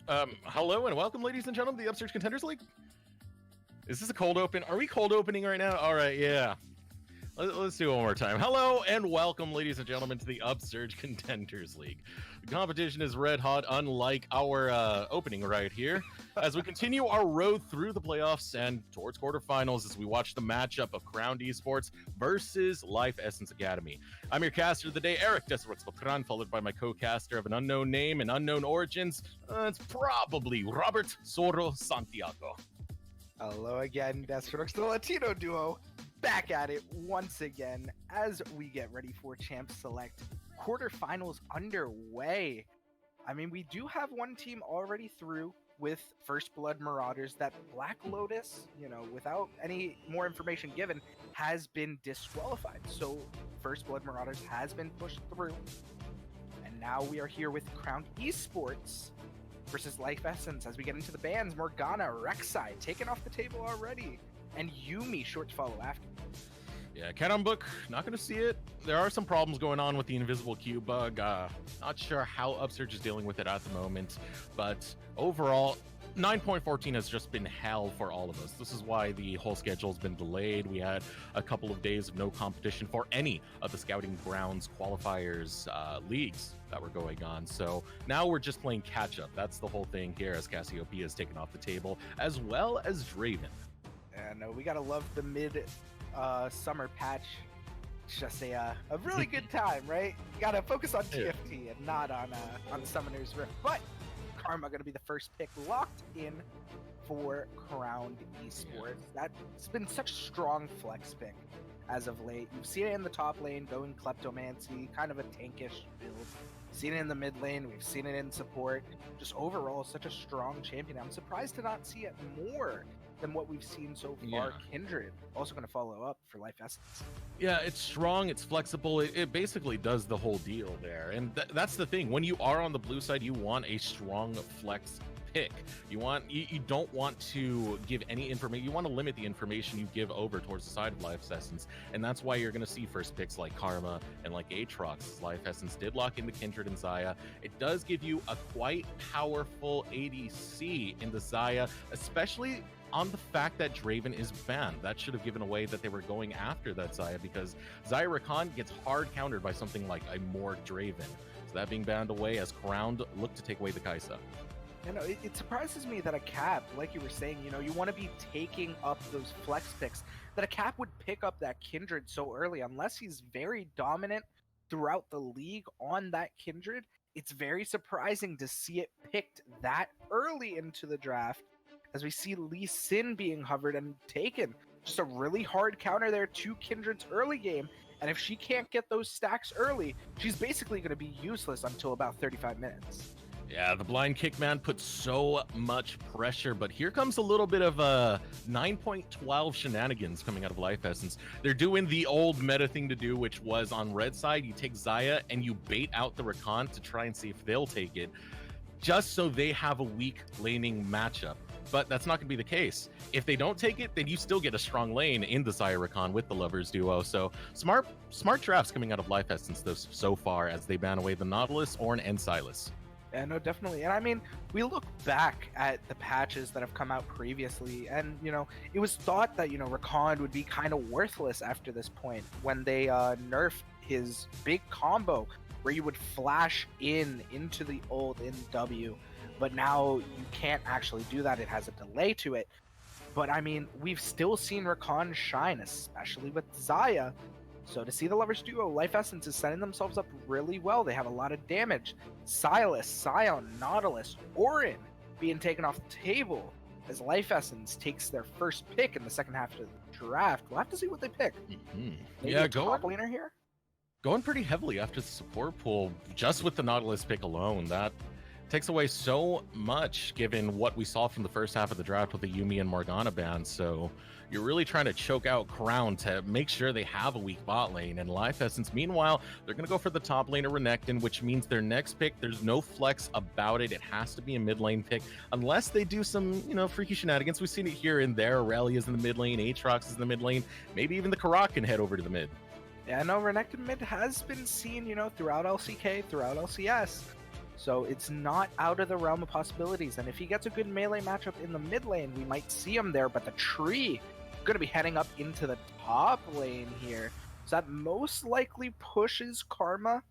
Hello and welcome, ladies and gentlemen, to the Upsurge Contenders League. Is this a cold open? Are we cold opening right now? All right, yeah. Let's do it one more time. Hello and welcome, ladies and gentlemen, to the Upsurge Contenders League. The competition is red hot, unlike our opening right here, as we continue our road through the playoffs and towards quarterfinals as we watch the matchup of Crowned Esports versus Life Essence Academy. I'm your caster of the day, Eric Desirotskokran, followed by my co-caster of an unknown name and unknown origins. It's probably Robert Zorro Santiago. Hello again, Desirotsk, the Latino duo. Back at it once again as we get ready for Champ Select quarterfinals underway. I mean, we do have one team already through with First Blood Marauders. That Black Lotus, without any more information given, has been disqualified. So First Blood Marauders has been pushed through. And now we are here with Crowned Esports versus Life Essence as we get into the bans. Morgana, Rek'Sai taken off the table already. And Yumi short to follow after. Yeah, Cat on Book, not going to see it. There are some problems going on with the invisible Q bug. Not sure how Upsurge is dealing with it at the moment. But overall, 9.14 has just been hell for all of us. This is why the whole schedule has been delayed. We had a couple of days of no competition for any of the Scouting Grounds qualifiers leagues that were going on. So now we're just playing catch up. That's the whole thing here, as Cassiopeia is taken off the table, as well as Draven. And we gotta love the mid-summer patch. It's just a really good time, right? You gotta focus on TFT and not on Summoner's Rift. But Karma gonna be the first pick locked in for Crowned Esports. That's been such a strong flex pick as of late. You've seen it in the top lane going Kleptomancy, kind of a tankish build. Seen it in the mid lane, we've seen it in support. Just overall, such a strong champion. I'm surprised to not see it more than what we've seen so far. Kindred also going to follow up for Life Essence. Yeah, it's strong, it's flexible, it basically does the whole deal there. And that's the thing, when you are on the blue side, you want a strong flex pick. You don't want to give any information. You want to limit the information you give over towards the side of Life Essence, and that's why you're going to see first picks like Karma and like Aatrox. Life Essence did lock into Kindred and Xayah. It does give you a quite powerful ADC in the Xayah, especially on the fact that Draven is banned. That should have given away that they were going after that Xayah, because Xayah Rakan gets hard countered by something like a Morg Draven. So that being banned away as Crowned look to take away the Kai'Sa. It surprises me that a Cap, like you were saying, you want to be taking up those flex picks, that a Cap would pick up that Kindred so early, unless he's very dominant throughout the league on that Kindred. It's very surprising to see it picked that early into the draft, as we see Lee Sin being hovered and taken. Just a really hard counter there to Kindred's early game, and if she can't get those stacks early, she's basically going to be useless until about 35 minutes. Yeah, the blind kick man puts so much pressure, but here comes a little bit of 9.12 shenanigans coming out of Life Essence. They're doing the old meta thing to do, which was on red side, you take Xayah and you bait out the Rakan to try and see if they'll take it, just so they have a weak laning matchup. But that's not going to be the case. If they don't take it, then you still get a strong lane in the Xayah Rakan with the Lovers duo. So smart drafts coming out of Life Essence so far, as they ban away the Nautilus, Ornn, and Sylas. Yeah, no, definitely. And I mean, we look back at the patches that have come out previously, and, it was thought that, Rakan would be kind of worthless after this point when they nerfed his big combo where you would flash into the ult in W. But now you can't actually do that. It has a delay to it. But I mean, we've still seen Rakan shine, especially with Xayah. So to see the Lovers duo, Life Essence is setting themselves up really well. They have a lot of damage. Sylas, Sion, Nautilus, Ornn being taken off the table as Life Essence takes their first pick in the second half of the draft. We'll have to see what they pick. Yeah, top laner here. Going pretty heavily after the support pool, just with the Nautilus pick alone. That takes away so much given what we saw from the first half of the draft with the Yumi and Morgana ban. So you're really trying to choke out Crown to make sure they have a weak bot lane. And Life Essence, meanwhile, they're going to go for the top laner Renekton, which means their next pick, there's no flex about it. It has to be a mid lane pick, unless they do some, freaky shenanigans. We've seen it here and there. Aurelia's in the mid lane, Aatrox is in the mid lane. Maybe even the Karak can head over to the mid. Yeah, no, Renekton mid has been seen, throughout LCK, throughout LCS. So it's not out of the realm of possibilities. And if he gets a good melee matchup in the mid lane, we might see him there. But the tree going to be heading up into the top lane here. So that most likely pushes Karma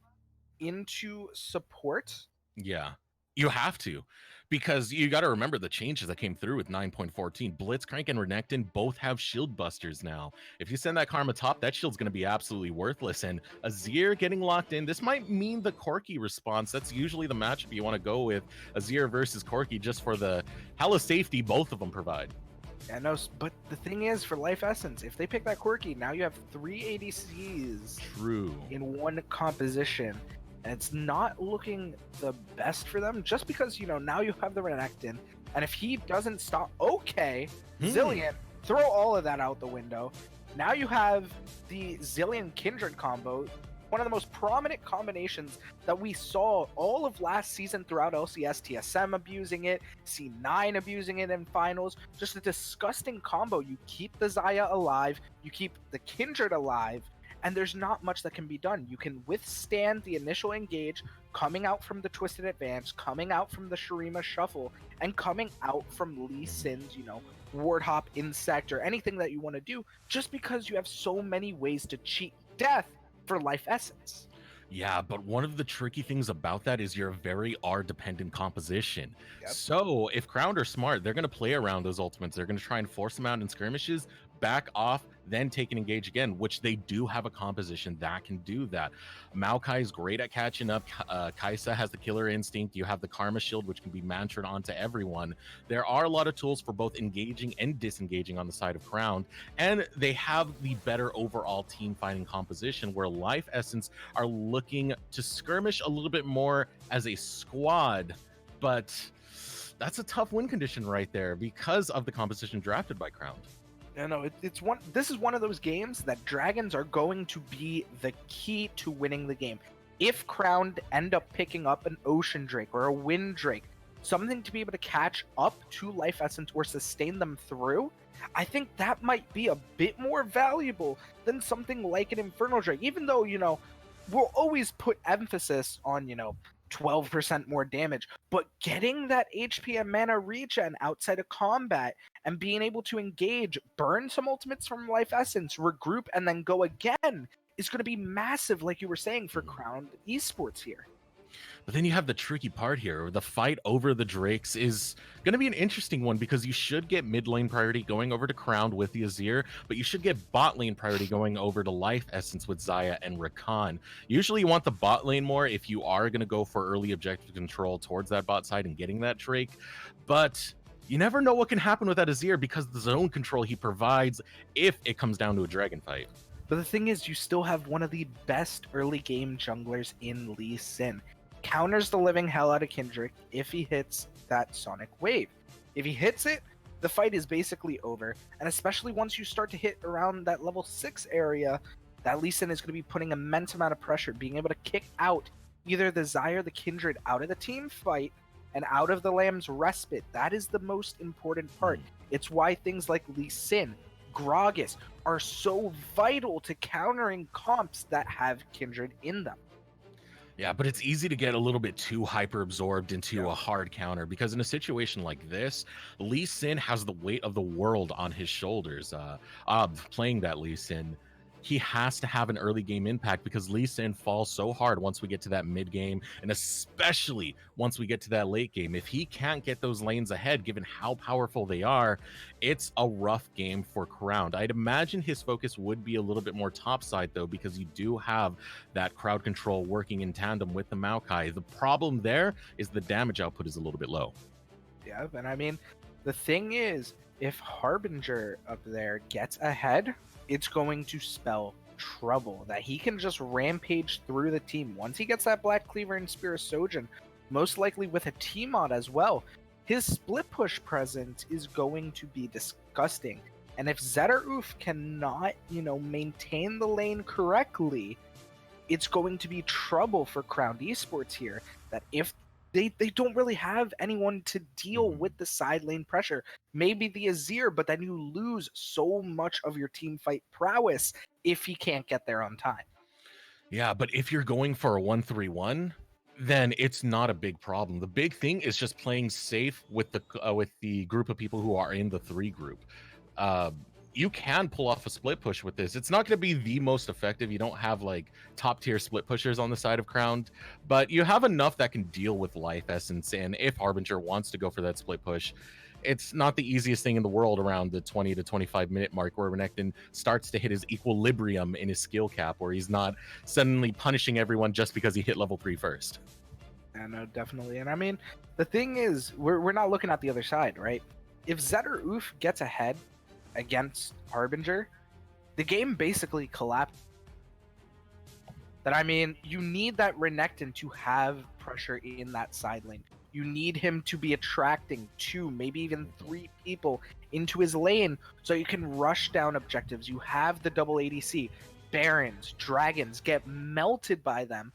into support. Yeah, you have to, because you got to remember the changes that came through with 9.14. Blitzcrank and Renekton both have shield busters now. If you send that Karma top, that shield's going to be absolutely worthless. And Azir getting locked in, this might mean the Corki response. That's usually the matchup you want to go with, Azir versus Corki, just for the hella safety both of them provide. Yeah, no, but the thing is, for Life Essence, if they pick that Quirky, now you have 3 ADCs True. in one composition. And it's not looking the best for them, just because, you know, now you have the Renekton. And if he doesn't stop, okay, Zillion, throw all of that out the window. Now you have the Zillion Kindred combo, one of the most prominent combinations that we saw all of last season throughout LCS. TSM abusing it, C9 abusing it in finals. Just a disgusting combo. You keep the Xayah alive, you keep the Kindred alive, and there's not much that can be done. You can withstand the initial engage coming out from the Twisted Advance, coming out from the Shurima Shuffle, and coming out from Lee Sin's, you know, Ward Hop, Insect, or anything that you want to do, just because you have so many ways to cheat death for Life Essence. Yeah, but one of the tricky things about that is you're a very R-dependent composition. Yep. So if Crowned are smart, they're going to play around those ultimates. They're going to try and force them out in skirmishes, back off, then take and engage again, which they do have a composition that can do that. Maokai is great at catching up. Kaisa has the killer instinct. You have the Karma Shield, which can be mantured onto everyone. There are a lot of tools for both engaging and disengaging on the side of Crowned, and they have the better overall team fighting composition, where Life Essence are looking to skirmish a little bit more as a squad, but that's a tough win condition right there because of the composition drafted by Crowned. No, it's one. This is one of those games that dragons are going to be the key to winning the game. If Crowned end up picking up an Ocean Drake or a Wind Drake, something to be able to catch up to Life Essence or sustain them through, I think that might be a bit more valuable than something like an Infernal Drake. Even though, you know, we'll always put emphasis on, you know, 12% more damage, but getting that HP and mana regen outside of combat and being able to engage, burn some ultimates from Life Essence, regroup, and then go again is going to be massive, like you were saying, for Crowned Esports here. But then you have the tricky part here. The fight over the Drakes is going to be an interesting one, because you should get mid lane priority going over to Crowned with the Azir, but you should get bot lane priority going over to Life Essence with Xayah and Rakan. Usually you want the bot lane more if you are going to go for early objective control towards that bot side and getting that Drake, but you never know what can happen with that Azir because of the zone control he provides if it comes down to a dragon fight. But the thing is, you still have one of the best early game junglers in Lee Sin. Counters the living hell out of Kindred if he hits that Sonic Wave. If he hits it, the fight is basically over. And especially once you start to hit around that level 6 area, that Lee Sin is going to be putting immense amount of pressure, being able to kick out either the Xayah or the Kindred out of the team fight and out of the Lamb's respite. That is the most important part. It's why things like Lee Sin, Gragas are so vital to countering comps that have Kindred in them. Yeah, but it's easy to get a little bit too hyper absorbed into a hard counter, because in a situation like this, Lee Sin has the weight of the world on his shoulders. Playing that Lee Sin, he has to have an early game impact, because Lee Sin falls so hard once we get to that mid game, and especially once we get to that late game. If he can't get those lanes ahead, given how powerful they are, it's a rough game for Crowned. I'd imagine his focus would be a little bit more topside, though, because you do have that crowd control working in tandem with the Maokai. The problem there is the damage output is a little bit low. Yeah, and I mean, the thing is, if Harbinger up there gets ahead, it's going to spell trouble. That he can just rampage through the team. Once he gets that Black Cleaver and Spear of Sojourn, most likely with a T-Mod as well, his split push presence is going to be disgusting. And if Zeddaroof cannot, you know, maintain the lane correctly, it's going to be trouble for Crowned Esports here. That if they don't really have anyone to deal with the side lane pressure. Maybe the Azir, but then you lose so much of your team fight prowess if he can't get there on time. Yeah, but if you're going for a 1-3-1, then it's not a big problem. The big thing is just playing safe with the group of people who are in the 3 group. Uh, you can pull off a split push with this. It's not going to be the most effective. You don't have like top tier split pushers on the side of Crowned, but you have enough that can deal with Life Essence. And if Harbinger wants to go for that split push, it's not the easiest thing in the world around the 20 to 25 minute mark where Renekton starts to hit his equilibrium in his skill cap, where he's not suddenly punishing everyone just because he hit level 3 first. Yeah, no, definitely. And I mean, the thing is, we're not looking at the other side, right? If Zed or Oof gets ahead against Harbinger, the game basically collapses. That I mean, you need that Renekton to have pressure in that side lane. You need him to be attracting 2, maybe even 3 people into his lane so you can rush down objectives. You have the double ADC. Barons, dragons get melted by them.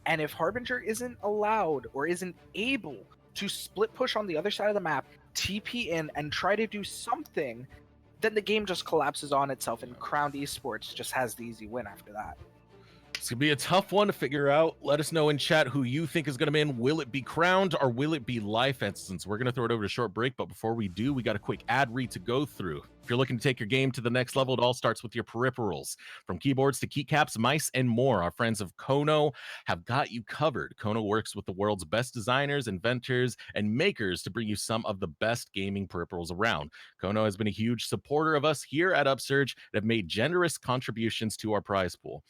And if Harbinger isn't allowed or isn't able to split push on the other side of the map, TP in, and try to do something, then the game just collapses on itself, and Crowned Esports just has the easy win after that. It's going to be a tough one to figure out. Let us know in chat who you think is going to win. Will it be Crowned or will it be Life Essence? We're going to throw it over to a short break, but before we do, we got a quick ad read to go through. If you're looking to take your game to the next level, it all starts with your peripherals. From keyboards to keycaps, mice, and more, our friends of Kono have got you covered. Kono works with the world's best designers, inventors, and makers to bring you some of the best gaming peripherals around. Kono has been a huge supporter of us here at Upsurge and have made generous contributions to our prize pool.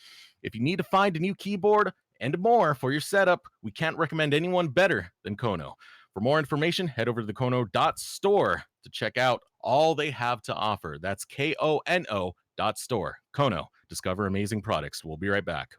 If you need to find a new keyboard and more for your setup, we can't recommend anyone better than Kono. For more information, head over to the kono.store to check out all they have to offer. That's KONO.store. Kono, discover amazing products. We'll be right back.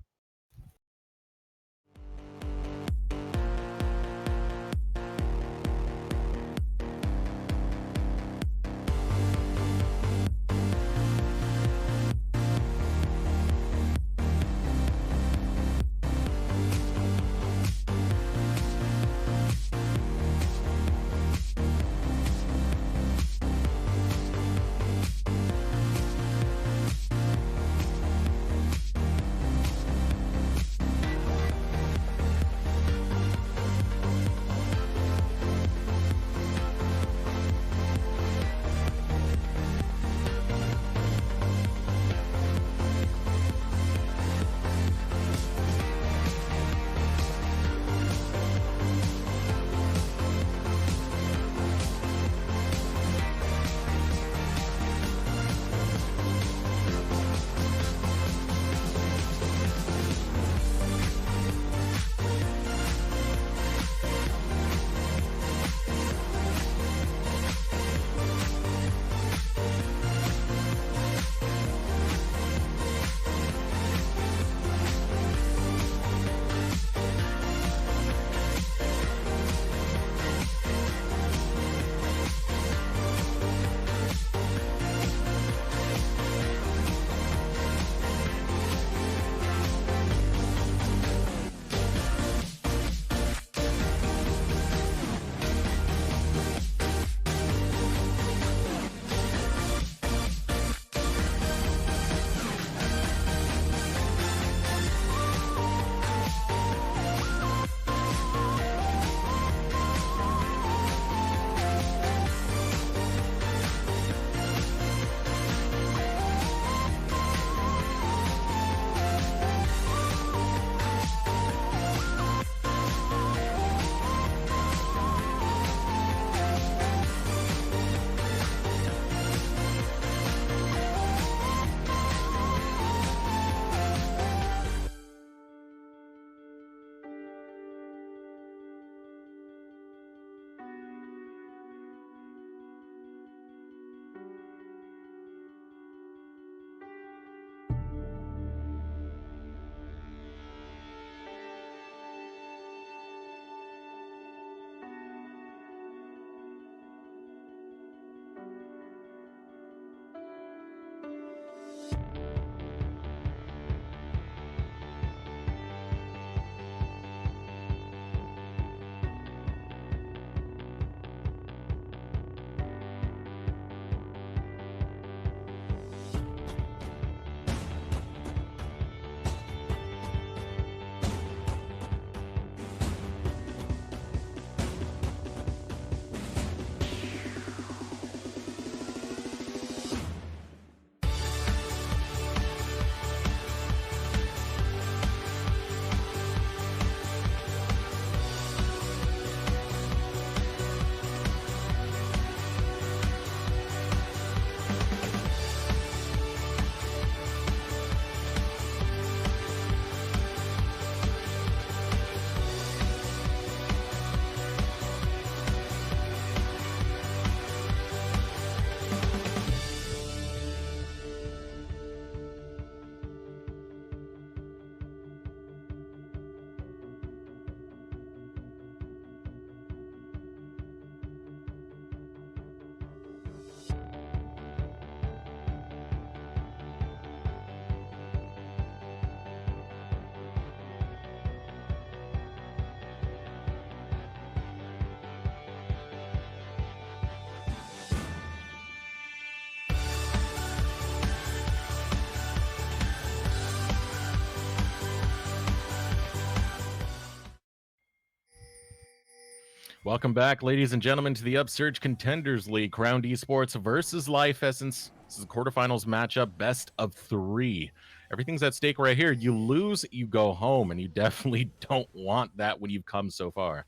Welcome back, ladies and gentlemen, to the Upsurge Contenders League, Crowned Esports versus Life Essence. This is a quarterfinals matchup, best of 3. Everything's at stake right here. You lose, you go home, and you definitely don't want that when you've come so far.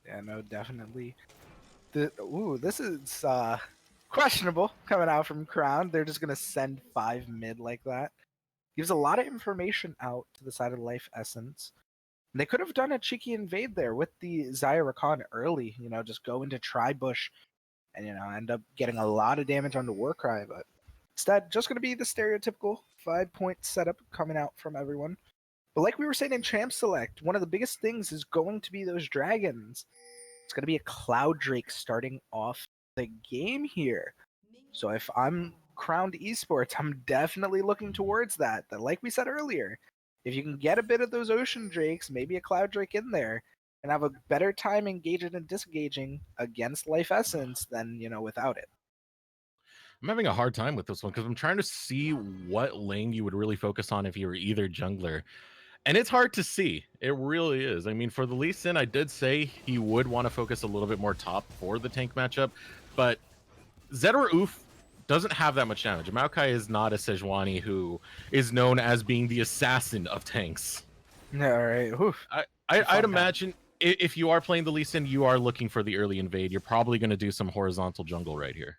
Yeah, no, definitely. This is questionable coming out from Crown. They're just gonna send 5 mid like that. Gives a lot of information out to the side of Life Essence. And they could have done a cheeky invade there with the Zyra Rakan early, just go into Tri-Bush and, end up getting a lot of damage on the Warcry, but instead, just going to be the stereotypical 5-point setup coming out from everyone. But like we were saying in Champ Select, one of the biggest things is going to be those dragons. It's going to be a Cloud Drake starting off the game here. So if I'm Crowned Esports, I'm definitely looking towards that. That, like we said earlier, if you can get a bit of those Ocean Drakes, maybe a Cloud Drake in there, and have a better time engaging and disengaging against Life Essence than, without it. I'm having a hard time with this one because I'm trying to see what lane you would really focus on if you were either jungler. And it's hard to see. It really is. I mean, for the Lee Sin, I did say he would want to focus a little bit more top for the tank matchup, but Zed or Oof doesn't have that much damage. Maokai is not a Sejuani who is known as being the assassin of tanks. All right. Oof. I'd imagine if you are playing the Lee Sin, you are looking for the early invade. You're probably going to do some horizontal jungle right here.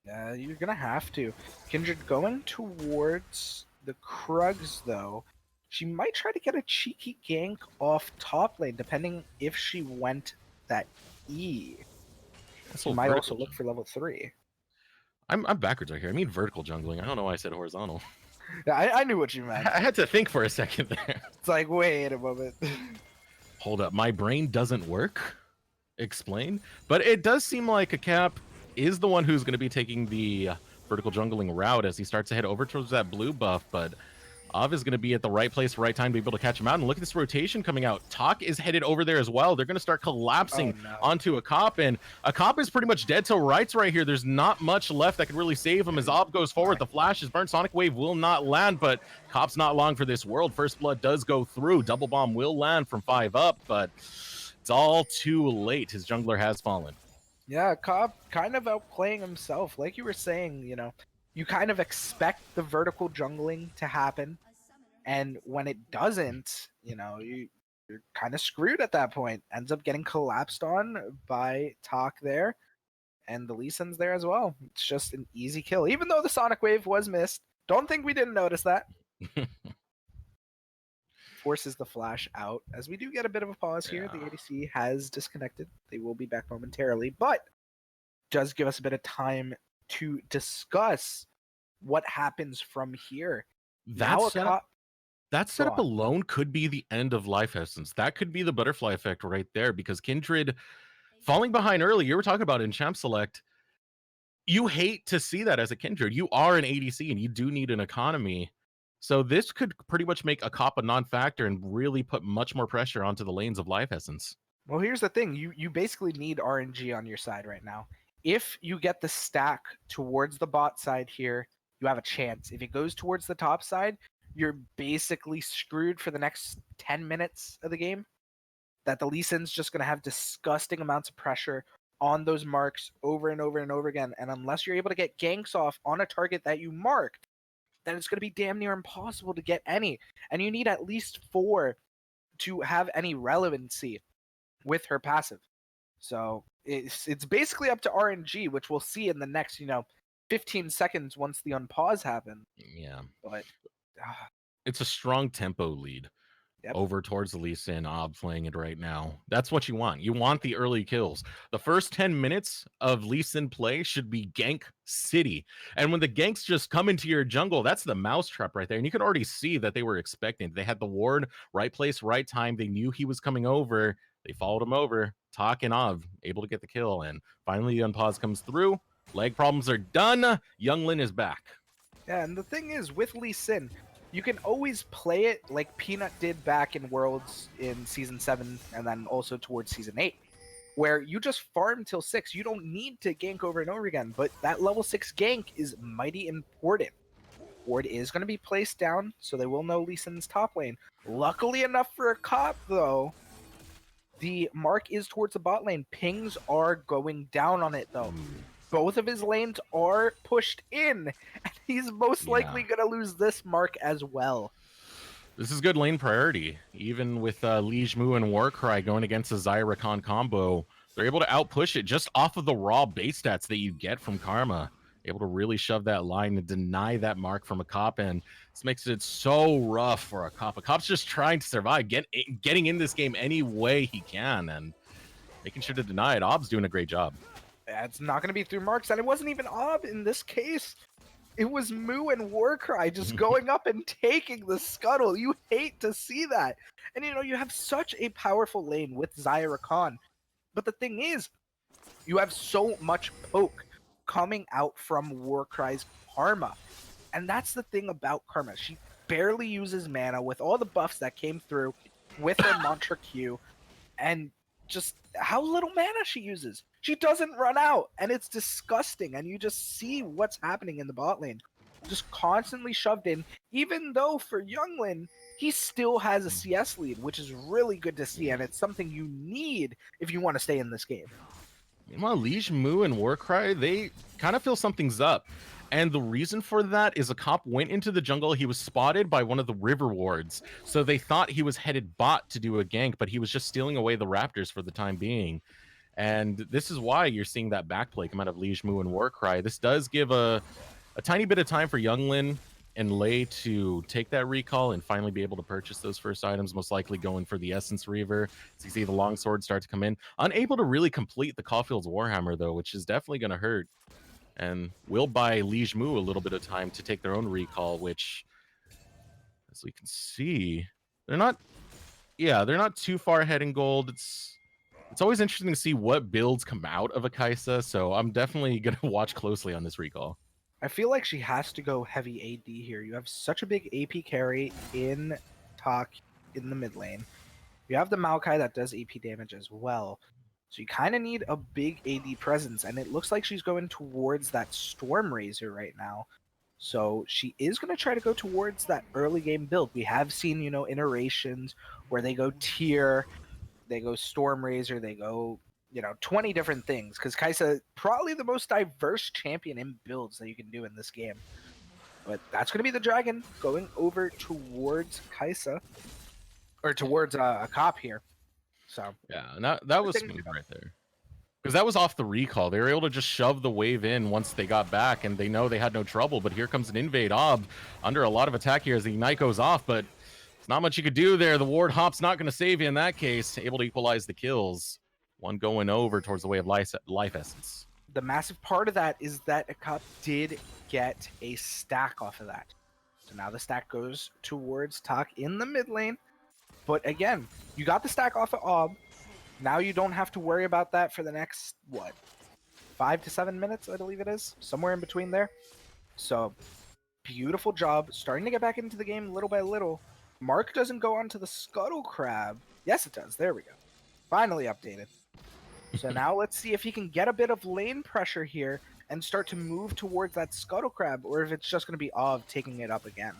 Yeah, you're going to have to. Kindred going towards the Krugs, though. She might try to get a cheeky gank off top lane, depending if she went that E. She might also look for level 3. I'm backwards right here. I mean vertical jungling. I don't know why I said horizontal. Yeah, I knew what you meant. I had to think for a second there. It's like, wait a moment. Hold up. My brain doesn't work. Explain. But it does seem like a Cap is the one who's going to be taking the vertical jungling route as he starts to head over towards that blue buff, but Av is going to be at the right place, right time to be able to catch him out. And look at this rotation coming out. Talk is headed over there as well. They're going to start collapsing onto a Cop, and a Cop is pretty much dead to rights right here. There's not much left that can really save him as Av goes forward. The flash is burnt. Sonic Wave will not land, but Cop's not long for this world. First Blood does go through. Double Bomb will land from 5 up, but it's all too late. His jungler has fallen. Yeah, Cop kind of outplaying himself. Like you were saying, you kind of expect the vertical jungling to happen. And when it doesn't, you're kind of screwed at that point. Ends up getting collapsed on by Talk there. And the Lee Sin's there as well. It's just an easy kill. Even though the Sonic Wave was missed. Don't think we didn't notice that. Forces the flash out. As we do get a bit of a pause here. The ADC has disconnected. They will be back momentarily. But does give us a bit of time to discuss what happens from here. That setup alone could be the end of Life Essence. That could be the butterfly effect right there, because Kindred falling behind early, you were talking about in Champ Select, you hate to see that as a Kindred. You are an ADC and you do need an economy. So this could pretty much make a Cop a non-factor and really put much more pressure onto the lanes of Life Essence. Well, here's the thing. You basically need RNG on your side right now. If you get the stack towards the bot side here, you have a chance. If it goes towards the top side, you're basically screwed for the next 10 minutes of the game. That the Lee Sin's just going to have disgusting amounts of pressure on those marks over and over and over again. And unless you're able to get ganks off on a target that you marked, then it's going to be damn near impossible to get any. And you need at least 4 to have any relevancy with her passive. So it's basically up to RNG, which we'll see in the next, 15 seconds once the unpause happen. Yeah. But it's a strong tempo lead over towards the Lee Sin. Ob playing it right now. That's what you want. You want the early kills. The first 10 minutes of Lee Sin play should be gank city. And when the ganks just come into your jungle, that's the mousetrap right there. And you could already see that they were expecting. They had the ward, right place, right time. They knew he was coming over. They followed him over. Talk and Av able to get the kill. And finally the unpause comes through. Leg problems are done. Younglin is back. Yeah, and the thing is, with Lee Sin, you can always play it like Peanut did back in Worlds in Season 7 and then also towards Season 8, where you just farm till 6. You don't need to gank over and over again, but that level 6 gank is mighty important. Ward is going to be placed down, so they will know Lee Sin's top lane. Luckily enough for a Cop, though, The mark is towards the bot lane. Pings are going down on it, though. Both of his lanes are pushed in, and he's most likely going to lose this mark as well. This is good lane priority. Even with Liege Mu and Warcry going against the Zyra-Khan combo, they're able to outpush it just off of the raw base stats that you get from Karma. Able to really shove that line and deny that mark from a cop, and this makes it so rough for a cop. A cop's just trying to survive, getting in this game any way he can, and making sure to deny it. Ob's doing a great job. It's not going to be through marks, and it wasn't even Ob in this case. It was Mu and Warcry just going up and taking the scuttle. You hate to see that. And you have such a powerful lane with Zyra-Khan. But the thing is, you have so much poke coming out from Warcry's Karma. And that's the thing about Karma. She barely uses mana with all the buffs that came through with her Mantra Q. And just how little mana she uses. She doesn't run out, and it's disgusting, and you just see what's happening in the bot lane. Just constantly shoved in, even though for Younglin, he still has a CS lead, which is really good to see, and it's something you need if you want to stay in this game. Meanwhile, Liege Mu and Warcry, they kind of feel something's up. And the reason for that is a cop went into the jungle. He was spotted by one of the river wards. So they thought he was headed bot to do a gank, but he was just stealing away the Raptors for the time being. And this is why you're seeing that backplay come out of Liege Mu and Warcry. This does give a tiny bit of time for Younglin and Lei to take that recall and finally be able to purchase those first items, most likely going for the Essence Reaver. So you see the longsword start to come in. Unable to really complete the Caulfield's Warhammer, though, which is definitely going to hurt. And will buy Liege Mu a little bit of time to take their own recall, which, as we can see, they're not too far ahead in gold. It's always interesting to see what builds come out of a Kaisa, so I'm definitely going to watch closely on this recall. I feel like she has to go heavy AD here. You have such a big AP carry in Tak in the mid lane. You have the Maokai that does AP damage as well. So you kind of need a big AD presence, and it looks like she's going towards that Storm Razor right now. So she is going to try to go towards that early game build. We have seen, iterations where they go tier, they go Storm Razor, they go, 20 different things. Because Kaisa, probably the most diverse champion in builds that you can do in this game. But that's going to be the dragon going over towards Kaisa, or towards a cop here. So yeah, and that was smooth right there. Because that was off the recall. They were able to just shove the wave in once they got back, and they know they had no trouble. But here comes an invade. Ob under a lot of attack here as the Ignite goes off, but it's not much you could do there. The ward hop's not going to save you in that case. Able to equalize the kills. One going over towards the way of life essence. The massive part of that is that a cup did get a stack off of that. So now the stack goes towards Tak in the mid lane. But again, you got the stack off of Ob. Now you don't have to worry about that for the next, 5 to 7 minutes, I believe it is. Somewhere in between there. So, beautiful job. Starting to get back into the game little by little. Mark doesn't go onto the Scuttle Crab. Yes, it does. There we go. Finally updated. So now let's see if he can get a bit of lane pressure here and start to move towards that Scuttle Crab, or if it's just going to be Ob taking it up again.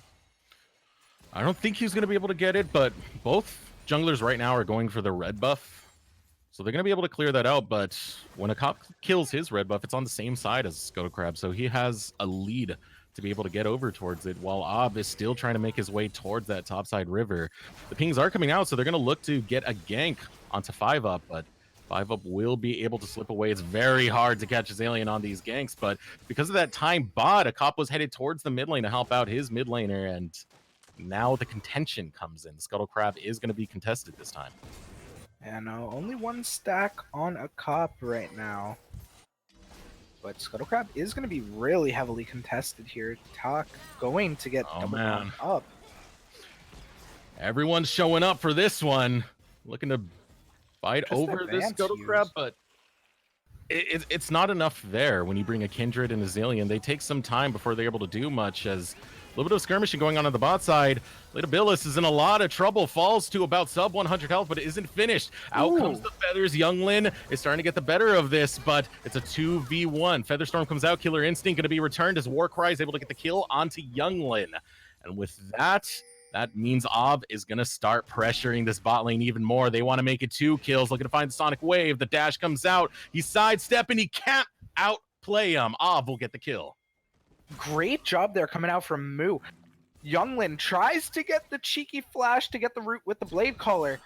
I don't think he's going to be able to get it, but both junglers right now are going for the red buff. So they're going to be able to clear that out, but when a cop kills his red buff, it's on the same side as Scuttle Crab, so he has a lead to be able to get over towards it, while Ob is still trying to make his way towards that topside river. The pings are coming out, so they're going to look to get a gank onto 5-Up, but 5-Up will be able to slip away. It's very hard to catch Azalian on these ganks, but because of that time bot, a cop was headed towards the mid lane to help out his mid laner, and now the contention comes in. Scuttle Crab is going to be contested this time. And only one stack on a cop right now. But Scuttle Crab is going to be really heavily contested here. Tak going to get double up. Everyone's showing up for this one. Looking to fight over this Scuttle Crab, but it's not enough there when you bring a Kindred and a Zillion. They take some time before they're able to do much, as a little bit of skirmishing going on the bot side. Latabilis is in a lot of trouble, falls to about sub 100 health, but it isn't finished. Out comes the Feathers. Younglin is starting to get the better of this, but it's a 2v1. Featherstorm comes out, Killer Instinct going to be returned as Warcry is able to get the kill onto Younglin. And with that, That means Ob is going to start pressuring this bot lane even more. They want to make it 2 kills, looking to find the Sonic Wave. The dash comes out. He's sidestepping. He can't outplay him. Ob will get the kill. Great job there coming out from Moo. Younglin tries to get the cheeky flash to get the root with the Blade Caller.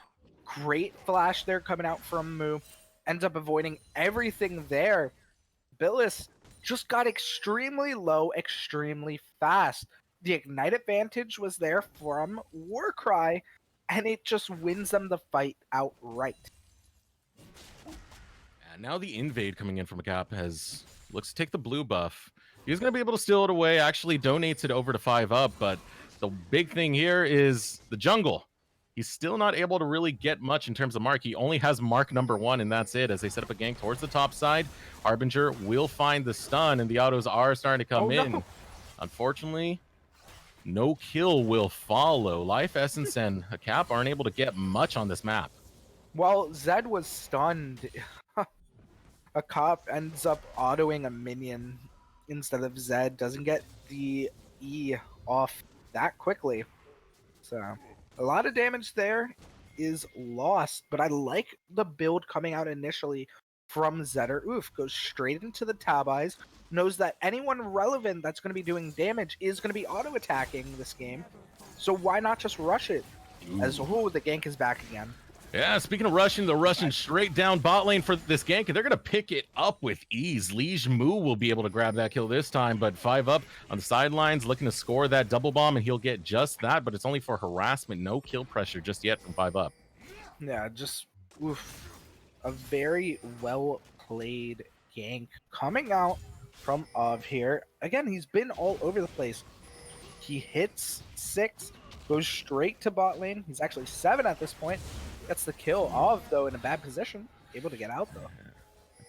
Great flash there coming out from Moo. Ends up avoiding everything there. Billis just got extremely low, extremely fast. The Ignite advantage was there from Warcry, and it just wins them the fight outright. And now the invade coming in from a Cap looks to take the blue buff. He's going to be able to steal it away, actually donates it over to 5-up, but the big thing here is the jungle. He's still not able to really get much in terms of mark. He only has mark number 1, and that's it. As they set up a gank towards the top side, Harbinger will find the stun, and the autos are starting to come in. Unfortunately, no kill will follow. Life Essence and a Cap aren't able to get much on this map. Well, Zed was stunned. A Cop ends up autoing a minion instead of Zed. Doesn't get the E off that quickly. So a lot of damage there is lost, but I like the build coming out initially from Zedder. Oof, goes straight into the tab eyes, knows that anyone relevant that's going to be doing damage is going to be auto-attacking this game, so why not just rush it? As the gank is back again. Yeah, speaking of rushing, they're rushing straight down bot lane for this gank, and they're going to pick it up with ease. Liege Moo will be able to grab that kill this time, but 5-up on the sidelines, looking to score that double bomb, and he'll get just that, but it's only for harassment. No kill pressure just yet from 5-up. Yeah, just oof, a very well-played gank coming out from Of here. Again, he's been all over the place. He hits 6, goes straight to bot lane. He's actually 7 at this point. Gets the kill. Of, though, in a bad position. Able to get out, though.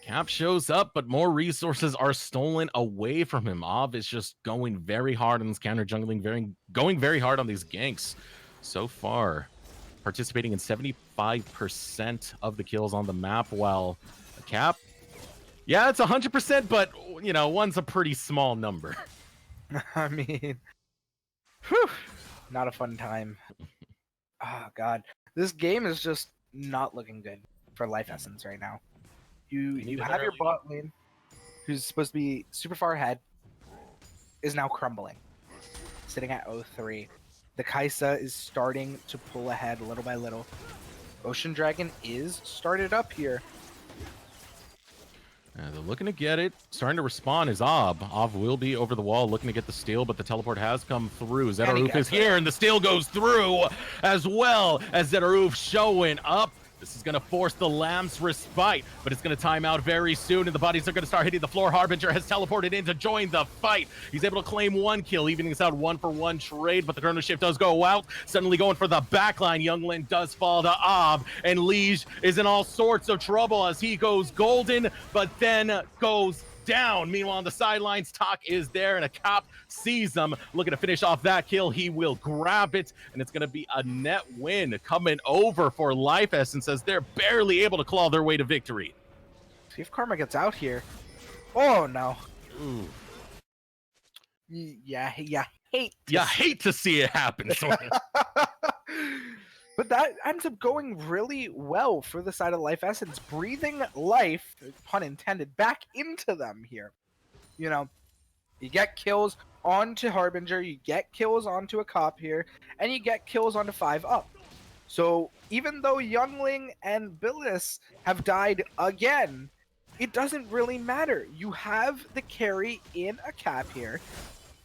Cap shows up, but more resources are stolen away from him. Of is just going very hard on this counter jungling, going very hard on these ganks. So far, participating in 75% of the kills on the map, while Cap, yeah, it's 100%, but, you know, one's a pretty small number. I mean, whew, not a fun time. Oh, God. This game is just not looking good for Life Essence right now. You have your bot lane, who's supposed to be super far ahead, is now crumbling, sitting at 0-3. The Kaisa is starting to pull ahead little by little. Ocean Dragon is started up here. They're looking to get it. Starting to respawn is Ob. Ob will be over the wall looking to get the steal, but the teleport has come through. Zedaroof is here, and the steal goes through, as well as Zedaroof showing up. This is going to force the Lamb's respite, but it's going to time out very soon, and the bodies are going to start hitting the floor. Harbinger has teleported in to join the fight. He's able to claim 1 kill, evening us out 1-for-1 trade, but the Chrono Shift does go out. Suddenly going for the backline. Younglin does fall to Ob, and Liege is in all sorts of trouble as he goes golden, but then goes down. Meanwhile, on the sidelines, Talk is there, and a Cop sees him. Looking to finish off that kill. He will grab it, and it's going to be a net win coming over for Life Essence as they're barely able to claw their way to victory. See if Karma gets out here. Oh, no. Ooh. Yeah, hate to see it happen. But that ends up going really well for the side of Life Essence, breathing life, pun intended, back into them here. You know, you get kills onto Harbinger, you get kills onto a Cop here, and you get kills onto 5-up. So even though Youngling and Billis have died again, it doesn't really matter. You have the carry in a Cap here,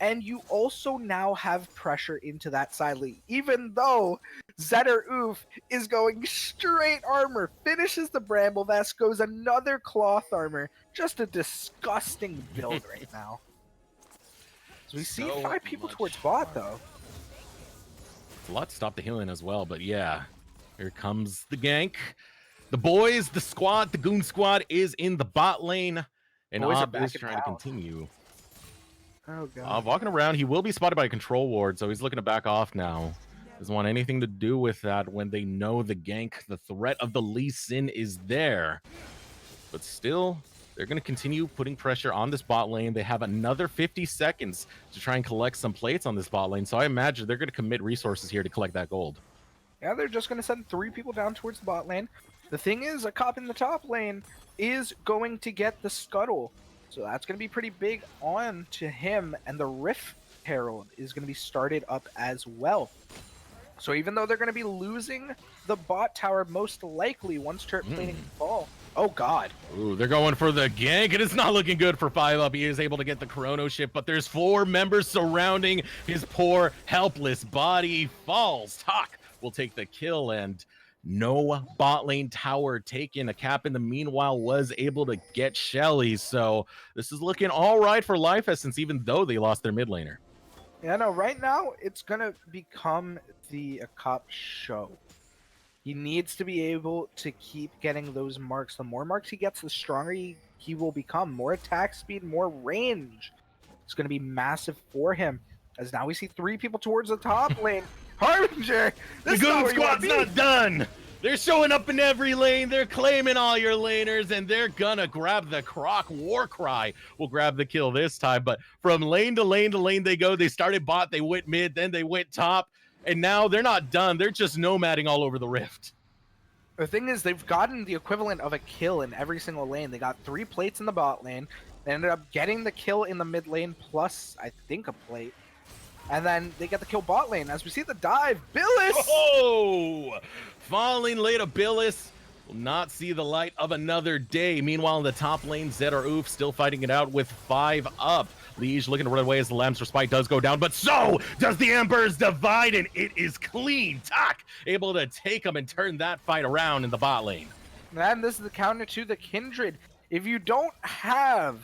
and you also now have pressure into that side lead. Even though Zedaroof is going straight armor, finishes the Bramble Vest, goes another Cloth Armor. Just a disgusting build right now. So we see 5 people towards bot, though. It's a lot to stop the healing as well, but yeah. Here comes the gank. The boys, the squad, the Goon Squad is in the bot lane. And Ob is trying to continue. Oh, God. Walking around, he will be spotted by a control ward, so he's looking to back off now. Doesn't want anything to do with that when they know the gank, the threat of the Lee Sin is there. But still, They're going to continue putting pressure on this bot lane. They have another 50 seconds to try and collect some plates on this bot lane. So I imagine they're going to commit resources here to collect that gold. Yeah, they're just going to send 3 people down towards the bot lane. The thing is, a cop in the top lane is going to get the scuttle. So that's going to be pretty big on to him. And the Rift Herald is going to be started up as well. So even though they're going to be losing the bot tower most likely once turret plating fall. Oh, God. Ooh, they're going for the gank, and it's not looking good for 5UP. He is able to get the chrono ship, but there's 4 members surrounding his poor, helpless body. He falls. Talk will take the kill, and no bot lane tower taken. A cap in the meanwhile was able to get Shelly, so this is looking all right for Life Essence, even though they lost their mid laner. Yeah, no, right now it's going to become the cop show. He needs to be able to keep getting those marks. The more marks he gets, the stronger he will become. More attack speed, more range. It's going to be massive for him. As now we see 3 people towards the top lane. Harbinger! The Goon Squad's not done! They're showing up in every lane. They're claiming all your laners, and they're gonna grab the Croc. Warcry will grab the kill this time. But from lane to lane to lane they go. They started bot, they went mid, then they went top. And now they're not done. They're just nomading all over the Rift. The thing is, they've gotten the equivalent of a kill in every single lane. They got 3 plates in the bot lane. They ended up getting the kill in the mid lane, plus, I think, a plate. And then they get the kill bot lane. As we see the dive, Billis! Oh! Falling late of Billis will not see the light of another day. Meanwhile, in the top lane, Zed or Oof still fighting it out with 5UP. Liege looking to run away as the Lamb's Respite does go down, but so does the Emperor's Divide, and it is clean. Tak able to take him and turn that fight around in the bot lane. And this is the counter to the Kindred. If you don't have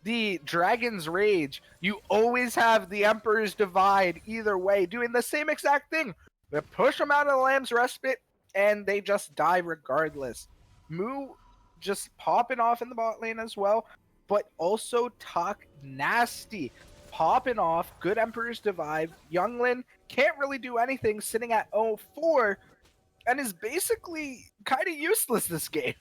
the Dragon's Rage, you always have the Emperor's Divide either way, doing the same exact thing. They push them out of the Lamb's Respite, and they just die regardless. Moo just popping off in the bot lane as well. But also Talk Nasty popping off. Good Emperor's Divide. Younglin can't really do anything, sitting at 0-4, and is basically kind of useless this game.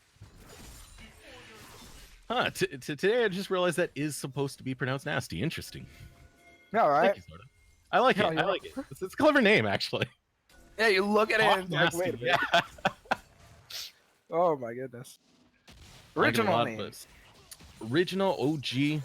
Huh, today I just realized that is supposed to be pronounced Nasty. Interesting. All right. Thank you, Soda. I like it. I like it. It's a clever name, actually. Yeah, you look at it and like, wait a minute. Yeah. Oh my goodness. Original names. Original OG,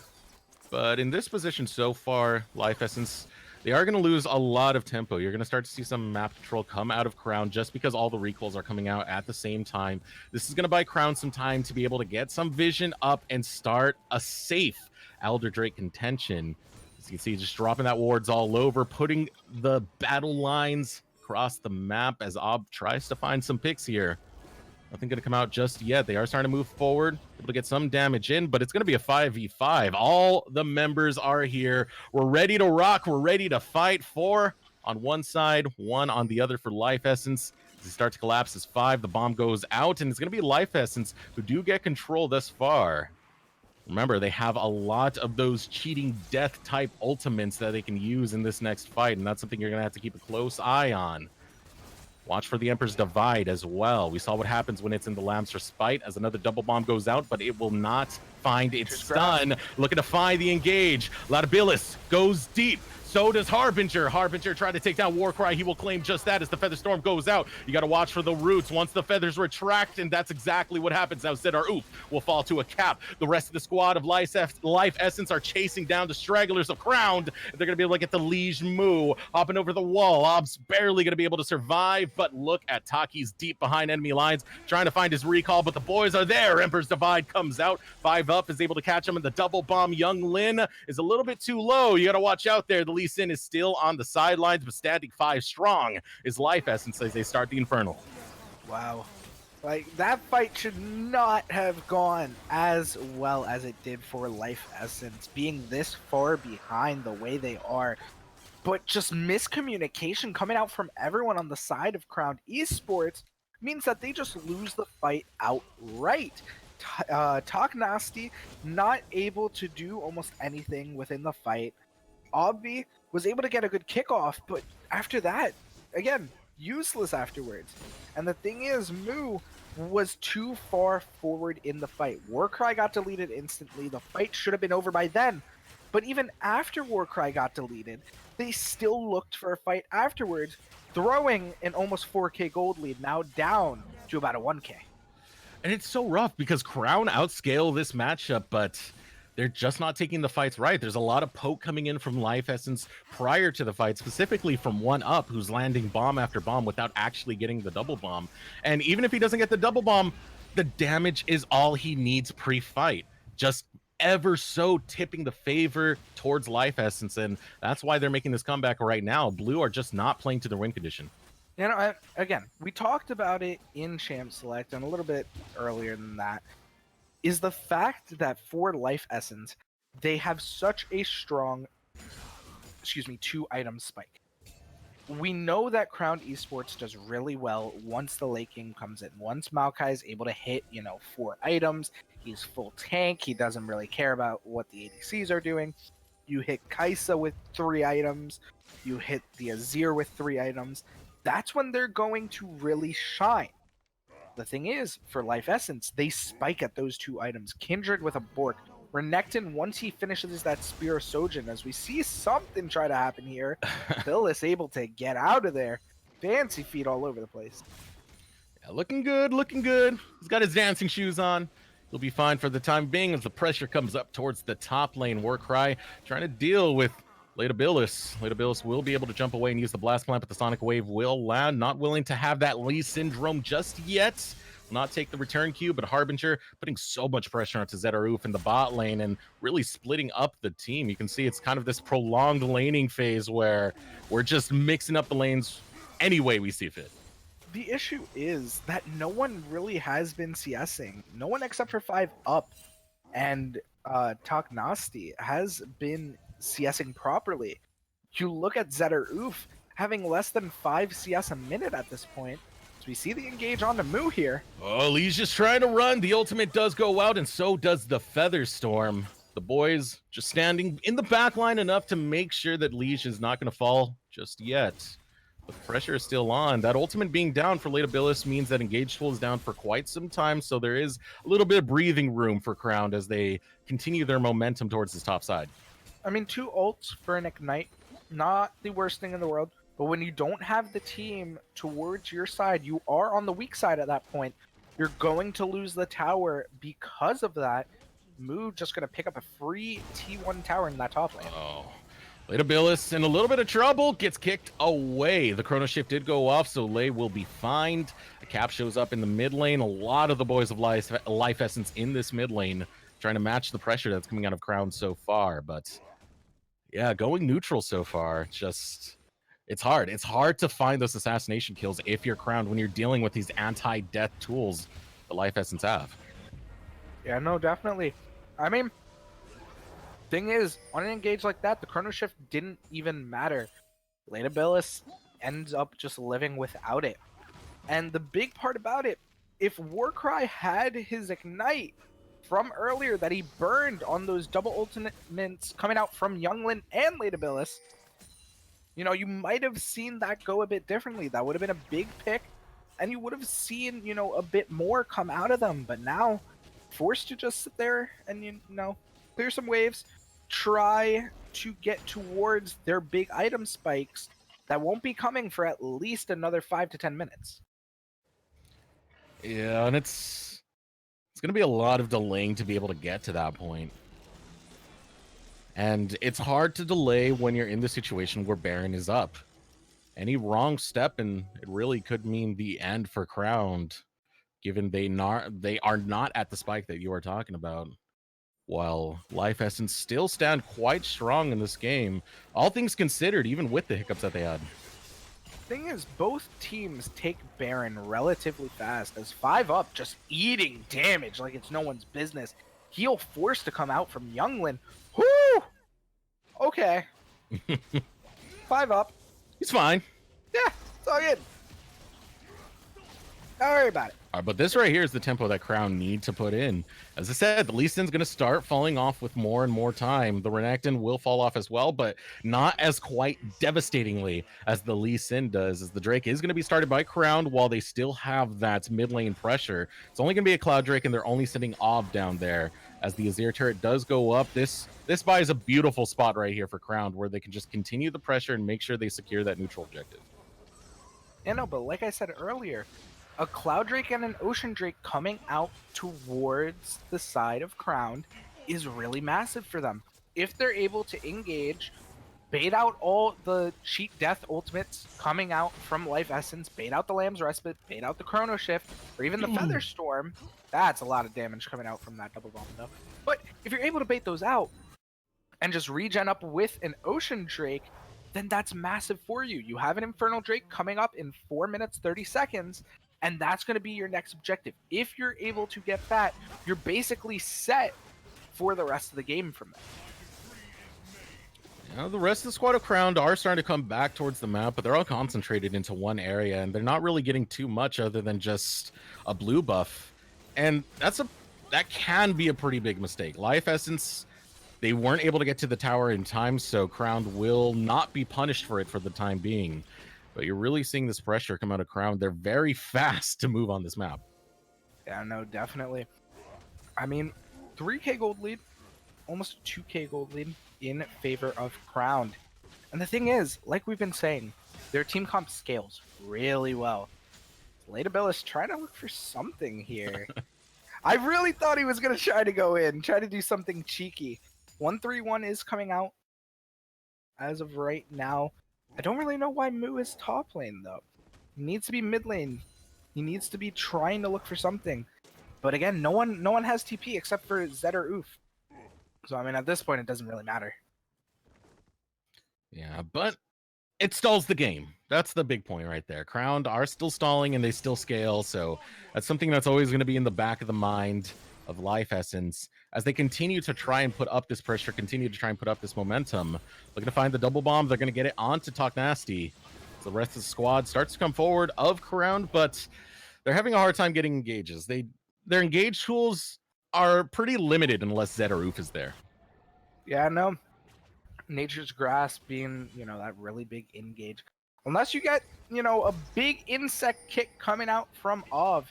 but in this position so far, Life Essence, they are going to lose a lot of tempo. You're going to start to see some map control come out of Crown just because all the recalls are coming out at the same time. This is going to buy Crown some time to be able to get some vision up and start a safe Elder Drake contention. As you can see, just dropping that wards all over, putting the battle lines across the map as Ob tries to find some picks here. Nothing going to come out just yet. They are starting to move forward, able to get some damage in, but it's going to be a 5v5. All the members are here. We're ready to rock. We're ready to fight. 4 on one side, 1 on the other for Life Essence. As they start to collapse as 5, the bomb goes out, and it's going to be Life Essence who do get control thus far. Remember, they have a lot of those cheating death-type ultimates that they can use in this next fight, and that's something you're going to have to keep a close eye on. Watch for the Emperor's Divide as well. We saw what happens when it's in the Lamb's Respite as another double bomb goes out, but it will not find its stun. Looking to find the engage. Latabilis goes deep. So does Harbinger. Harbinger trying to take down Warcry. He will claim just that as the Feather Storm goes out. You got to watch for the roots. Once the feathers retract, and that's exactly what happens. Now Zed or Oof will fall to a cap. The rest of the squad of Life Essence are chasing down the stragglers of Crowned. They're going to be able to get the Liege Moo hopping over the wall. Ob's barely going to be able to survive, but look at Taki's deep behind enemy lines, trying to find his recall, but the boys are there. Emperor's Divide comes out. 5UP is able to catch him, and the double bomb. Young Lin is a little bit too low. You got to watch out there. The Lee Sin is still on the sidelines, but standing 5 strong is Life Essence as they start the Infernal. Wow. Like, that fight should not have gone as well as it did for Life Essence, being this far behind the way they are. But just miscommunication coming out from everyone on the side of Crown Esports means that they just lose the fight outright. Talk Nasty not able to do almost anything within the fight. Obvi was able to get a good kickoff, but after that, again, useless afterwards. And the thing is, Moo was too far forward in the fight. Warcry got deleted instantly. The fight should have been over by then. But even after Warcry got deleted, they still looked for a fight afterwards, throwing an almost 4k gold lead, now down to about a 1k. And it's so rough because Crown outscale this matchup, but they're just not taking the fights right. There's a lot of poke coming in from Life Essence prior to the fight, specifically from 1UP, who's landing bomb after bomb without actually getting the double bomb. And even if he doesn't get the double bomb, the damage is all he needs pre-fight. Just ever so tipping the favor towards Life Essence, and that's why they're making this comeback right now. Blue are just not playing to their win condition. You know, again, we talked about it in Champ Select and a little bit earlier than that, is the fact that for Life Essence, they have such a strong, 2-item spike. We know that Crown Esports does really well once the late game comes in. Once Maokai is able to hit, 4 items, he's full tank, he doesn't really care about what the ADCs are doing. You hit Kaisa with 3 items, you hit the Azir with 3 items. That's when they're going to really shine. The thing is, for Life Essence, they spike at those 2 items. Kindred with a Bork. Renekton, once he finishes that Spear of Sojin, as we see something try to happen here, Bill is able to get out of there. Fancy feet all over the place. Yeah, looking good, looking good. He's got his dancing shoes on. He'll be fine for the time being as the pressure comes up towards the top lane. Warcry trying to deal with Latabilis. Latabilis will be able to jump away and use the Blast Plant, but the Sonic Wave will land. Not willing to have that Lee Syndrome just yet. Will not take the return queue, but Harbinger putting so much pressure onto Zetaroof in the bot lane and really splitting up the team. You can see it's kind of this prolonged laning phase where we're just mixing up the lanes any way we see fit. The issue is that no one really has been CSing. No one except for 5UP and Talk Nasty has been CSing properly. You look at Zetaroof having less than 5 CS a minute at this point. So we see the engage on the Moo here. Oh, Lee's just trying to run. The ultimate does go out, and so does the Feather Storm. The boys just standing in the back line enough to make sure that Leash is not going to fall just yet. The pressure is still on. That ultimate being down for Latabilis means that engage tool is down for quite some time, so there is a little bit of breathing room for Crown as they continue their momentum towards this top side. I mean, 2 ults for an Ignite, not the worst thing in the world, but when you don't have the team towards your side, you are on the weak side at that point. You're going to lose the tower because of that. Moo just going to pick up a free T1 tower in that top lane. Oh, Latabilis in a little bit of trouble, gets kicked away. The Chrono Shift did go off, so Lay will be fined. A cap shows up in the mid lane. A lot of the boys of Life Essence in this mid lane trying to match the pressure that's coming out of Crown so far, but yeah, going neutral so far. Just, it's hard. It's hard to find those assassination kills if you're Crowned when you're dealing with these anti-death tools that Life Essence have. Yeah, no, definitely. I mean, thing is, on an engage like that, the Chrono Shift didn't even matter. Latabilis ends up just living without it. And the big part about it, if Warcry had his Ignite from earlier that he burned on those double ultimates coming out from Younglin and Latabilis, you might have seen that go a bit differently. That would have been a big pick, and you would have seen, a bit more come out of them. But now, forced to just sit there and, clear some waves, try to get towards their big item spikes that won't be coming for at least another 5 to 10 minutes. Yeah, and it's going to be a lot of delaying to be able to get to that point. And it's hard to delay when you're in the situation where Baron is up. Any wrong step, and it really could mean the end for Crowned, given they are not at the spike that you are talking about. While Life Essence still stand quite strong in this game, all things considered, even with the hiccups that they had. Thing is, both teams take Baron relatively fast, as 5UP just eating damage like it's no one's business. Heal forced to come out from Younglin. Whoo! Okay. 5UP. He's fine. Yeah, it's all good. Don't worry about it. But this right here is the tempo that Crown need to put in. As I said, the Lee Sin's going to start falling off with more and more time. The Renekton will fall off as well, but not as quite devastatingly as the Lee Sin does, as the Drake is going to be started by Crown while they still have that mid lane pressure. It's only going to be a Cloud Drake, and they're only sending Ob down there. As the Azir turret does go up, this buys a beautiful spot right here for Crown where they can just continue the pressure and make sure they secure that neutral objective. Yeah, no, but like I said earlier, a Cloud Drake and an Ocean Drake coming out towards the side of Crown is really massive for them. If they're able to engage, bait out all the cheat death ultimates coming out from Life Essence, bait out the Lamb's Respite, bait out the Chrono Shift, or even the Feather Storm, that's a lot of damage coming out from that double bomb though. But if you're able to bait those out and just regen up with an Ocean Drake, then that's massive for you. You have an Infernal Drake coming up in 4 minutes 30 seconds, and that's going to be your next objective. If you're able to get that, you're basically set for the rest of the game from there. Now, the rest of the squad of Crowned are starting to come back towards the map, but they're all concentrated into one area, and they're not really getting too much other than just a blue buff. And that can be a pretty big mistake. Life Essence, they weren't able to get to the tower in time, so Crowned will not be punished for it for the time being. But you're really seeing this pressure come out of Crown. They're very fast to move on this map. Yeah, no, definitely. I mean, 3k gold lead, almost 2k gold lead in favor of Crown. And the thing is, like we've been saying, their team comp scales really well. Ladabell is trying to look for something here. I really thought he was going to try to go in, try to do something cheeky. 131 is coming out as of right now. I don't really know why Moo is top lane, though. He needs to be mid lane. He needs to be trying to look for something. But again, no one has TP except for Zed or Oof. So, I mean, at this point, it doesn't really matter. Yeah, but it stalls the game. That's the big point right there. Crowned are still stalling, and they still scale, so that's something that's always going to be in the back of the mind of Life Essence as they continue to try and put up this pressure, continue to try and put up this momentum. Looking to find the double bomb. They're going to get it onto Talk Nasty. So the rest of the squad starts to come forward of Crowned, but they're having a hard time getting engages. Their engage tools are pretty limited unless Zed or Oof is there. Yeah, no. Nature's Grasp being, that really big engage. Unless you get, a big insect kick coming out from Ov,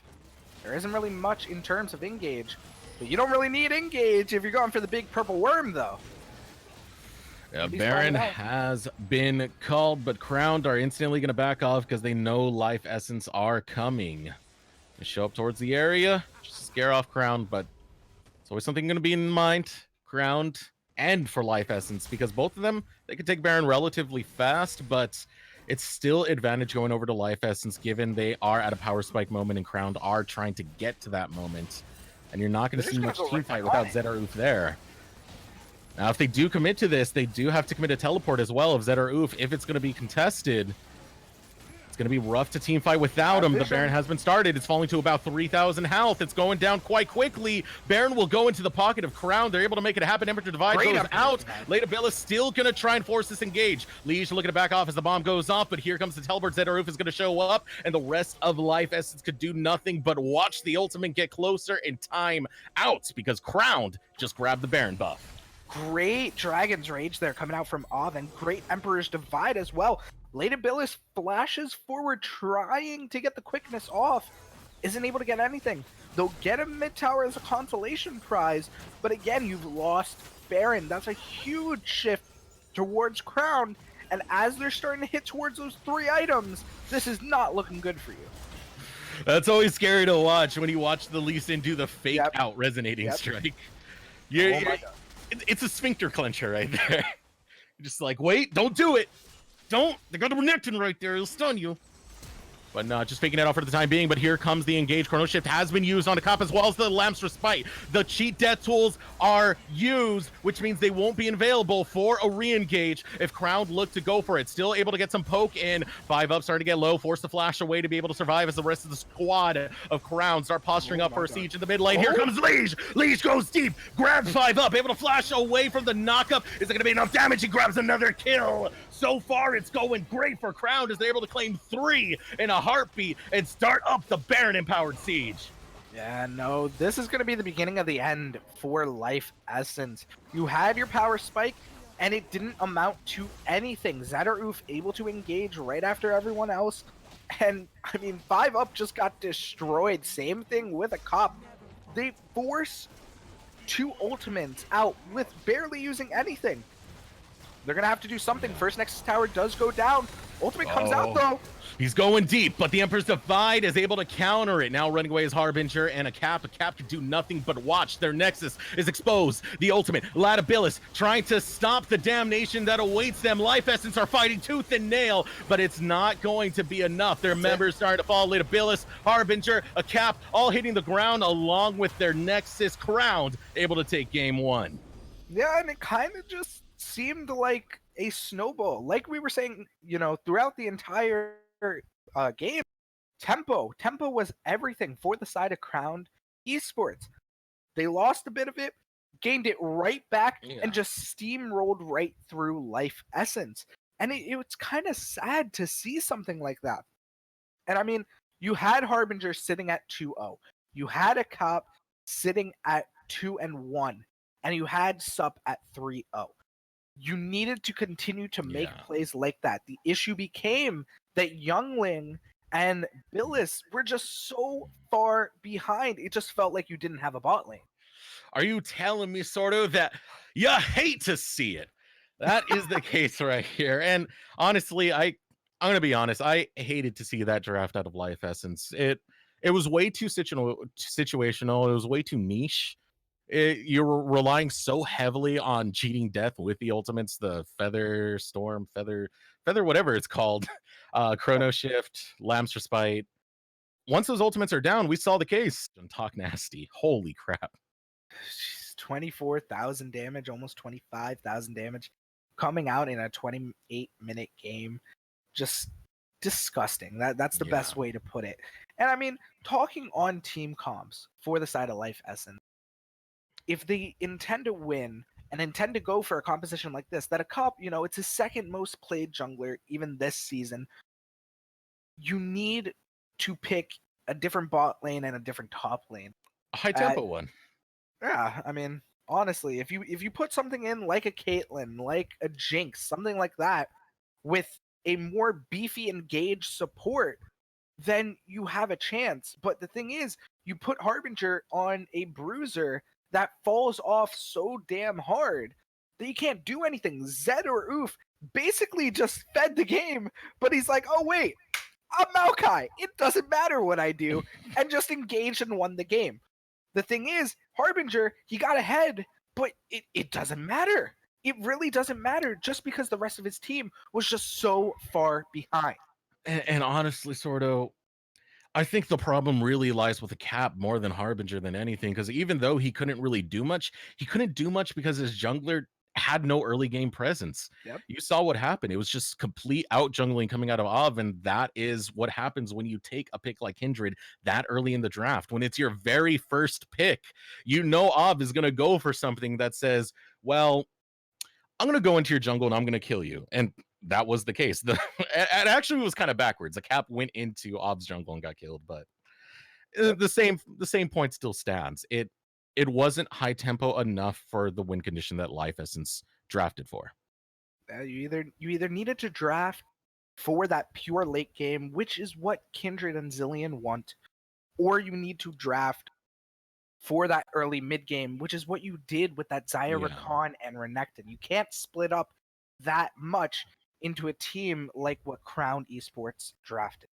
there isn't really much in terms of engage. But you don't really need engage if you're going for the big purple worm, though. Yeah, Baron has been called, but Crowned are instantly going to back off because they know Life Essence are coming. They show up towards the area, just scare off Crowned, but it's always something going to be in mind. Crowned and for Life Essence, because both of them, they could take Baron relatively fast, but it's still advantage going over to Life Essence given they are at a power spike moment and Crowned are trying to get to that moment. And you're not going to see much team fight without Zed or Oof there. Now, if they do commit to this, they do have to commit a teleport as well of Zed or Oof. If it's going to be contested, it's going to be rough to team fight without him. The Baron has been started. It's falling to about 3,000 health. It's going down quite quickly. Baron will go into the pocket of Crown. They're able to make it happen. Temperature Divide goes out. Ladabell is still going to try and force this engage. Liege looking to back off as the bomb goes off, but here comes the teleport. Zed or Oof is going to show up, and the rest of Life Essence could do nothing but watch the ultimate get closer and time out because Crowned just grabbed the Baron buff. Great Dragon's Rage there coming out from Ov, and great Emperor's Divide as well. Ladabell flashes forward, trying to get the quickness off. Isn't able to get anything. They'll get a mid tower as a consolation prize, but again, you've lost Baron. That's a huge shift towards Crown, and as they're starting to hit towards those 3 items, this is not looking good for you. That's always scary to watch when you watch the Lee Sin do the fake out resonating strike. It's a sphincter clencher right there. You're just like, wait, don't do it. Don't. They got a Renekton right there. It'll stun you. But no, just faking it out for the time being. But here comes the engage. Chrono Shift has been used on the Cop as well as the Lamb's Respite. The cheat death tools are used, which means they won't be available for a re-engage if Crown look to go for it. Still able to get some poke in. 5 up, starting to get low. Force the flash away to be able to survive as the rest of the squad of Crown start posturing up for a siege in the mid lane. Here comes Liege. Liege goes deep. Grabs 5 up. Able to flash away from the knockup. Is it going to be enough damage? He grabs another kill. So far, it's going great for Crown as they're able to claim 3 in a heartbeat and start up the Baron-empowered siege. Yeah, no, this is going to be the beginning of the end for Life Essence. You had your power spike, and it didn't amount to anything. Zed or Oof able to engage right after everyone else. And, I mean, 5 Up just got destroyed. Same thing with a Cop. They force 2 ultimates out with barely using anything. They're going to have to do something. First Nexus Tower does go down. Ultimate comes out, though. He's going deep, but the Emperor's Divide is able to counter it. Now running away is Harbinger and a Cap. A Cap can do nothing but watch. Their Nexus is exposed. The ultimate, Latabilis, trying to stop the damnation that awaits them. Life Essence are fighting tooth and nail, but it's not going to be enough. Their members starting to fall. Latabilis, Harbinger, a Cap, all hitting the ground along with their Nexus crowned, able to take game 1. Yeah, and it kind of just seemed like a snowball. Like we were saying, you know, throughout the entire game, tempo was everything for the side of Crowned Esports. They lost a bit of it, gained it right back, and just steamrolled right through Life Essence. And it's kind of sad to see something like that. And I mean, you had Harbinger sitting at 2-0. You had a Cop sitting at 2-1. And you had Sup at 3-0. You needed to continue to make plays like that. The issue became that Youngling and Billis were just so far behind. It just felt like you didn't have a bot lane. Are you telling me, Sordo, that you hate to see it? That is the case right here. And honestly, I'm gonna be honest. I hated to see that draft out of Life Essence. It was way too situational. It was way too niche. You're relying so heavily on cheating death with the ultimates, the Feather Storm, Feather, whatever it's called, Chrono Shift, Lamb's Respite. Once those ultimates are down, we saw the case. And talk nasty. Holy crap. 24,000 damage, almost 25,000 damage, coming out in a 28-minute game. Just disgusting. That's the best way to put it. And I mean, talking on team comps for the side of Life Essence, if they intend to win and intend to go for a composition like this, that a Cop, you know, it's his second most played jungler even this season, you need to pick a different bot lane and a different top lane. A high tempo one. Yeah, I mean, honestly, if you put something in like a Caitlyn, like a Jinx, something like that, with a more beefy engaged support, then you have a chance. But the thing is, you put Harbinger on a bruiser that falls off so damn hard that you can't do anything. Zed or Oof basically just fed the game, but he's like, oh wait, I'm Maokai. It doesn't matter what I do, and just engaged and won the game. The thing is, Harbinger, he got ahead, but it doesn't matter. It really doesn't matter just because the rest of his team was just so far behind. And honestly, Sordo, I think the problem really lies with the Cap more than Harbinger than anything, because even though he couldn't really do much, he couldn't do much because his jungler had no early game presence. Yep. You saw what happened. It was just complete out jungling coming out of Av, and that is what happens when you take a pick like Kindred that early in the draft. When it's your very first pick, you know Av is going to go for something that says, well, I'm going to go into your jungle and I'm going to kill you. And that was the case. It actually was kind of backwards. The Cap went into Av's jungle and got killed, but the same point still stands. It wasn't high tempo enough for the win condition that Life Essence drafted for. You either needed to draft for that pure late game, which is what Kindred and Zillion want, or you need to draft for that early mid game, which is what you did with that Xayah, Rakan, and Renekton. You can't split up that much into a team like what Crown Esports drafted.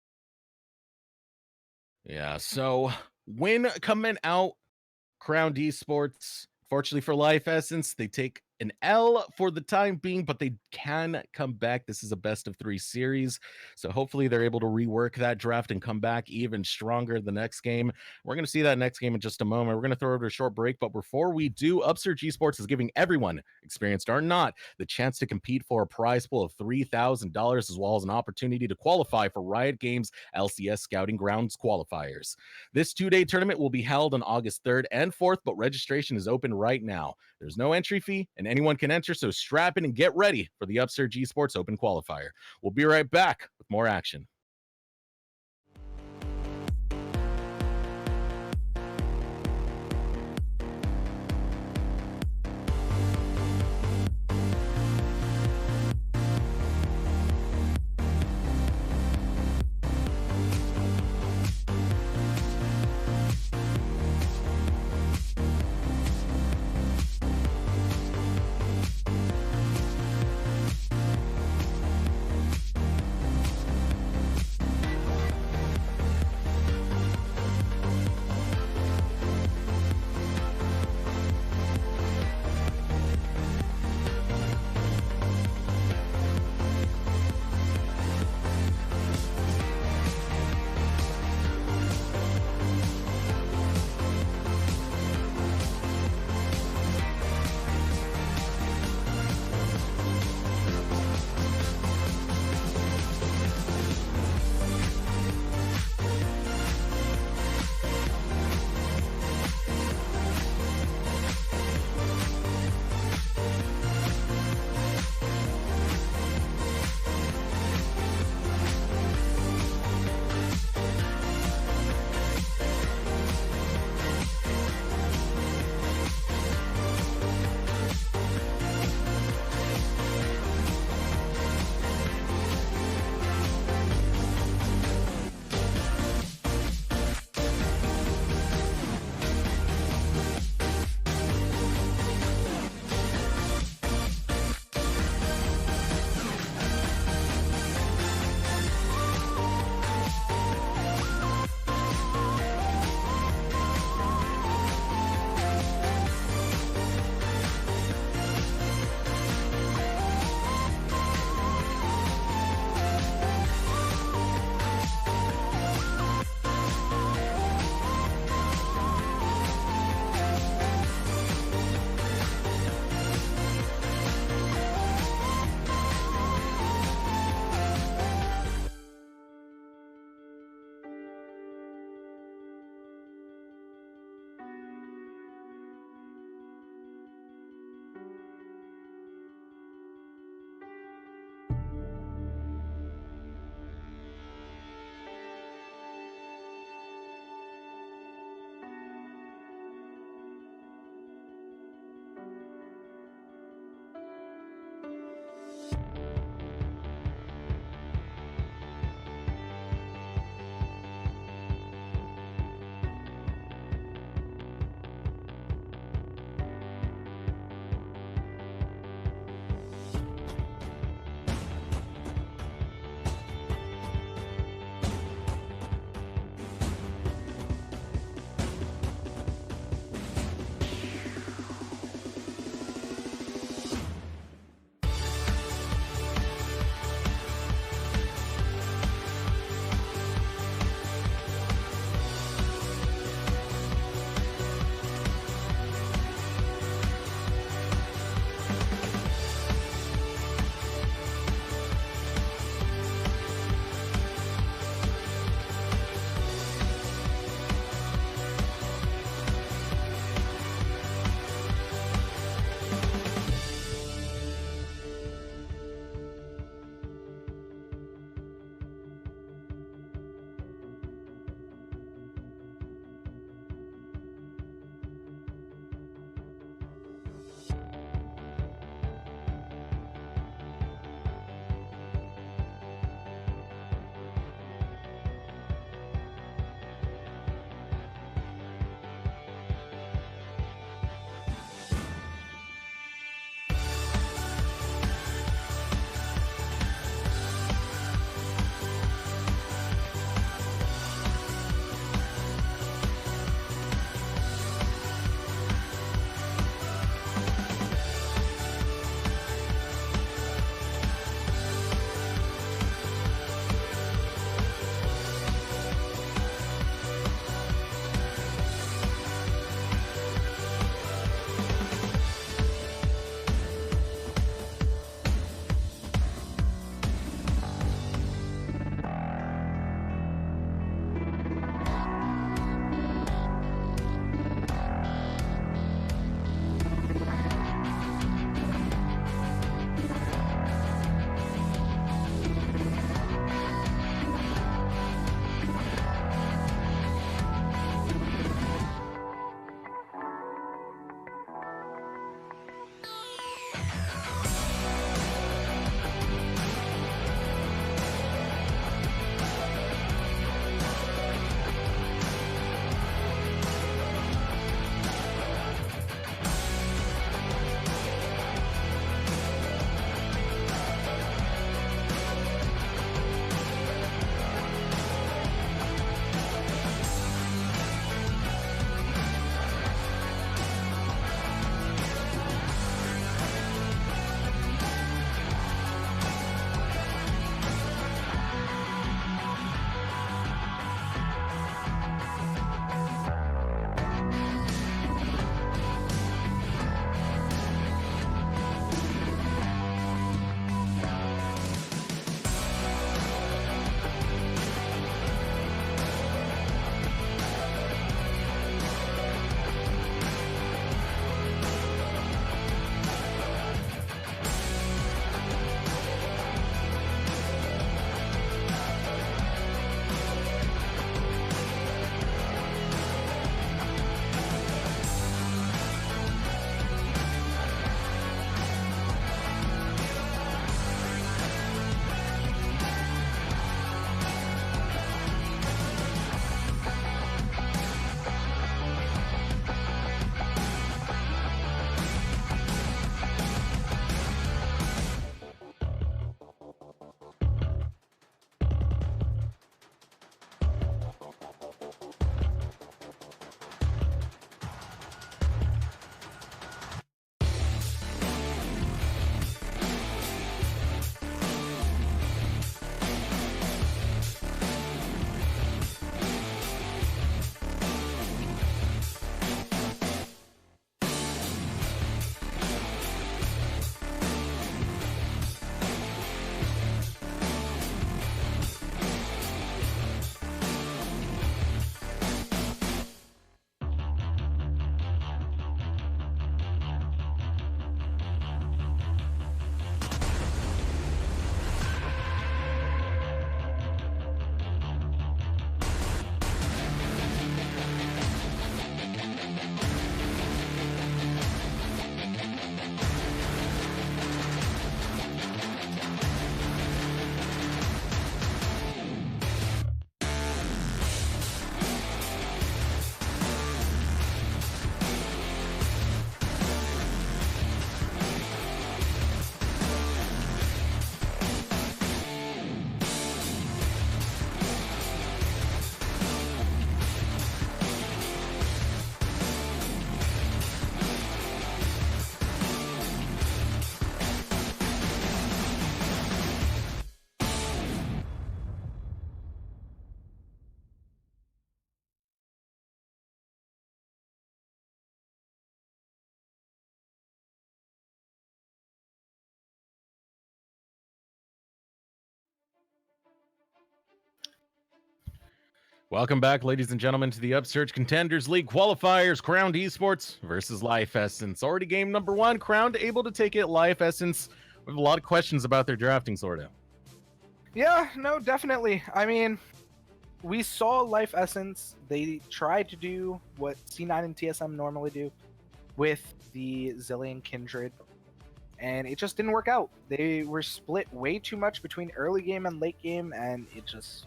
Yeah, so win coming out, Crown Esports. Fortunately for Life Essence, they take an L for the time being, but they can come back. This is a best of 3 series, so hopefully they're able to rework that draft and come back even stronger the next game. We're going to see that next game in just a moment. We're going to throw over a short break, but before we do, Upsurge Esports is giving everyone, experienced or not, the chance to compete for a prize pool of $3,000, as well as an opportunity to qualify for Riot Games LCS Scouting Grounds qualifiers. This 2-day tournament will be held on August 3rd and 4th, but registration is open right now. There's no entry fee, and anyone can enter, so strap in and get ready for the Upsurge Esports Open Qualifier. We'll be right back with more action. Welcome back, ladies and gentlemen, to the Upsurge Contenders League qualifiers. Crowned Esports versus Life Essence. Already game number one. Crowned able to take it. Life Essence. We have a lot of questions about their drafting, sort of. Yeah, no, definitely. I mean, we saw Life Essence. They tried to do what C9 and TSM normally do with the Zillion Kindred, and it just didn't work out. They were split way too much between early game and late game, and it just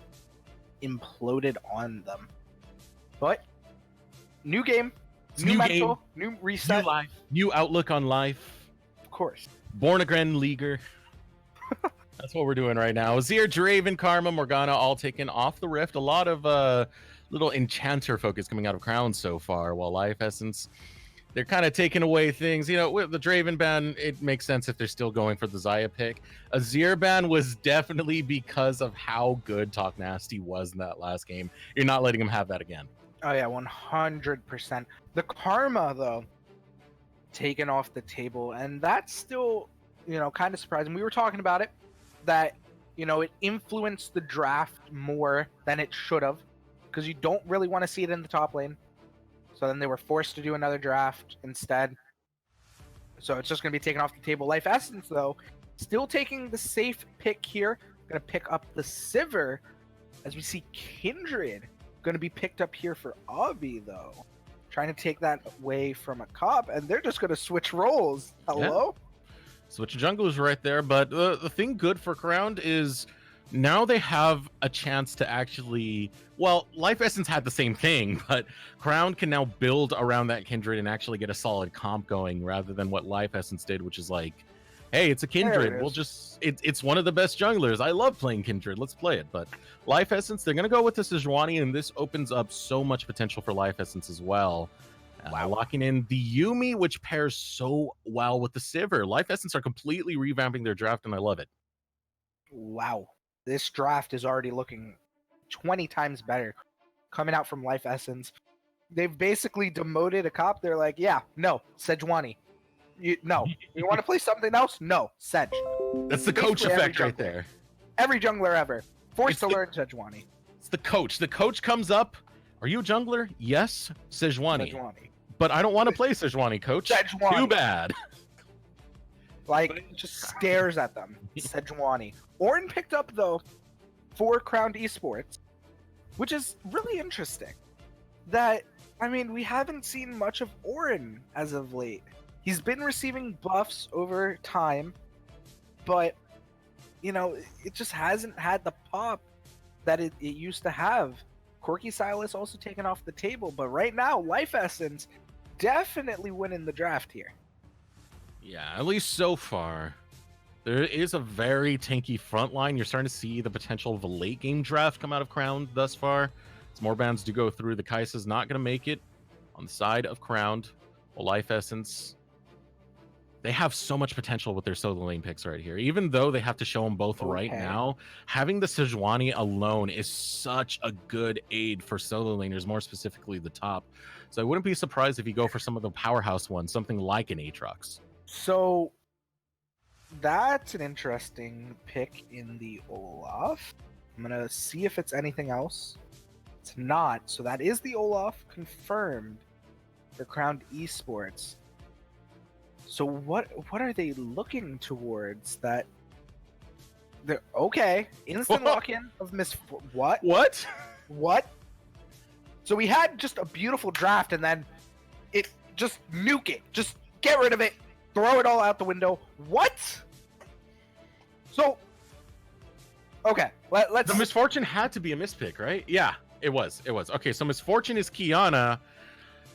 imploded on them. But new game, new mental, new reset, new life, new outlook on life. of course. Born again leaguer. That's what we're doing right now. Azir, Draven, Karma, Morgana all taken off the Rift. A lot of little enchanter focus coming out of Crown so far, while Life Essence, they're kind of taking away things. You know, with the Draven ban, it makes sense if they're still going for the Xayah pick. Azir ban was definitely because of how good Talk Nasty was in that last game. You're not letting him have that again. Oh yeah, 100%. The Karma, though, taken off the table, and that's still, you know, kind of surprising. We were talking about it, that, you know, it influenced the draft more than it should have, because you don't really want to see it in the top lane. So then they were forced to do another draft instead. So it's just going to be taken off the table. Life Essence, though, still taking the safe pick here. Going to pick up the Sivir, as we see Kindred going to be picked up here for Avi, though. Trying to take that away from a cop, and they're just going to switch roles. Hello? Yeah. Switch junglers right there, but the thing good for Crowned is now they have a chance to actually, well, Life Essence had the same thing, but Crown can now build around that Kindred and actually get a solid comp going rather than what Life Essence did, which is like, hey, it's a Kindred. We'll just, it's one of the best junglers. I love playing Kindred. Let's play it. But Life Essence, they're going to go with the Sejuani, and this opens up so much potential for Life Essence as well. Wow. Locking in the Yuumi, which pairs so well with the Sivir. Life Essence are completely revamping their draft, and I love it. Wow. This draft is already looking 20 times better coming out from Life Essence. They've basically demoted a cop. They're like, yeah, no, Sejuani. No. You want to play something else? No, Sej. That's the coach effect right there. Every jungler ever. Forced to learn Sejuani. It's the coach. The coach comes up. Are you a jungler? Yes, Sejuani. But I don't want to play Sejuani, coach. Sejuani. Too bad. Like, just stares at them. Sejuani. Orin picked up, though, for Crowned Esports, which is really interesting. That, I mean, we haven't seen much of Orin as of late. He's been receiving buffs over time, but, you know, it just hasn't had the pop that it used to have. Corky Silas also taken off the table, but right now, Life Essence definitely winning the draft here. Yeah, at least so far. There is a very tanky front line. You're starting to see the potential of a late game draft come out of Crowned thus far. As more bans do go through, the Kai'Sa's not going to make it on the side of Crowned. Well, Life Essence, they have so much potential with their solo lane picks right here. Even though they have to show them both right now, having the Sejuani alone is such a good aid for solo laners, more specifically the top. So I wouldn't be surprised if you go for some of the powerhouse ones, something like an Aatrox. So that's an interesting pick in the Olaf. I'm going to see if it's anything else. It's not. So that is the Olaf confirmed for Crowned Esports. So what are they looking towards? That they're okay. Instant lock-in of what? So we had just a beautiful draft, and then it just nuke it. Just get rid of it. Throw it all out the window. What? So, okay, let's. The Misfortune had to be a mispick, right? Yeah, it was. Okay, so Misfortune is Kiana.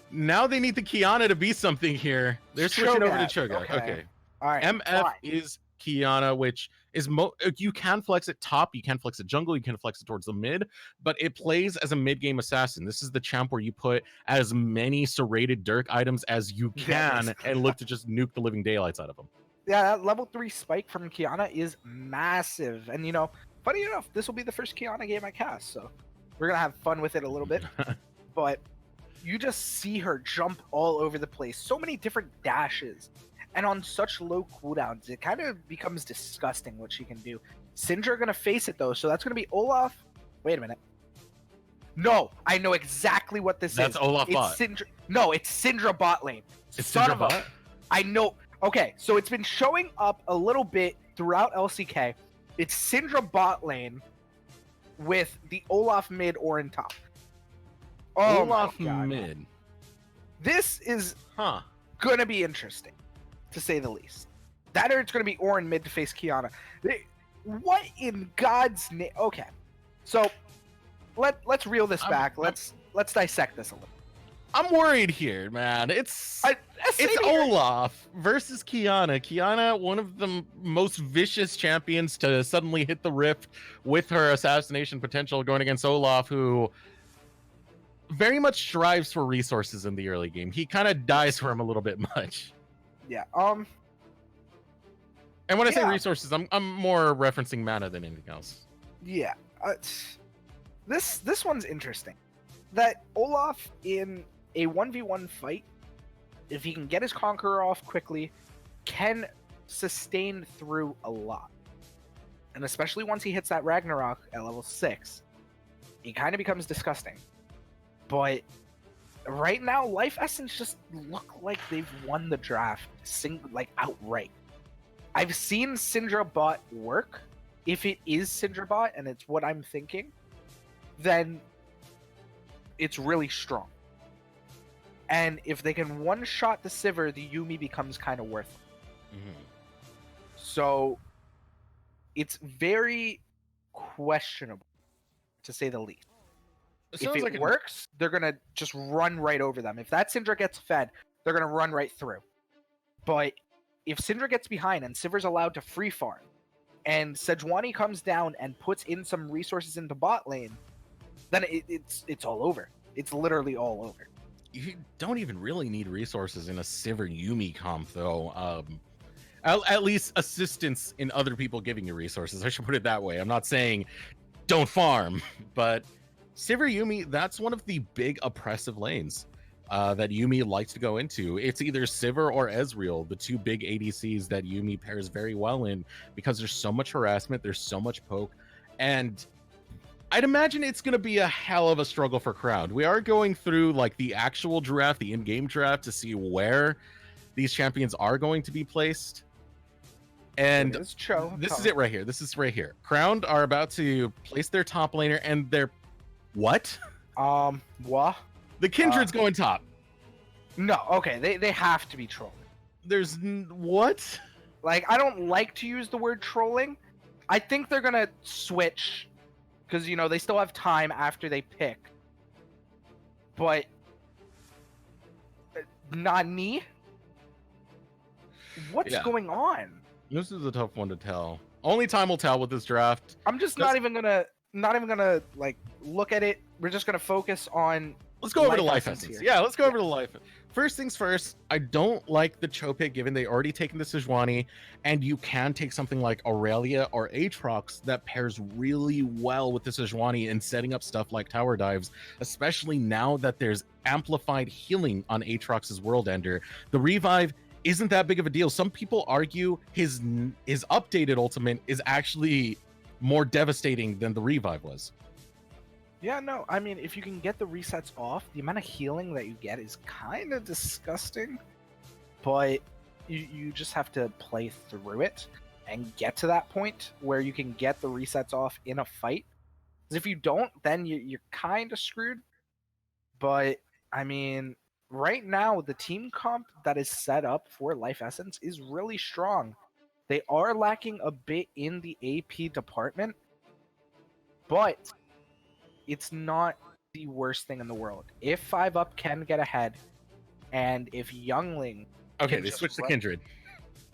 Now they need the Kiana to be something here. They're switching over to Cho'Gath. Okay. All right. MF is Kiana, which is you can flex it top, you can flex it jungle, you can flex it towards the mid, but it plays as a mid-game assassin. This is the champ where you put as many serrated Dirk items as you can and look to just nuke the living daylights out of them. Yeah, that level 3 spike from Kiana is massive. And, you know, funny enough, this will be the first Kiana game I cast, so we're going to have fun with it a little bit. But you just see her jump all over the place. So many different dashes. And on such low cooldowns, it kind of becomes disgusting what she can do. Syndra going to face it, though, so that's going to be Olaf. Wait a minute. No, I know exactly what this That's is. Olaf bot. No, it's Syndra bot lane. It's Son Syndra of a- bot? I know. Okay, so it's been showing up a little bit throughout LCK. It's Syndra bot lane with the Olaf mid or in top. Oh Olaf my God. mid. This is Huh. gonna be interesting, to say the least. That or it's gonna be Orin mid to face Kiana. What in God's name? Okay, so let's reel this back. Let's dissect this a little. I'm worried here, man. It's Here. Olaf versus Kiana. Kiana, one of the most vicious champions to suddenly hit the rift with her assassination potential, going against Olaf, who very much strives for resources in the early game. He kind of dies for him a little bit much. Yeah. And when I say Yeah. resources, I'm more referencing mana than anything else. Yeah. This one's interesting. That Olaf in a 1v1 fight, if he can get his Conqueror off quickly, can sustain through a lot. And especially once he hits that Ragnarok at level 6, he kind of becomes disgusting. But right now, Life Essence just look like they've won the draft, outright. I've seen Syndra bot work. If it is Syndra bot and it's what I'm thinking, then it's really strong. And if they can one-shot the Sivir, the Yuumi becomes kind of worth it. Mm-hmm. So it's very questionable, to say the least. If it works, they're going to just run right over them. If that Syndra gets fed, they're going to run right through. But if Syndra gets behind and Sivir's allowed to free farm, and Sejuani comes down and puts in some resources into bot lane, then it's all over. It's literally all over. You don't even really need resources in a Sivir Yuumi comp, though. At least assistance in other people giving you resources. I should put it that way. I'm not saying don't farm, but Sivir Yuumi, that's one of the big oppressive lanes that Yuumi likes to go into. It's either Sivir or Ezreal, the two big ADCs that Yuumi pairs very well in, because there's so much harassment, there's so much poke, and I'd imagine it's going to be a hell of a struggle for Crowd. We are going through like the actual draft, the in-game draft, to see where these champions are going to be placed. And this is it right here. This is right here. Crowned are about to place their top laner, and they're what? What? The Kindred's going top. No, okay, they have to be trolling. There's what? Like, I don't like to use the word trolling. I think they're gonna switch, because, you know, they still have time after they pick. But Nani? What's going on? This is a tough one to tell. Only time will tell with this draft. I'm just not even gonna like look at it. We're just gonna focus on. Let's go over to Life Essence. Yeah, let's go over to Life. First things first, I don't like the Chope pick, given they already taken the Sejuani, and you can take something like Aurelia or Aatrox that pairs really well with the Sejuani in setting up stuff like tower dives, especially now that there's amplified healing on Aatrox's World Ender. The revive isn't that big of a deal. Some people argue his updated ultimate is actually more devastating than the revive was. Yeah, no, I mean, if you can get the resets off, the amount of healing that you get is kind of disgusting, but you just have to play through it and get to that point where you can get the resets off in a fight. Because if you don't, then you're kind of screwed. But, I mean, right now, the team comp that is set up for Life Essence is really strong. They are lacking a bit in the AP department, but it's not the worst thing in the world. If 5-Up can get ahead, and if Youngling... Okay, they switched the Kindred.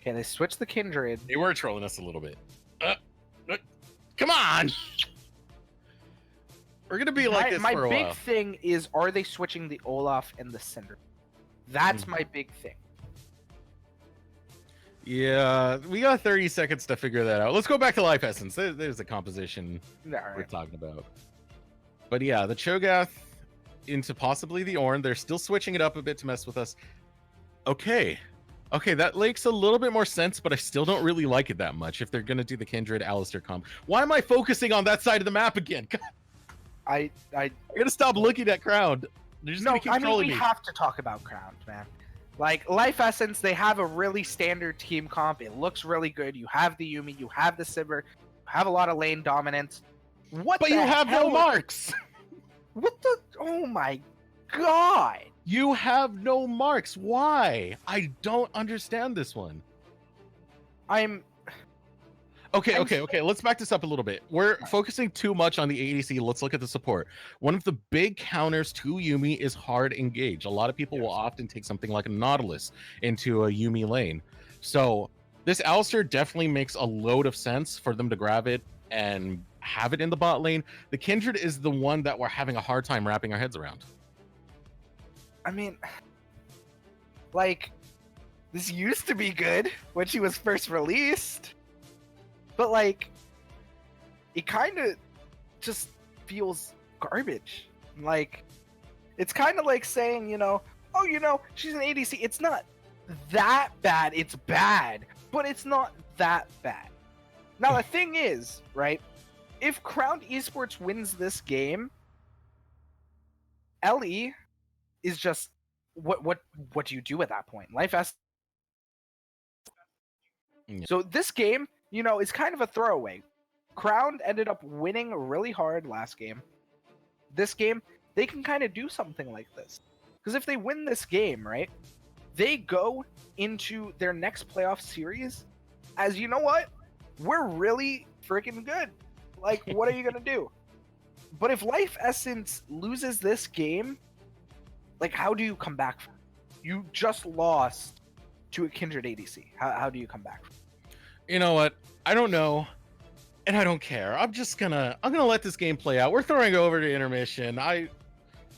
Okay, they switched the Kindred. They were trolling us a little bit. Come on! We're going to be like this for a while. My big thing is, are they switching the Olaf and the Cinder? That's my big thing. Yeah, we got 30 seconds to figure that out. Let's go back to Life Essence. There's the composition we're talking about. But yeah, the Cho'Gath into possibly the Ornn. They're still switching it up a bit to mess with us. Okay, that makes a little bit more sense, but I still don't really like it that much if they're going to do the Kindred Alistair comp. Why am I focusing on that side of the map again? I I'm gonna stop looking at Crown. They're just no, gonna keep I mean trolling we me. have to talk about Crowned, man. Like Life Essence, they have a really standard team comp. It looks really good. You have the Yumi, you have the Sivir, you have a lot of lane dominance. What But the you have no hell? marks. What the? Oh my god! You have no marks. Why? I don't understand this one. I'm Okay. Let's back this up a little bit. We're focusing too much on the ADC. Let's look at the support. One of the big counters to Yumi is hard engage. A lot of people will often take something like a Nautilus into a Yumi lane. So this Alistar definitely makes a load of sense for them to grab it and have it in the bot lane. The Kindred is the one that we're having a hard time wrapping our heads around. I mean, like, this used to be good when she was first released, but like, it kind of just feels garbage. Like, it's kind of like saying, oh, she's an ADC. It's not that bad. It's bad, but it's not that bad. Now, the thing is, right, if Crowned Esports wins this game, LE is just what do you do at that point? Life has. Yeah. So this game, is kind of a throwaway. Crowned ended up winning really hard last game. This game, they can kind of do something like this. Because if they win this game, right, they go into their next playoff series as, you know what? We're really freaking good. Like, what are you going to do? But if Life Essence loses this game, like, how do you come back from it? You just lost to a Kindred ADC. How do you come back from it? You know what? I don't know, and I don't care. I'm gonna let this game play out. We're throwing it over to intermission.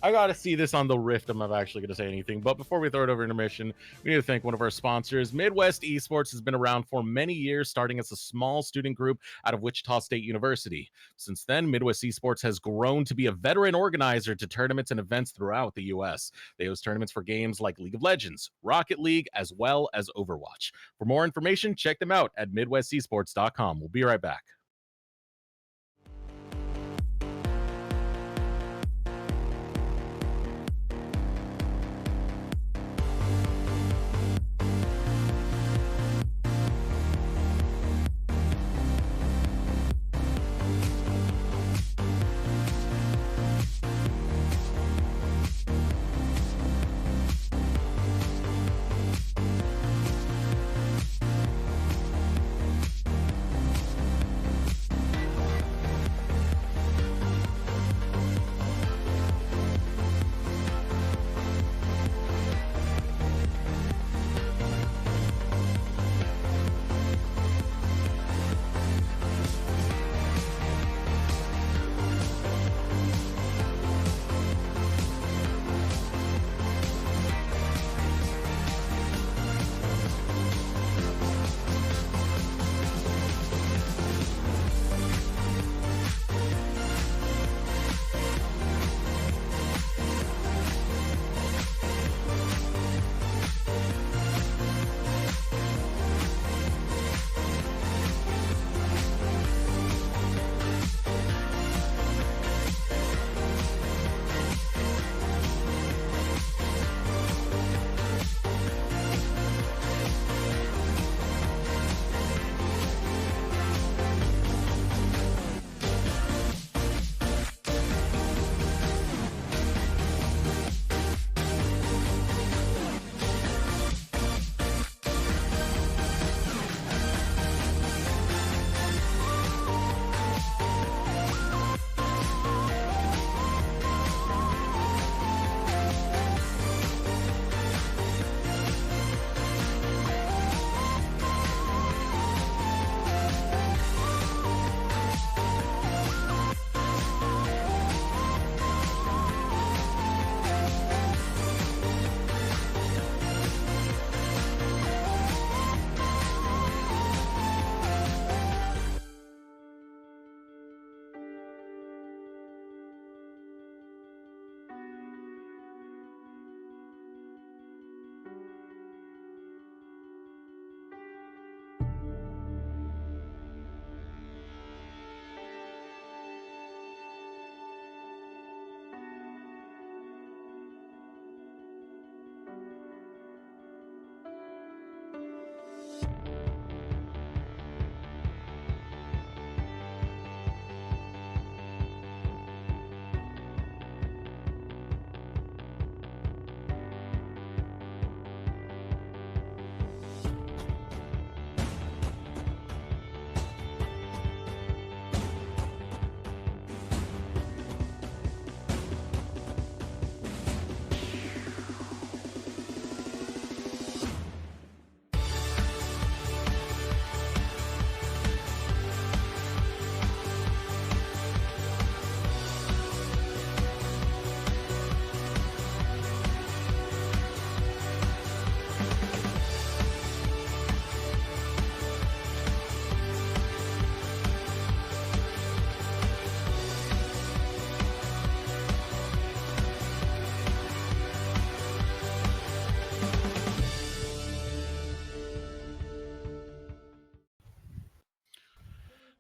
I gotta see this on the Rift. I'm not actually gonna say anything. But before we throw it over intermission, we need to thank one of our sponsors. Midwest Esports has been around for many years, starting as a small student group out of Wichita State University. Since then, Midwest Esports has grown to be a veteran organizer to tournaments and events throughout the U.S. They host tournaments for games like League of Legends, Rocket League, as well as Overwatch. For more information, check them out at MidwestEsports.com. We'll be right back.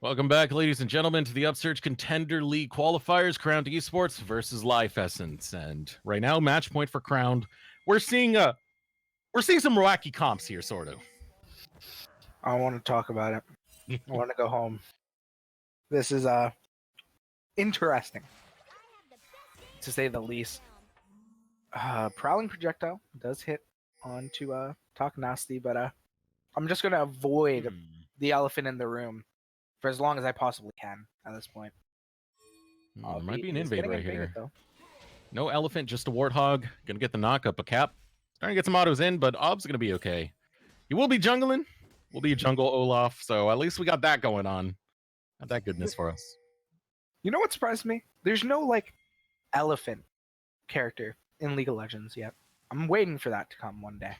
Welcome back, ladies and gentlemen, to the Upsurge Contender League qualifiers, Crowned Esports versus Life Essence. And right now, match point for Crowned. We're seeing some wacky comps here, sort of. I don't want to talk about it. I want to go home. This is interesting, to say the least. Prowling projectile does hit onto Talk Nasty, but I'm just gonna avoid the elephant in the room for as long as I possibly can at this point. There might be an invade right here. Though. No elephant, just a warthog. Gonna get the knockup. A cap. Starting to get some autos in, but Ob's gonna be okay. He will be jungling. We'll be jungle Olaf, so at least we got that going on. Got that goodness for us. You know what surprised me? There's no like elephant character in League of Legends yet. I'm waiting for that to come one day.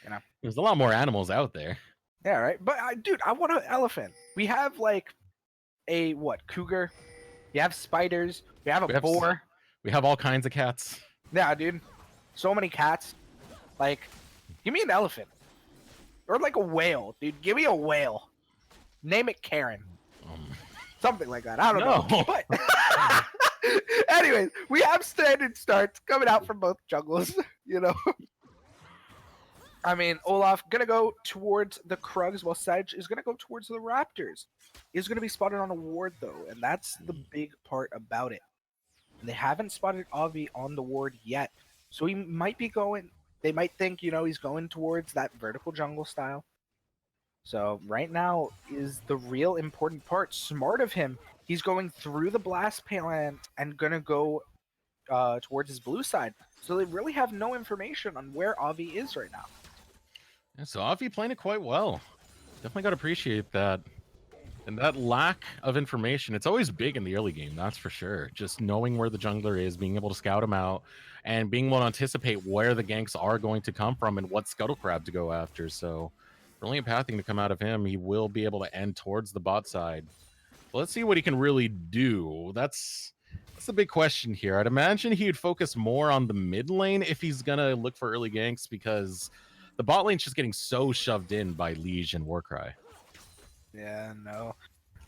You know, there's a lot more animals out there. Yeah, right. But dude, I want an elephant. We have like a cougar. We have spiders. We have a boar. We have all kinds of cats. Yeah, dude. So many cats. Like, give me an elephant. Or like a whale, dude. Give me a whale. Name it Karen. Something like that. I don't know. But anyways, we have standard starts coming out from both jungles, you know. I mean, Olaf gonna go towards the Krugs, while Sedge is gonna go towards the Raptors. He's gonna be spotted on a ward though, and that's the big part about it. They haven't spotted Avi on the ward yet, so he might be going. They might think, you know, he's going towards that vertical jungle style. So right now is the real important part. Smart of him. He's going through the blast plant and gonna go towards his blue side. So they really have no information on where Avi is right now. Yeah, so Avi playing it quite well. Definitely got to appreciate that. And that lack of information, it's always big in the early game, that's for sure. Just knowing where the jungler is, being able to scout him out, and being able to anticipate where the ganks are going to come from and what Scuttle Crab to go after. So brilliant pathing to come out of him. He will be able to end towards the bot side. But let's see what he can really do. That's the big question here. I'd imagine he'd focus more on the mid lane if he's going to look for early ganks, because the bot lane's just getting so shoved in by Liege and Warcry. Yeah, no.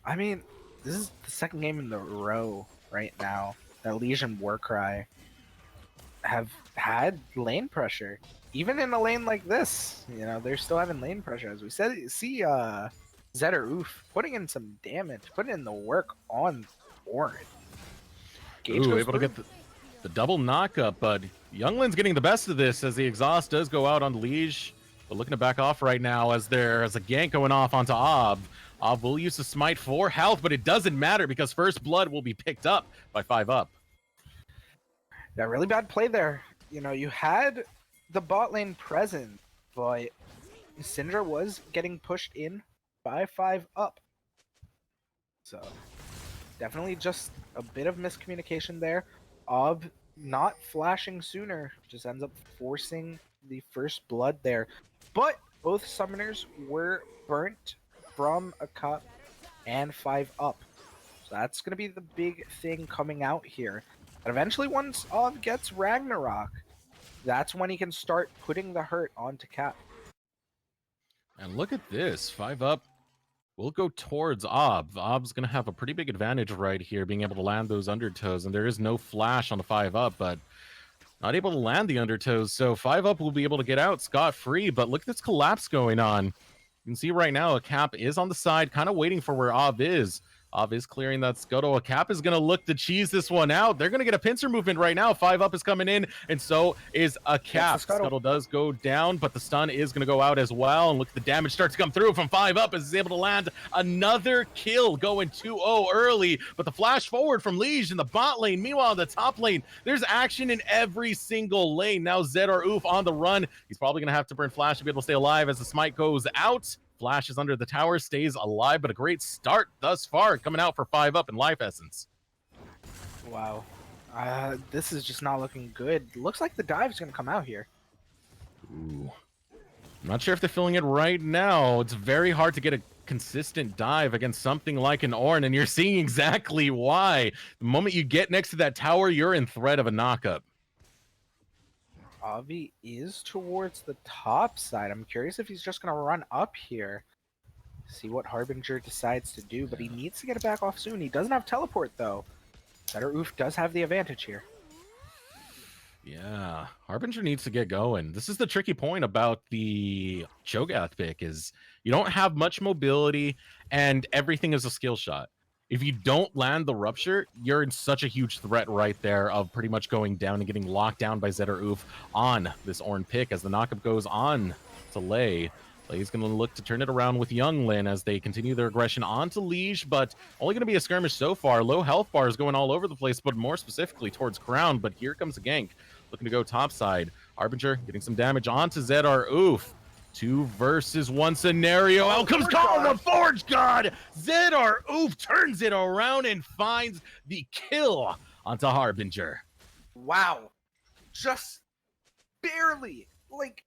I mean, this is the second game in the row right now that Liege and Warcry have had lane pressure. Even in a lane like this, you know, they're still having lane pressure. As we said, see Zed or Oof putting in some damage, putting in the work on Orin. Ooh, able to get the double knockup, but Younglin's getting the best of this as the exhaust does go out on Liege. But looking to back off right now as there's a gank going off onto Ob. Ob will use the smite for health, but it doesn't matter because first blood will be picked up by 5UP. Yeah, really bad play there. You know, you had the bot lane present, but Syndra was getting pushed in by 5UP. So definitely just a bit of miscommunication there. Ob not flashing sooner just ends up forcing the first blood there. But both summoners were burnt from a cup and 5UP. So that's going to be the big thing coming out here. But eventually once Ob gets Ragnarok, that's when he can start putting the hurt onto Cap. And look at this, 5UP will go towards Ob. Ob's going to have a pretty big advantage right here, being able to land those undertows. And there is no flash on the 5UP, but not able to land the undertows. So 5UP will be able to get out scot-free, but look at this collapse going on. You can see right now a Cap is on the side, kind of waiting for where Ob is. Ob is clearing that Scuttle. A Cap is going to look to cheese this one out. They're going to get a pincer movement right now. 5UP is coming in, and so is a Cap. Scuttle does go down, but the stun is going to go out as well. And look, the damage starts to come through from 5UP as he's able to land another kill, going 2-0 early. But the flash forward from Liege in the bot lane. Meanwhile, in the top lane, there's action in every single lane. Now Zed or Oof on the run. He's probably going to have to burn flash to be able to stay alive as the smite goes out. Flash is under the tower, stays alive, but a great start thus far coming out for 5UP and Life Essence. Wow. This is just not looking good. Looks like the dive's going to come out here. Ooh. I'm not sure if they're feeling it right now. It's very hard to get a consistent dive against something like an Ornn, and you're seeing exactly why. The moment you get next to that tower, you're in threat of a knockup. Avi is towards the top side. I'm curious if he's just going to run up here. See what Harbinger decides to do, but he needs to get it back off soon. He doesn't have teleport, though. Better Oof does have the advantage here. Yeah, Harbinger needs to get going. This is the tricky point about the Cho'Gath pick is you don't have much mobility and everything is a skill shot. If you don't land the Rupture, you're in such a huge threat right there of pretty much going down and getting locked down by Zed or Oof on this Ornn pick as the knockup goes on to Lei. Lei's going to look to turn it around with Younglin as they continue their aggression onto Liege, but only going to be a skirmish so far. Low health bars going all over the place, but more specifically towards Crown. But here comes a gank. Looking to go topside. Harbinger getting some damage onto Zedar. Oof. 2 versus 1 scenario. Out comes Call the Forge God. Zedar Oof turns it around and finds the kill onto Harbinger. Wow. Just barely, like,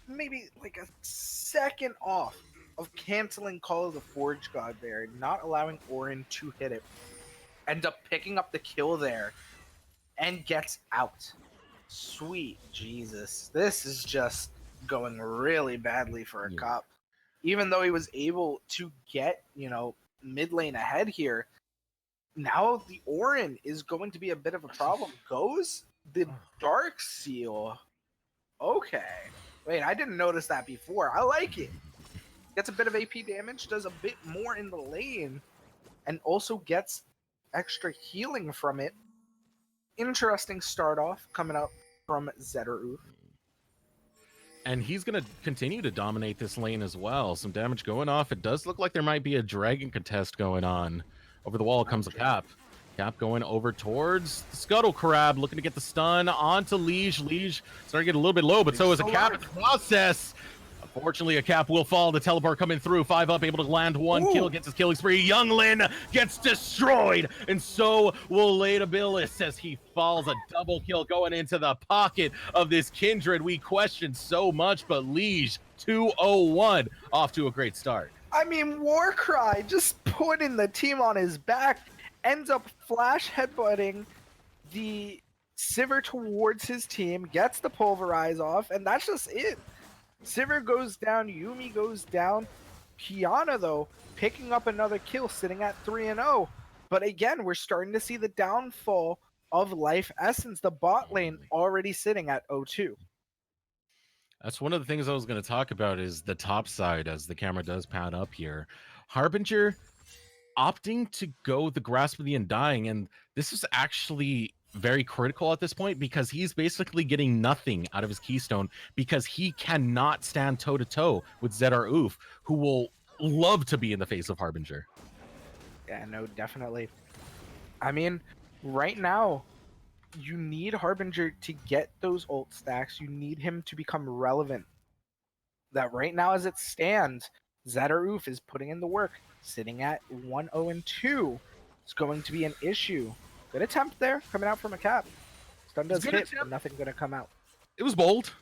maybe like a second off of canceling Call of the Forge God there, not allowing Ornn to hit it. Ends up picking up the kill there and gets out. Sweet Jesus. This is just going really badly for a cop. Even though he was able to get, mid lane ahead here, now the Ornn is going to be a bit of a problem. Goes the Dark Seal. Okay. Wait, I didn't notice that before. I like it. Gets a bit of AP damage, does a bit more in the lane, and also gets extra healing from it. Interesting start off coming up from Zedar. And he's going to continue to dominate this lane as well. Some damage going off. It does look like there might be a dragon contest going on. Over the wall comes a Cap. Cap going over towards the Scuttle Crab, looking to get the stun onto Liege. Liege starting to get a little bit low, but so is a Cap in the process. Unfortunately, a Cap will fall. The teleport coming through. 5 up, able to land 1 kill, gets his killing spree. Younglin gets destroyed, and so will Latabilis as he falls. A double kill going into the pocket of this Kindred. We questioned so much, but Liege 2-0-1 off to a great start. I mean, Warcry just putting the team on his back, ends up flash headbutting the Sivir towards his team, gets the pulverize off, and that's just it. Sivir goes down, Yuumi goes down. Kiana, though, picking up another kill, sitting at 3-0. But again, we're starting to see the downfall of Life Essence. The bot lane already sitting at 0-2. That's one of the things I was going to talk about is the top side as the camera does pan up here. Harbinger opting to go the Grasp of the Undying, and this is actually very critical at this point because he's basically getting nothing out of his keystone because he cannot stand toe-to-toe with Zedar Oof, who will love to be in the face of Harbinger. Yeah, no, definitely. I mean, right now, you need Harbinger to get those ult stacks. You need him to become relevant. That right now, as it stands, Zedar Oof is putting in the work, sitting at 1-0-2. It's going to be an issue. Good attempt there, coming out from a Cap. Stun does hit, but nothing going to come out. It was bold.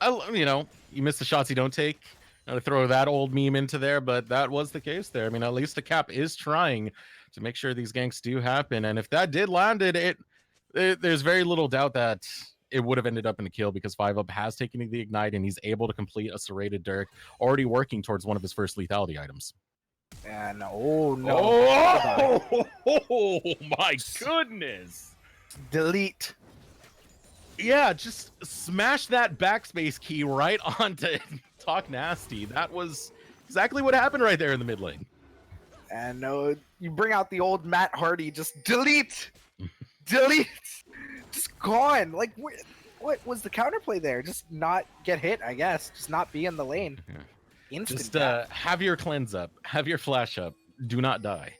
You miss the shots you don't take. Not to throw that old meme into there, but that was the case there. I mean, at least the Cap is trying to make sure these ganks do happen. And if that did landed, there's very little doubt that it would have ended up in a kill because 5-Up has taken the Ignite and he's able to complete a Serrated Dirk, already working towards one of his first lethality items. And oh no. Oh my goodness. Delete. Yeah, just smash that backspace key right onto Talk Nasty. That was exactly what happened right there in the mid lane. And no, you bring out the old Matt Hardy, just delete. Delete. Just gone. Like, what was the counterplay there? Just not get hit, I guess. Just not be in the lane. Yeah. Instant Just have your cleanse up, have your flash up, do not die.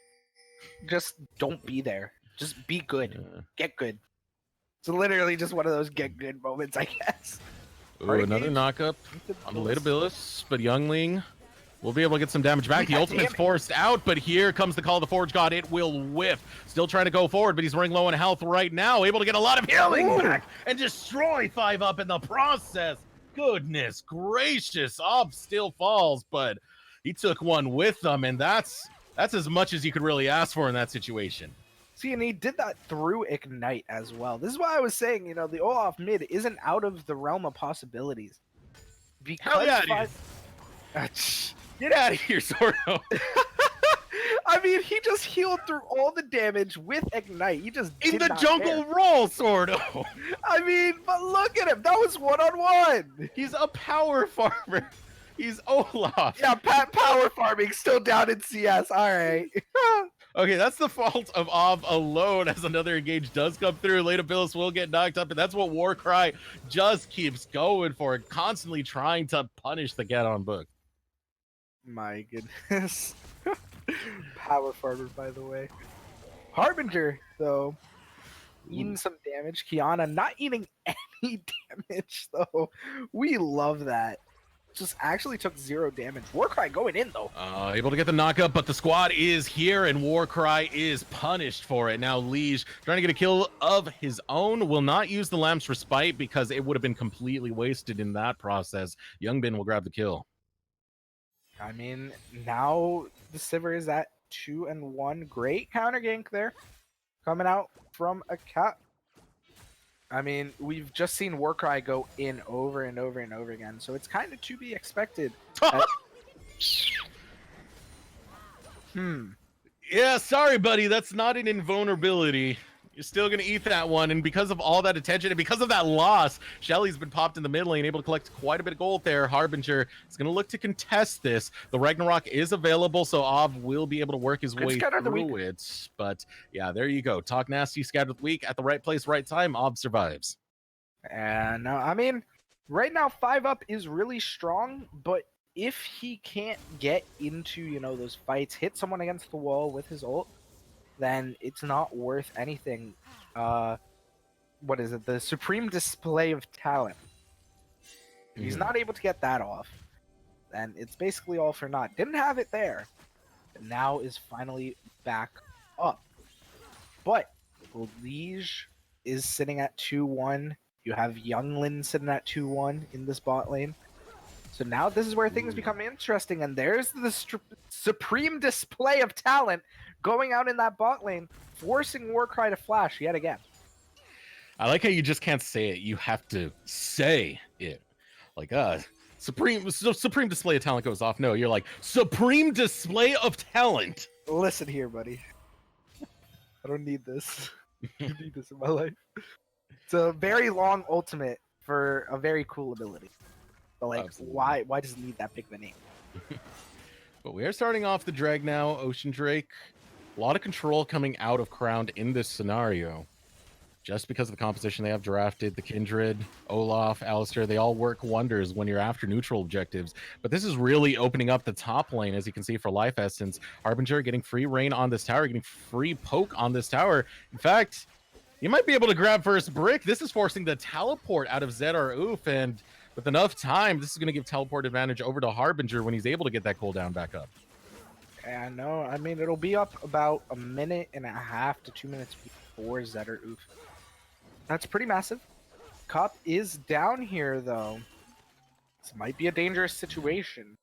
Just don't be there. Just be good. Get good. It's literally just one of those get good moments, I guess. Ooh, another knockup on the Latabilis, but Youngling will be able to get some damage back. The ultimate's forced out, but here comes the Call of the Forge God. It will whiff. Still trying to go forward, but he's running low on health right now. Able to get a lot of healing back and destroy 5-Up in the process. Goodness gracious, Up still falls, but he took one with them, and that's as much as you could really ask for in that situation. See, and he did that through Ignite as well. This is why I was saying, the Olaf mid isn't out of the realm of possibilities. Because Hell yeah, Get out of here, Sordo. I mean, he just healed through all the damage with Ignite. He just In did the not jungle care. roll, Sordo. I mean, but look at him. That was one-on-one. He's a power farmer. He's Olaf. Yeah, power farming still down in CS. All right. Okay, that's the fault of Ov alone as another engage does come through. Leda Billis will get knocked up, and that's what Warcry just keeps going for, constantly trying to punish the get on book. My goodness. Power farmer, by the way. Harbinger, though, eating some damage. Kiana not eating any damage, though. We love that. Just actually took 0 damage. Warcry going in, though. Able to get the knockup, but the squad is here, and Warcry is punished for it. Now, Liege, trying to get a kill of his own, will not use the Lamb's Respite because it would have been completely wasted in that process. Youngbin will grab the kill. I mean, now the Sivir is at 2-1. Great counter gank there. Coming out from a cat. I mean, we've just seen Warcry go in over and over and over again, so it's kind of to be expected. Yeah, sorry, buddy. That's not an invulnerability. You're still going to eat that one, and because of all that attention and because of that loss, Shelly's been popped in the mid lane, able to collect quite a bit of gold there. Harbinger is going to look to contest this. The Ragnarok is available, so Ov will be able to work his way through it. But yeah, there you go. Talk Nasty, Scattered Weak, at the right place, right time. Ov survives. And I mean, right now 5-up is really strong, but if he can't get into, you know, those fights, hit someone against the wall with his ult, then it's not worth anything. What is it? The Supreme Display of Talent. If he's not able to get that off, then it's basically all for naught. Didn't have it there. And now is finally back up. But Liege is sitting at 2-1. You have Younglin sitting at 2-1 in this bot lane. So now this is where things become interesting, and there's the Supreme Display of Talent going out in that bot lane, forcing Warcry to flash yet again. I like how you just can't say it. You have to say it. Like, Supreme Display of Talent goes off. No, you're like, Supreme Display of Talent. Listen here, buddy. I don't need this. I need this in my life. It's a very long ultimate for a very cool ability. But like, why does it need that big of a name? But we are starting off the drag now, Ocean Drake. A lot of control coming out of Crowned in this scenario. Just because of the composition they have drafted, the Kindred, Olaf, Alistair, they all work wonders when you're after neutral objectives. But this is really opening up the top lane, as you can see, for Life Essence. Harbinger getting free reign on this tower, getting free poke on this tower. In fact, you might be able to grab first brick. This is forcing the teleport out of Zed or Oof, and with enough time, this is going to give teleport advantage over to Harbinger when he's able to get that cooldown back up. Yeah, no, I mean, it'll be up about 1.5 minutes to 2 minutes before Zed or Oof. That's pretty massive. Cup is down here, though. This might be a dangerous situation.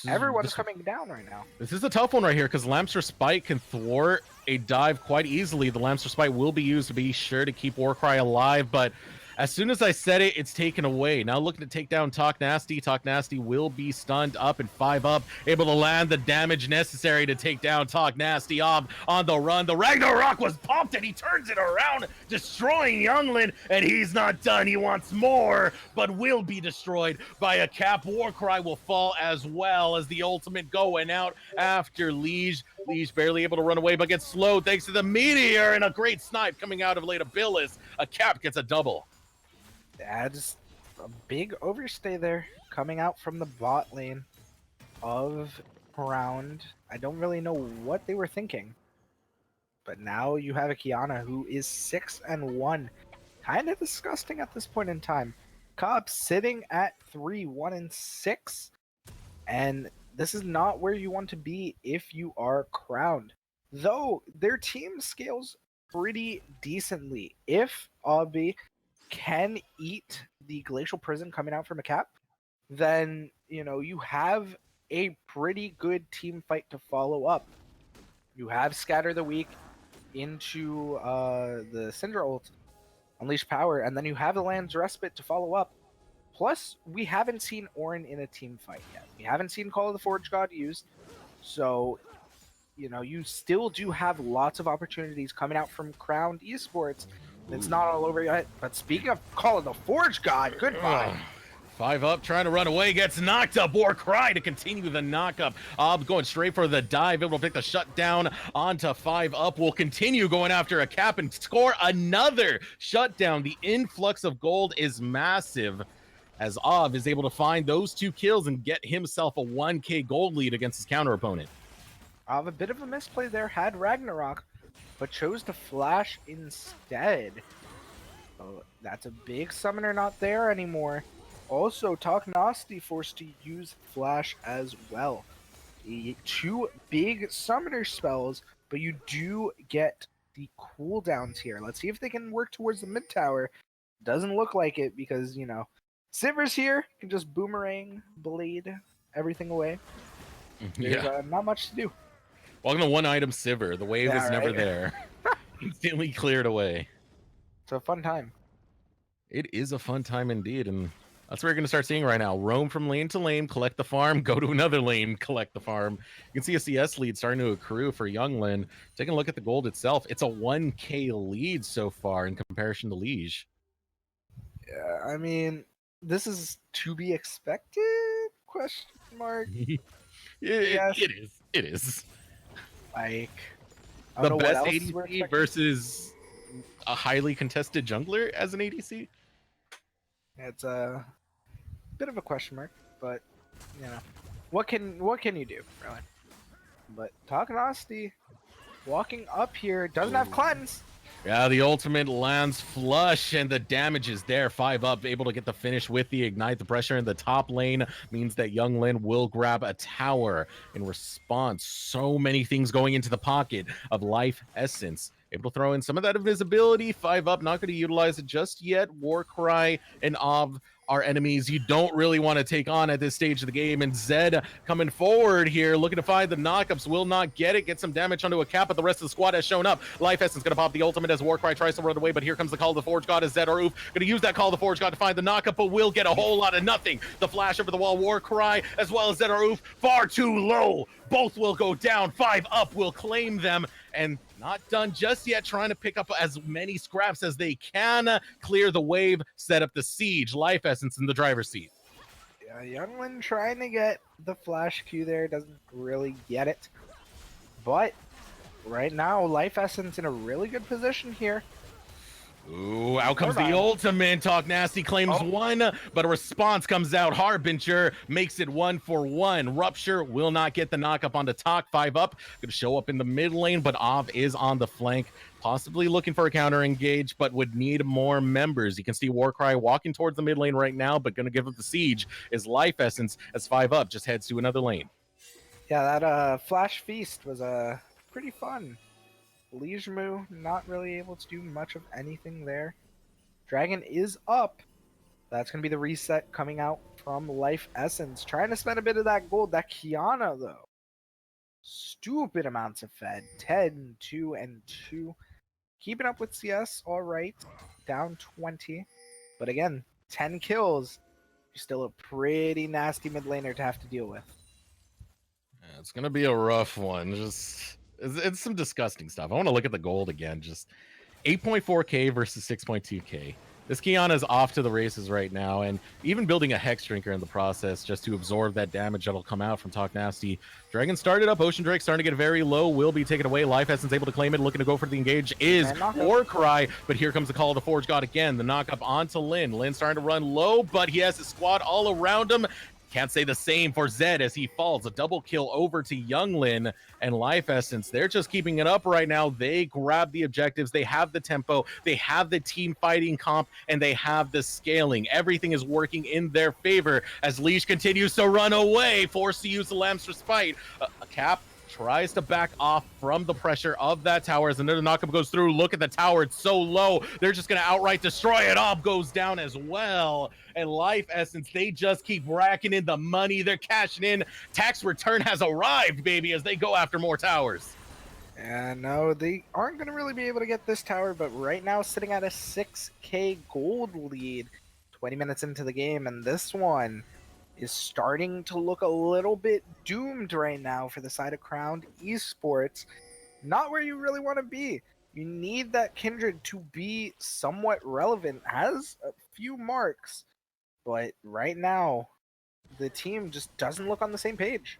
Everyone's coming down right now. This is a tough one right here because Lamps Respite can thwart a dive quite easily. The Lamps Respite will be used to be sure to keep Warcry alive, but as soon as I said it, it's taken away. Now looking to take down Talk Nasty. Talk Nasty will be stunned up and 5-up, able to land the damage necessary to take down Talk Nasty on the run. The Ragnarok was pumped and he turns it around, destroying Younglin, and he's not done. He wants more, but will be destroyed by a cap. Warcry will fall as well as the ultimate going out after Liege. Liege barely able to run away, but gets slowed thanks to the meteor and a great snipe coming out of Leda Billis. A cap gets a double. Adds a big overstay there coming out from the bot lane of Crowned. I don't really know what they were thinking, but now you have a Kiana who is 6-1. Kind of disgusting at this point in time. Cobb sitting at 3-1-6, and this is not where you want to be if you are Crowned. Though their team scales pretty decently. If Obby can eat the Glacial Prison coming out from a cap, then, you know, you have a pretty good team fight to follow up. You have Scatter the Weak into the Syndra ult, Unleash Power, and then you have the Land's Respite to follow up. Plus, we haven't seen Orin in a team fight yet. We haven't seen Call of the Forge God used. So, you know, you still do have lots of opportunities coming out from Crowned Esports. It's not all over yet. But speaking of Call of the Forge God, goodbye. 5 up, trying to run away, gets knocked up. Warcry to continue the knockup. Going straight for the dive, able to pick the shutdown onto 5 up. Will continue going after a cap and score another shutdown. The influx of gold is massive, as Av is able to find those 2 kills and get himself a 1k gold lead against his counter opponent. A bit of a misplay there, had Ragnarok, but chose to flash instead. Oh, that's a big summoner not there anymore. Also, Talk Nasty forced to use Flash as well. 2 big summoner spells, but you do get the cooldowns here. Let's see if they can work towards the mid tower. Doesn't look like it because, you know, Sivir's here, can just boomerang, blade everything away. There's not much to do. Welcome to one item Sivir. The wave is never there. Instantly cleared away. It's a fun time. It is a fun time indeed, and that's what you're going to start seeing right now. Roam from lane to lane, collect the farm, go to another lane, collect the farm. You can see a CS lead starting to accrue for Younglin. Taking a look at the gold itself, it's a 1k lead so far in comparison to Liege. Yeah, I mean, this is to be expected? Question mark. Yes. It is. Like, the best ADC versus a highly contested jungler as an ADC? It's a bit of a question mark, but you know, what can you do, really? But Talk Nasty walking up here doesn't have cleanse. Yeah, the ultimate lands flush, and the damage is there. 5 up, able to get the finish with the ignite. The pressure in the top lane means that Younglin will grab a tower in response. So many things going into the pocket of Life Essence. Able to throw in some of that invisibility. 5 up, not going to utilize it just yet. Warcry and Av are enemies you don't really want to take on at this stage of the game. And Zed coming forward here, looking to find the knockups, will not get it. Get some damage onto a cap, but the rest of the squad has shown up. Life Essence going to pop the ultimate as Warcry tries to run away, but here comes the Call of the Forge God as Zed or Oof going to use that Call of the Forge God to find the knockup, but will get a whole lot of nothing. The flash over the wall, Warcry as well as Zed or Oof, far too low. Both will go down. 5 up will claim them, and not done just yet, trying to pick up as many scraps as they can, clear the wave, set up the siege. Life Essence in the driver's seat. Yeah, Younglin trying to get the flash Q there, doesn't really get it. But right now, Life Essence in a really good position here. Ooh, out comes the ultimate. Talk Nasty claims 1, but a response comes out. Harbinger makes it 1-for-1. Rupture will not get the knockup onto Talk. 5 up, going to show up in the mid lane, but Av is on the flank, possibly looking for a counter engage, but would need more members. You can see Warcry walking towards the mid lane right now, but going to give up the siege is Life Essence as 5 up just heads to another lane. Yeah, that Flash Feast was pretty fun. Liege not really able to do much of anything there. Dragon is up. That's going to be the reset coming out from Life Essence. Trying to spend a bit of that gold. That Kiana, though. Stupid amounts of fed. 10, 2, and 2. Keeping up with CS, all right. Down 20. But again, 10 kills. Still a pretty nasty mid laner to have to deal with. Yeah, it's going to be a rough one. It's some disgusting stuff. I want to look at the gold again. Just 8.4k versus 6.2k. This Kiana is off to the races right now, and even building a Hex Drinker in the process just to absorb that damage that'll come out from Talk Nasty. Dragon started up. Ocean Drake starting to get very low. Will be taken away. Life Essence able to claim it. Looking to go for the engage is Warcry, but here comes the Call of the Forge God again. The knockup onto Lin. Lin starting to run low, but he has his squad all around him. Can't say the same for Zed as he falls. A double kill over to Younglin and Life Essence. They're just keeping it up right now. They grab the objectives. They have the tempo. They have the team fighting comp, and they have the scaling. Everything is working in their favor as Liege continues to run away, forced to use the Lamb's Respite. A cap tries to back off from the pressure of that tower as another knockup goes through. Look at the tower. It's so low. They're just going to outright destroy it. Ob goes down as well. And Life Essence, they just keep racking in the money. They're cashing in. Tax return has arrived, baby, as they go after more towers. And no, they aren't going to really be able to get this tower, but right now sitting at a 6k gold lead. 20 minutes into the game, and this one is starting to look a little bit doomed right now for the side of Crowned Esports. Not where you really want to be. You need that Kindred to be somewhat relevant. Has a few marks, but right now, the team just doesn't look on the same page.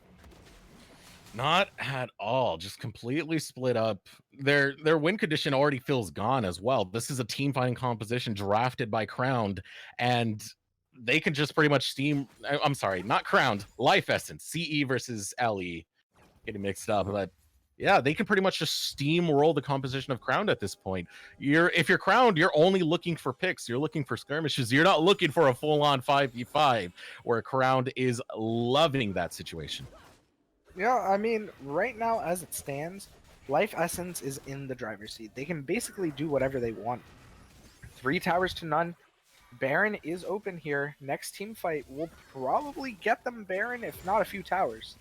Not at all. Just completely split up. Their win condition already feels gone as well. This is a team fighting composition drafted by Crowned, and they can just pretty much steam. I'm sorry, not Crowned. Life Essence, CE versus LE, getting mixed up, but yeah, they can pretty much just steamroll the composition of Crowned at this point. If you're Crowned, you're only looking for picks. You're looking for skirmishes. You're not looking for a full-on 5v5, where Crowned is loving that situation. Yeah, I mean, right now as it stands, Life Essence is in the driver's seat. They can basically do whatever they want. 3 towers to none. Baron is open here. Next team fight will probably get them Baron, if not a few towers.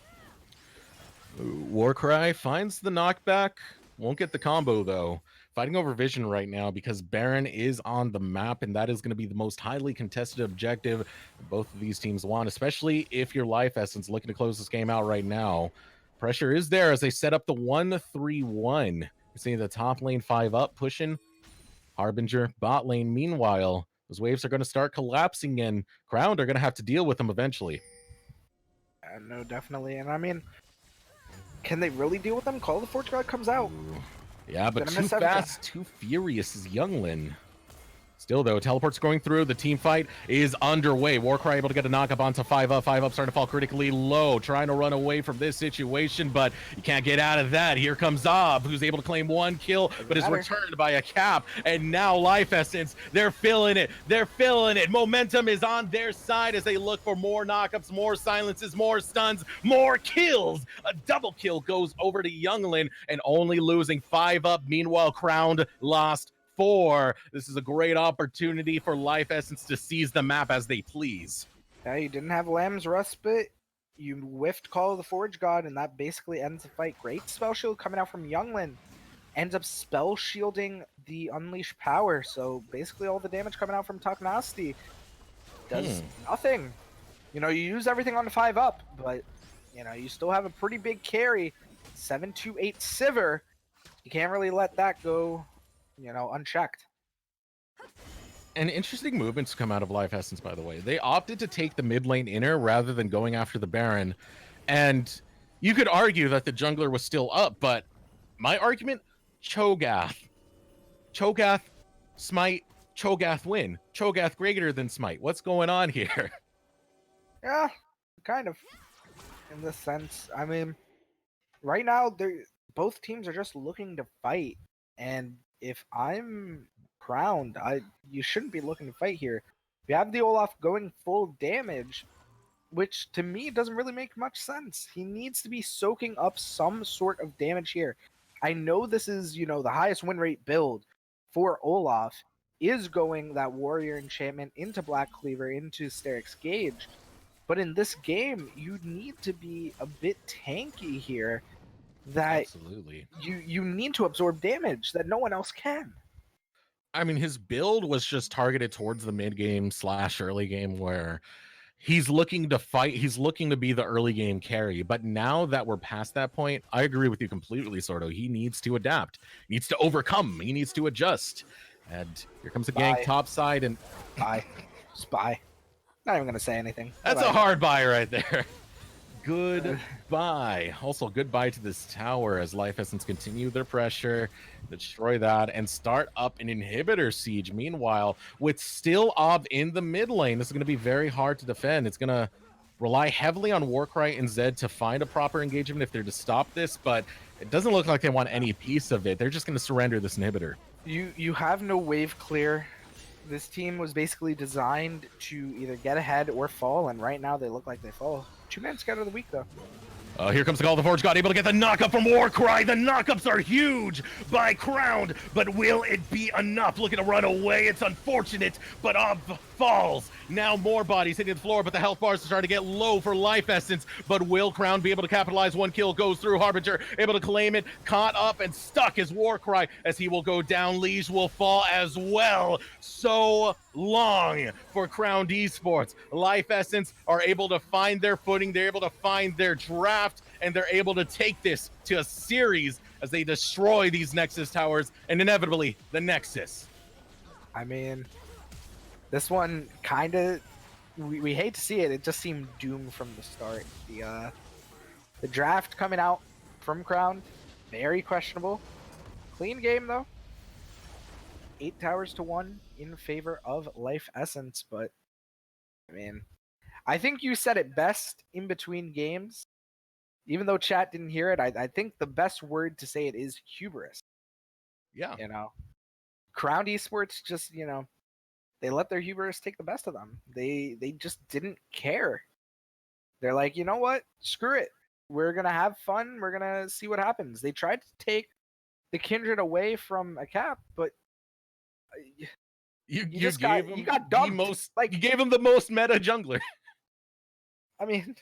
Warcry finds the knockback. Won't get the combo, though. Fighting over Vision right now because Baron is on the map, and that is going to be the most highly contested objective both of these teams want, especially if your Life Essence looking to close this game out right now. Pressure is there as they set up the 1-3-1. You're seeing the top lane 5-up pushing. Harbinger, bot lane. Meanwhile, those waves are going to start collapsing, and Crowned are going to have to deal with them eventually. No, definitely. And I mean, can they really deal with them? Call of the Forge God comes out. Ooh. Yeah, but too fast, too furious is Younglin. Still, though, teleport's going through. The team fight is underway. Warcry able to get a knock up onto 5-up. 5-up starting to fall critically low. Trying to run away from this situation, but you can't get out of that. Here comes Zob, who's able to claim 1 kill, but is returned by a cap. And now Life Essence, they're filling it. They're filling it. Momentum is on their side as they look for more knockups, more silences, more stuns, more kills. A double kill goes over to Younglin and only losing 5-up. Meanwhile, Crowned lost 4. This is a great opportunity for Life Essence to seize the map as they please. Yeah, you didn't have Lamb's Respite. You whiffed Call of the Forge God, and that basically ends the fight. Great spell shield coming out from Younglin. Ends up spell shielding the Unleash Power, so basically all the damage coming out from Taknasti does nothing. You know, you use everything on the 5-up, but, you know, you still have a pretty big carry. 7-2-8 Sivir. You can't really let that go, you know, unchecked. And interesting movements come out of Life Essence, by the way. They opted to take the mid lane inner rather than going after the Baron. And you could argue that the jungler was still up, but my argument, Cho'Gath. Cho'Gath, Smite, Cho'Gath win. Cho'Gath greater than Smite. What's going on here? Yeah, kind of. In this sense, I mean, right now, both teams are just looking to fight. And if I'm Crowned, you shouldn't be looking to fight here. You have the Olaf going full damage, which to me doesn't really make much sense. He needs to be soaking up some sort of damage here. I know this is, you know, the highest win rate build for Olaf is going that Warrior Enchantment into Black Cleaver, into Sterix Gauge. But in this game, you need to be a bit tanky here. That Absolutely. You need to absorb damage that no one else can. I mean, his build was just targeted towards the mid game / early game where he's looking to fight. He's looking to be the early game carry. But now that we're past that point, I agree with you completely, Sordo. He needs to adapt. He needs to overcome. He needs to adjust. And here comes the gank top side. And Spy. Not even going to say anything. That's a hard buy right there. Goodbye. Also, goodbye to this tower as Life Essence continue their pressure, destroy that, and start up an inhibitor siege. Meanwhile, with still Ob in the mid lane, this is going to be very hard to defend. It's going to rely heavily on Warcry and Zed to find a proper engagement if they're to stop this, but it doesn't look like they want any piece of it. They're just going to surrender this inhibitor. You have no wave clear. This team was basically designed to either get ahead or fall, and right now they look like they fall. 2-man scout of the week, though. Here comes the Call of the Forge God, able to get the knockup from Warcry. The knockups are huge by Crowned, but will it be enough? Looking to run away. It's unfortunate, but falls. Now more bodies hitting the floor, but the health bars are starting to get low for Life Essence. But will Crown be able to capitalize? One kill goes through. Harbinger able to claim it, caught up and stuck his war cry as he will go down. Liege will fall as well. So long for Crowned Esports. Life Essence are able to find their footing. They're able to find their draft, and they're able to take this to a series as they destroy these Nexus towers and inevitably the Nexus. I mean, this one kind of, we hate to see it. It just seemed doomed from the start. The draft coming out from Crown, very questionable. Clean game though. 8 towers to 1 in favor of Life Essence, but I mean, I think you said it best in between games. Even though chat didn't hear it, I think the best word to say it is hubris. Yeah. You know, Crown Esports just, they let their hubris take the best of them. They just didn't care. They're like, you know what? Screw it. We're going to have fun. We're going to see what happens. They tried to take the Kindred away from a cap, but you got dumped. You gave him the most meta jungler. I mean,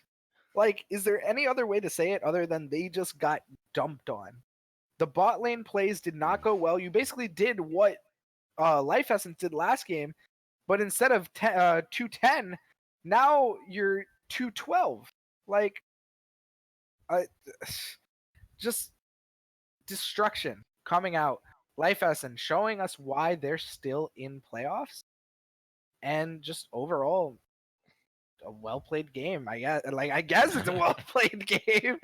like, is there any other way to say it other than they just got dumped on? The bot lane plays did not go well. You basically did what Life Essence did last game, but instead of 210, now you're 212. Like, just destruction coming out. Life Essence showing us why they're still in playoffs, and just overall a well-played game. I guess it's a well-played game.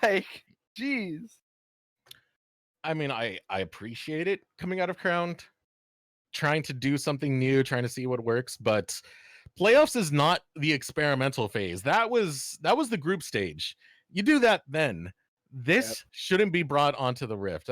Like, jeez. I mean, I appreciate it coming out of Crown, trying to do something new, trying to see what works, but playoffs is not the experimental phase. That was the group stage. You do that then. This shouldn't be brought onto the Rift.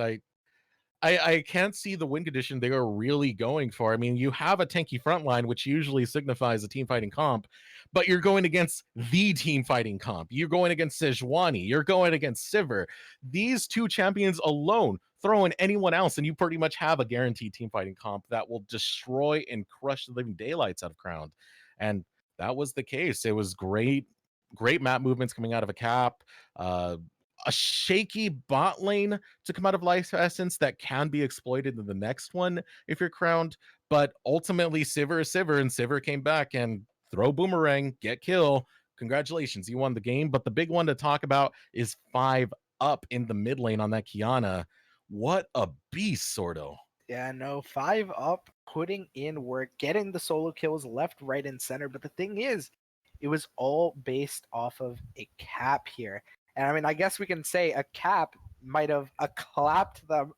I can't see the win condition they are really going for. I mean, you have a tanky front line, which usually signifies a team fighting comp, but you're going against the team fighting comp. You're going against Sejuani. You're going against Sivir. These two champions alone, throw in anyone else, and you pretty much have a guaranteed team fighting comp that will destroy and crush the living daylights out of Crown. And that was the case. It was great map movements coming out of a cap. A shaky bot lane to come out of Life Essence that can be exploited in the next one if you're Crowned, but ultimately Sivir is Sivir, and Sivir came back and throw boomerang, get kill. Congratulations, you won the game. But the big one to talk about is 5 up in the mid lane on that Kiana. What a beast, Sordo. Yeah, no, 5 up, putting in work, getting the solo kills left, right, and center. But the thing is, it was all based off of a cap here. And I mean, I guess we can say a cap might have clapped them.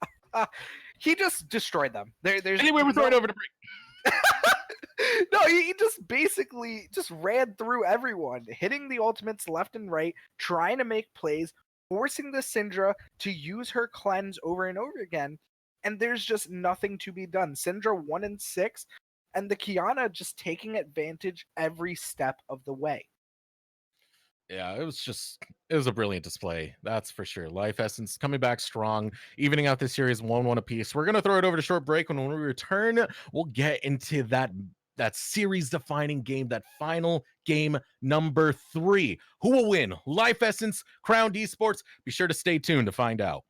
He just destroyed them. Anyway, we're throwing over to break. No, he just basically just ran through everyone, hitting the ultimates left and right, trying to make plays, forcing the Syndra to use her cleanse over and over again. And there's just nothing to be done. Syndra 1-6, and the Kiana just taking advantage every step of the way. Yeah, it was a brilliant display. That's for sure. Life Essence coming back strong, evening out this series 1-1 apiece. We're going to throw it over to short break. When we return, we'll get into that series defining game, that final game number 3. Who will win? Life Essence, Crowned Esports? Be sure to stay tuned to find out.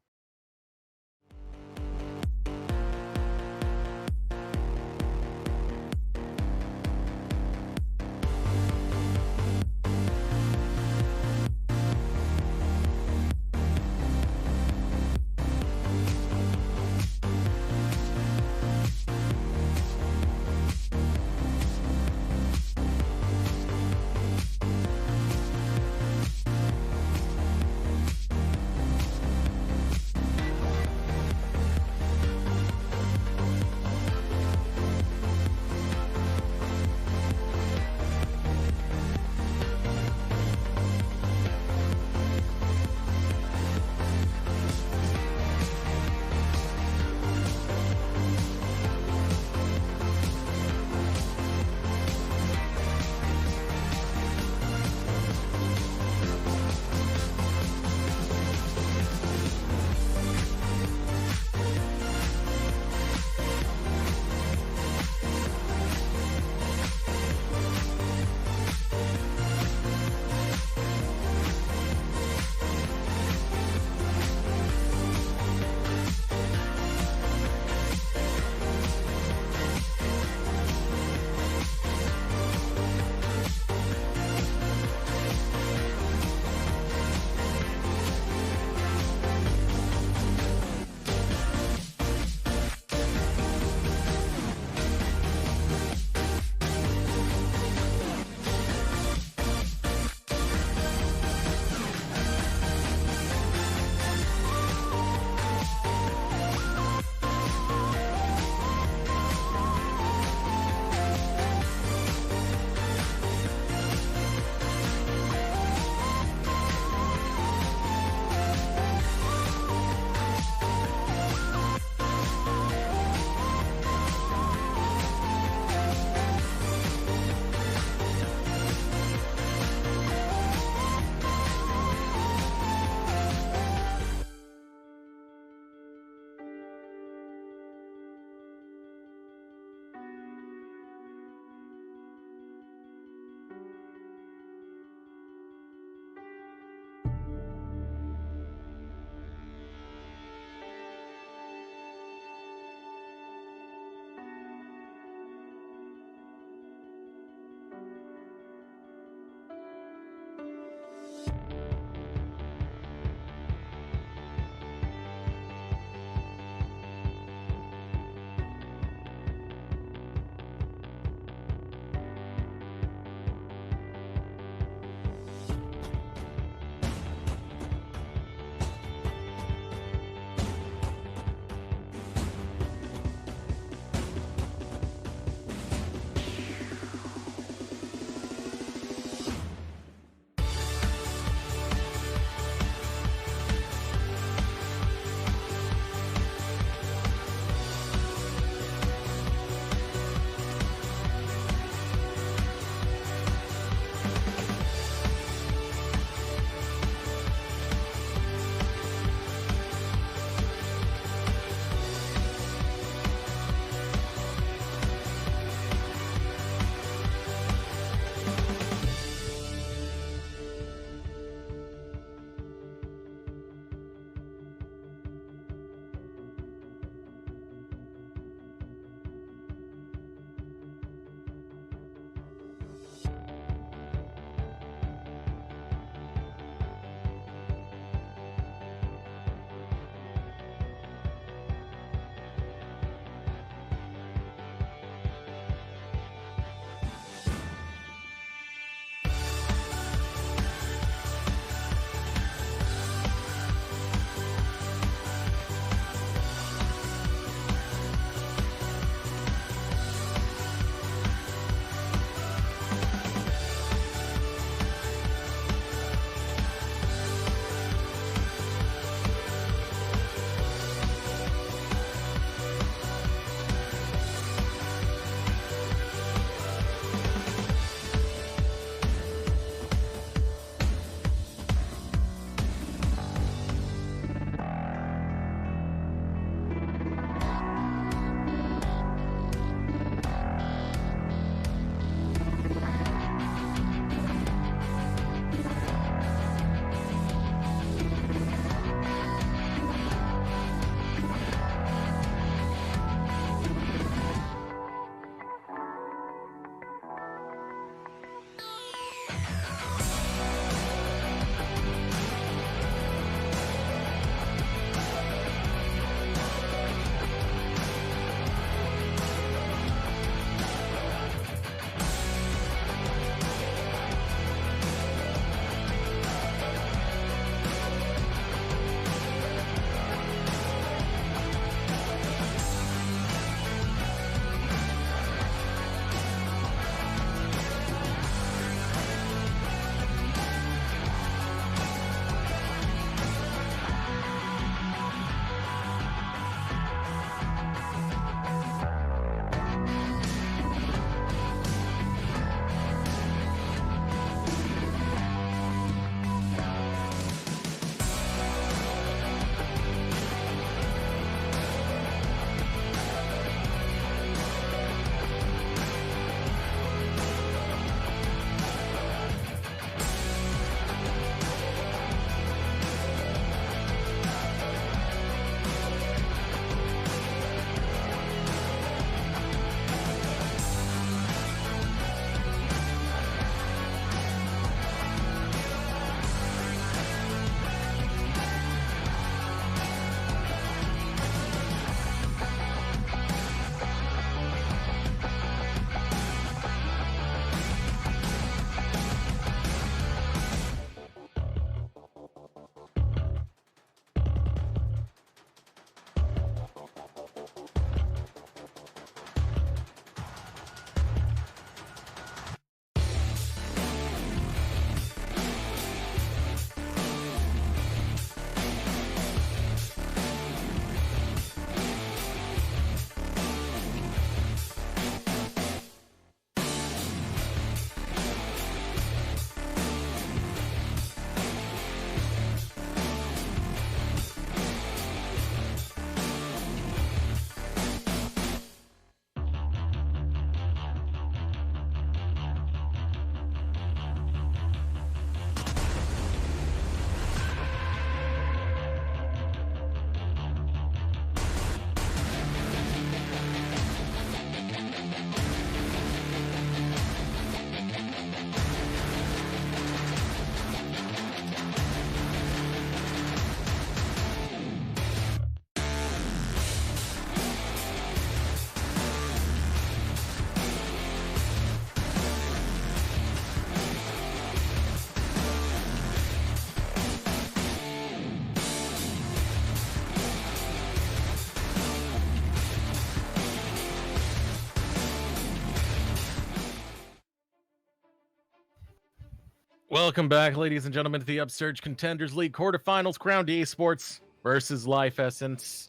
Welcome back, ladies and gentlemen, to the Upsurge Contenders League Quarterfinals. Crowned Esports versus Life Essence.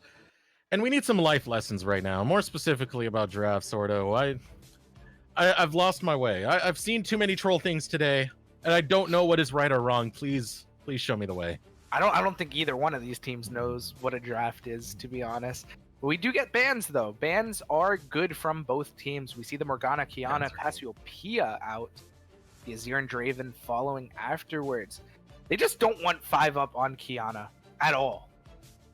And we need some life lessons right now, more specifically about draft, Sordo. I've lost my way. I've seen too many troll things today, and I don't know what is right or wrong. Please show me the way. I don't think either one of these teams knows what a draft is, to be honest. We do get bans, though. Bans are good from both teams. We see the Morgana, Kiana, Cassiopeia out. The Azir and Draven following afterwards. They just don't want 5-up on Kiana at all.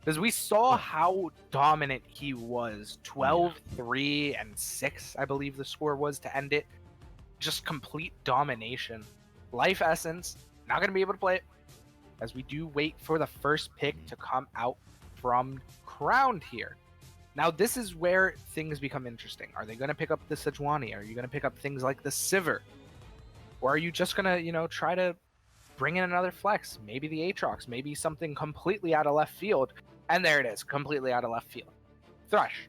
Because we saw how dominant he was. 12-3 and 6, I believe the score was to end it. Just complete domination. Life Essence, not going to be able to play it. As we do wait for the first pick to come out from Crowned here. Now, this is where things become interesting. Are they going to pick up the Sejuani? Are you going to pick up things like the Sivir? Or are you just going to, try to bring in another flex? Maybe the Aatrox, maybe something completely out of left field. And there it is, completely out of left field. Thresh.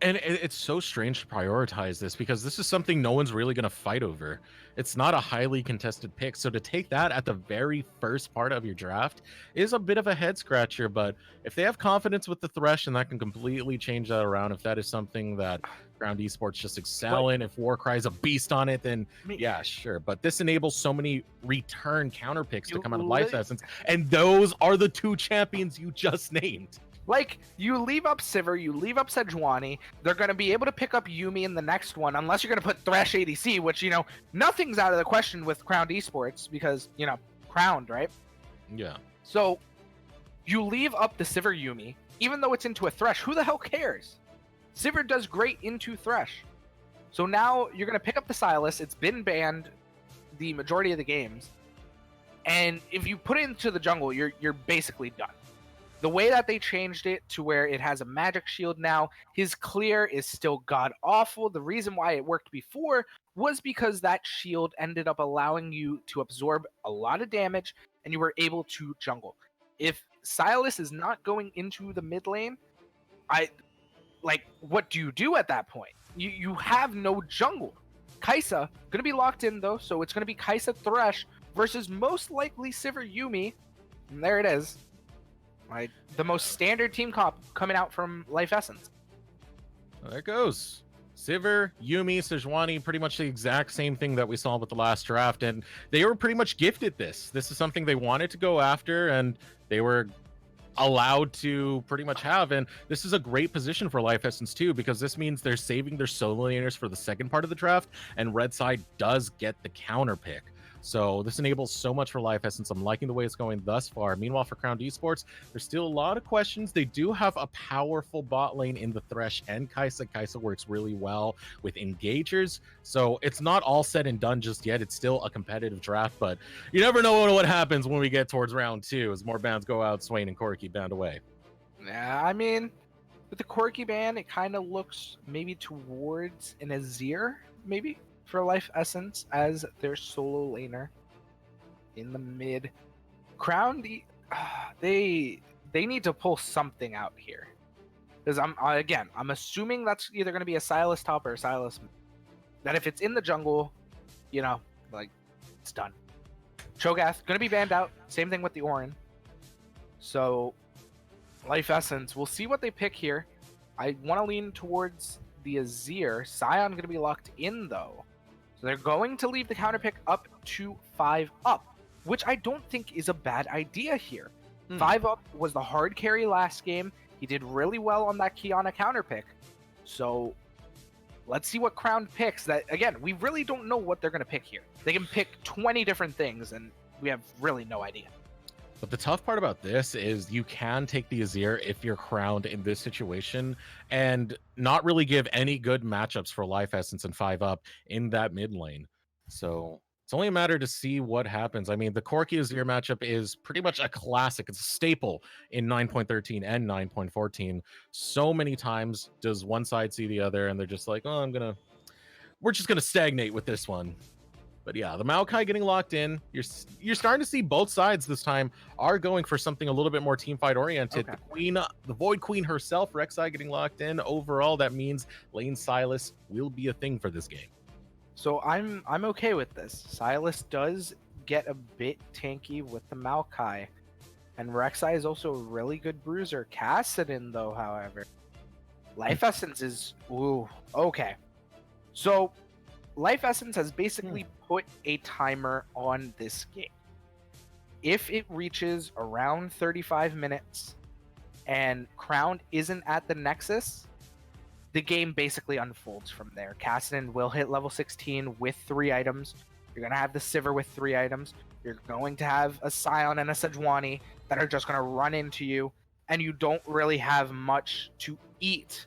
And it's so strange to prioritize this because this is something no one's really going to fight over. It's not a highly contested pick. So to take that at the very first part of your draft is a bit of a head scratcher. But if they have confidence with the Thresh, and that can completely change that around, if that is something that Ground Esports just excel in, if Warcry's a beast on it, then yeah, sure. But this enables so many return counter picks to come out of Life Essence. And those are the two champions you just named. Like, you leave up Sivir, you leave up Sejuani, they're going to be able to pick up Yuumi in the next one, unless you're going to put Thresh ADC, which, nothing's out of the question with Crowned Esports, because, Crowned, right? Yeah. So, you leave up the Sivir Yuumi, even though it's into a Thresh, who the hell cares? Sivir does great into Thresh. So now, you're going to pick up the Sylas, it's been banned the majority of the games, and if you put it into the jungle, you're basically done. The way that they changed it to where it has a magic shield now, his clear is still god-awful. The reason why it worked before was because that shield ended up allowing you to absorb a lot of damage, and you were able to jungle. If Sylas is not going into the mid lane, what do you do at that point? You have no jungle. Kai'Sa, going to be locked in, though, so it's going to be Kai'Sa Thresh versus most likely Sivir Yuumi. And there it is. The most standard team comp coming out from Life Essence. Well, there it goes. Sivir, Yuumi, Sejuani, pretty much the exact same thing that we saw with the last draft, and they were pretty much gifted this. This is something they wanted to go after, and they were allowed to pretty much have, and this is a great position for Life Essence too, because this means they're saving their solo laners for the second part of the draft, and Red Side does get the counter pick. So this enables so much for Life Essence. I'm liking the way it's going thus far. Meanwhile, for Crowned Esports, there's still a lot of questions. They do have a powerful bot lane in the Thresh and Kai'Sa. Kai'Sa works really well with engagers. So it's not all said and done just yet. It's still a competitive draft, but you never know what happens when we get towards round 2 as more bans go out, Swain and Corki banned away. Yeah, I mean, with the Corki ban, it kind of looks maybe towards an Azir, maybe? For Life Essence as their solo laner in the mid. Crowned, they need to pull something out here, because I'm assuming that's either going to be a Sylas top or a Sylas mid. That if it's in the jungle, it's done. Cho'Gath going to be banned out. Same thing with the Orin. So Life Essence, we'll see what they pick here. I want to lean towards the Azir. Sion going to be locked in though. So they're going to leave the counter pick up to 5-up, which I don't think is a bad idea here. 5-up was the hard carry last game. He did really well on that Kiana counter pick. So let's see what Crowned picks. That again, we really don't know what they're going to pick here. They can pick 20 different things, and we have really no idea. But the tough part about this is you can take the Azir if you're Crowned in this situation and not really give any good matchups for Life Essence and 5-up in that mid lane. So it's only a matter to see what happens. I mean, the Corki Azir matchup is pretty much a classic. It's a staple in 9.13 and 9.14. So many times does one side see the other and they're just like, oh, we're just going to stagnate with this one. But yeah, the Maokai getting locked in. You're starting to see both sides this time are going for something a little bit more team fight oriented. Okay. The Void Queen herself, Rek'Sai, getting locked in. Overall, that means lane Sylas will be a thing for this game. So I'm okay with this. Sylas does get a bit tanky with the Maokai. And Rek'Sai is also a really good bruiser. Kassadin, though, however, Life Essence is... Ooh, okay. So, Life Essence has basically put a timer on this game. If it reaches around 35 minutes and Crown isn't at the Nexus, the game basically unfolds from there. Kassadin will hit level 16 with 3 items. You're going to have the Sivir with 3 items. You're going to have a Scion and a Sejuani that are just going to run into you, and you don't really have much to eat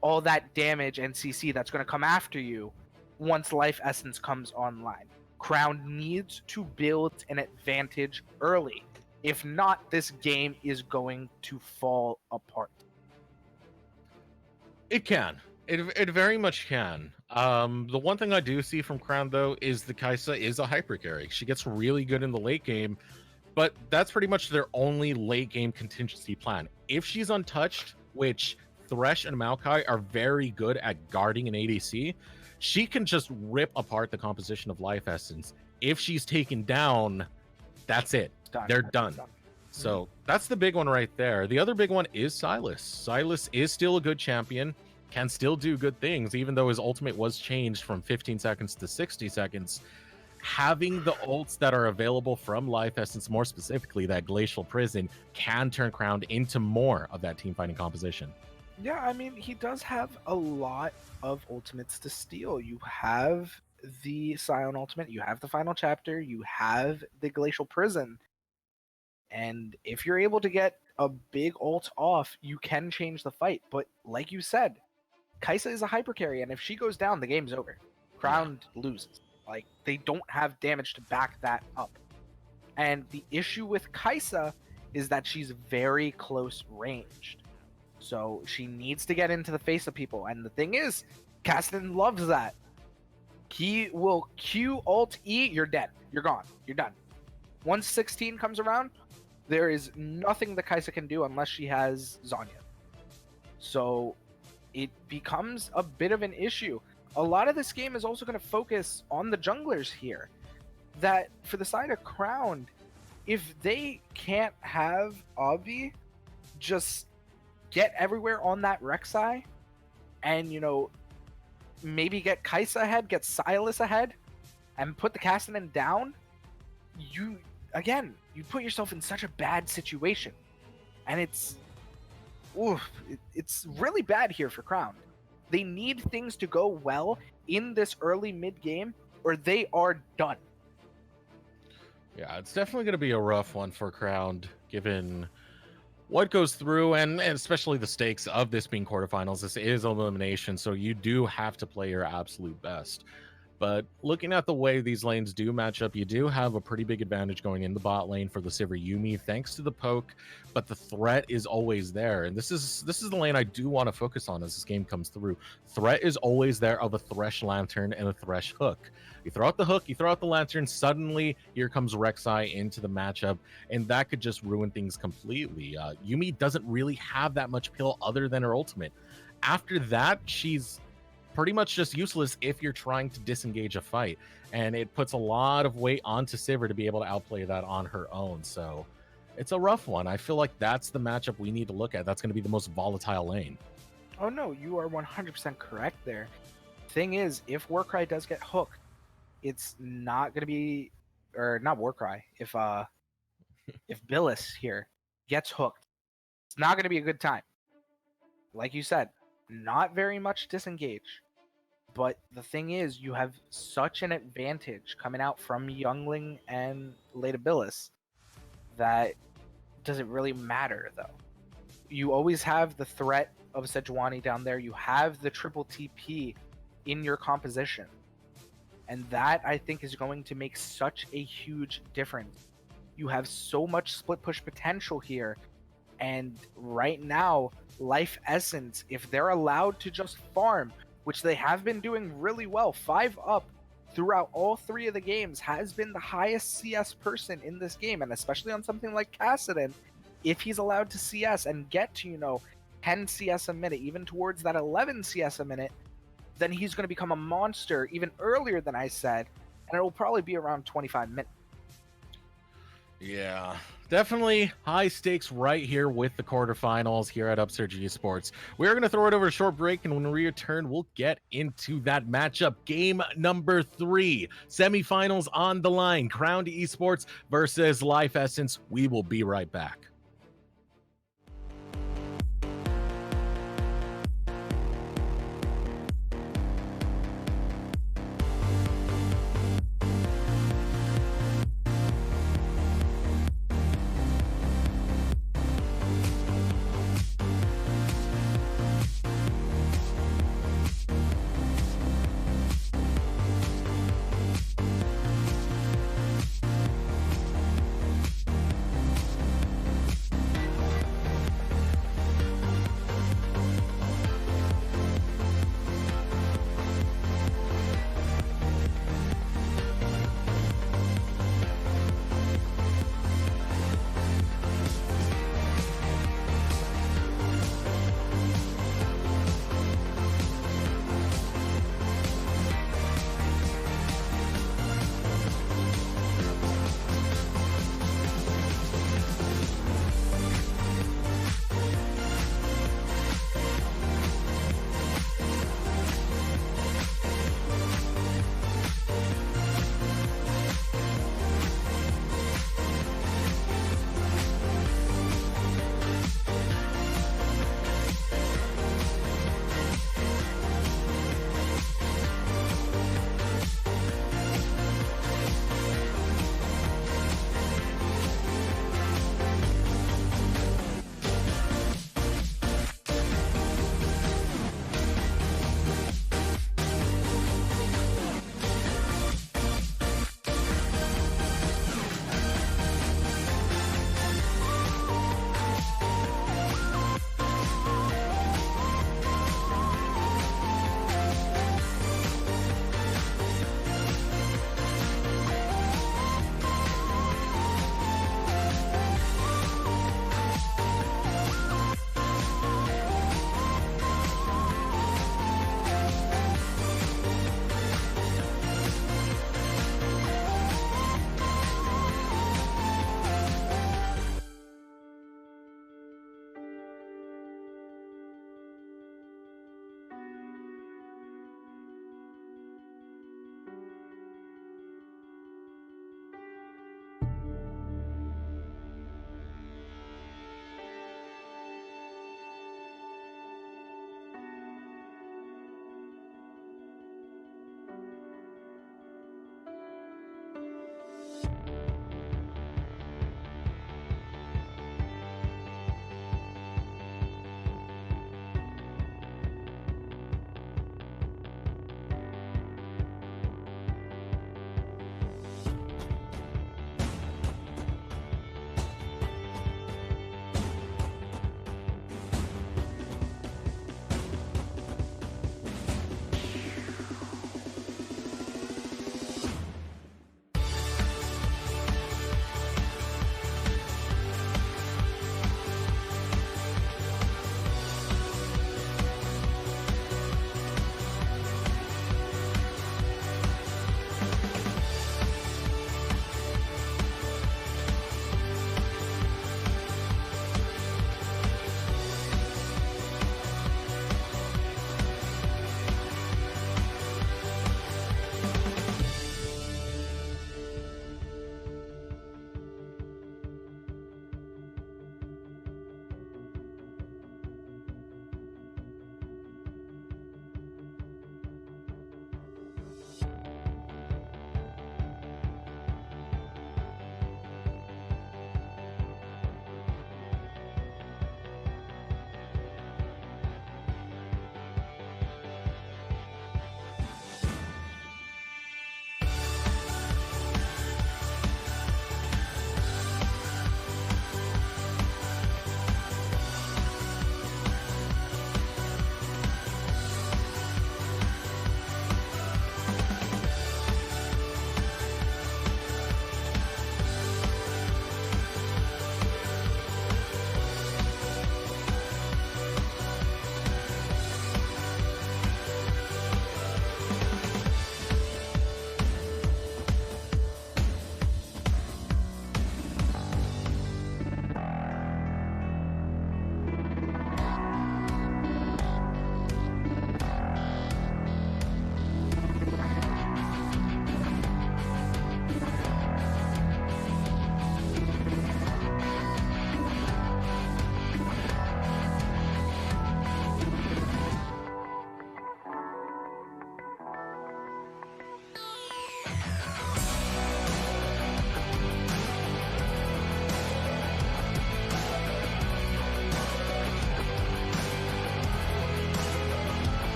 all that damage and CC that's going to come after you once Life Essence comes online. Crown needs to build an advantage early. If not, this game is going to fall apart. It can. It very much can. The one thing I do see from Crown, though, is the Kai'Sa is a hyper carry. She gets really good in the late game, but that's pretty much their only late game contingency plan. If she's untouched, which Thresh and Maokai are very good at guarding an ADC, she can just rip apart the composition of Life Essence. If she's taken down, that's it. They're done. So that's the big one right there. The other big one is Sylas. Sylas is still a good champion, can still do good things, even though his ultimate was changed from 15 seconds to 60 seconds. Having the ults that are available from Life Essence, more specifically that Glacial Prison, can turn Crown into more of that team fighting composition. Yeah, I mean, he does have a lot of ultimates to steal. You have the Scion ultimate, you have the final chapter, you have the Glacial Prison. And if you're able to get a big ult off, you can change the fight. But like you said, Kai'Sa is a hyper carry, and if she goes down, the game's over. Crown loses. Like, they don't have damage to back that up. And the issue with Kai'Sa is that she's very close ranged. So she needs to get into the face of people. And the thing is, Kassadin loves that. He will Q ult E, you're dead. You're gone. You're done. Once 16 comes around, there is nothing the Kai'Sa can do unless she has Zhonya. So it becomes a bit of an issue. A lot of this game is also going to focus on the junglers here. That for the side of Crown, if they can't have Obvi just get everywhere on that Rek'Sai and, you know, maybe get Kai'Sa ahead, get Sylas ahead, and put the Kassadin down, you put yourself in such a bad situation. And it's really bad here for Crown. They need things to go well in this early mid game or they are done. Yeah, it's definitely going to be a rough one for Crown, given what goes through, and especially the stakes of this being quarterfinals. This is elimination, so you do have to play your absolute best. But looking at the way these lanes do match up, you do have a pretty big advantage going in the bot lane for the Sivir Yuumi, thanks to the poke, but the threat is always there. And this is the lane I do want to focus on as this game comes through. Threat is always there of a Thresh Lantern and a Thresh Hook. You throw out the hook, you throw out the lantern, suddenly here comes Rek'Sai into the matchup, and that could just ruin things completely. Yuumi doesn't really have that much pill other than her ultimate. After that, she's pretty much just useless if you're trying to disengage a fight, and it puts a lot of weight onto Sivir to be able to outplay that on her own. So it's a rough one. I feel like that's the matchup we need to look at. That's going to be the most volatile lane. Oh no, you are 100% correct there. Thing is, if Warcry does get hooked, it's not going to be, or not Warcry, if Billis here gets hooked, it's not going to be a good time. Like you said, not very much disengage. But the thing is, you have such an advantage coming out from Youngling and Lady Billis that doesn't really matter, though. You always have the threat of Sejuani down there. You have the triple TP in your composition. And that, I think, is going to make such a huge difference. You have so much split push potential here. And right now, Life Essence, if they're allowed to just farm, which they have been doing really well, 5 up throughout all 3 of the games, has been the highest CS person in this game. And especially on something like Kassadin, if he's allowed to CS and get to, 10 CS a minute, even towards that 11 CS a minute, then he's going to become a monster even earlier than I said, and it will probably be around 25 minutes. Yeah, definitely high stakes right here with the quarterfinals here at Upsurge Esports. We're going to throw it over a short break, and when we return, we'll get into that matchup. Game number 3, semifinals on the line. Crowned Esports versus Life Essence. We will be right back.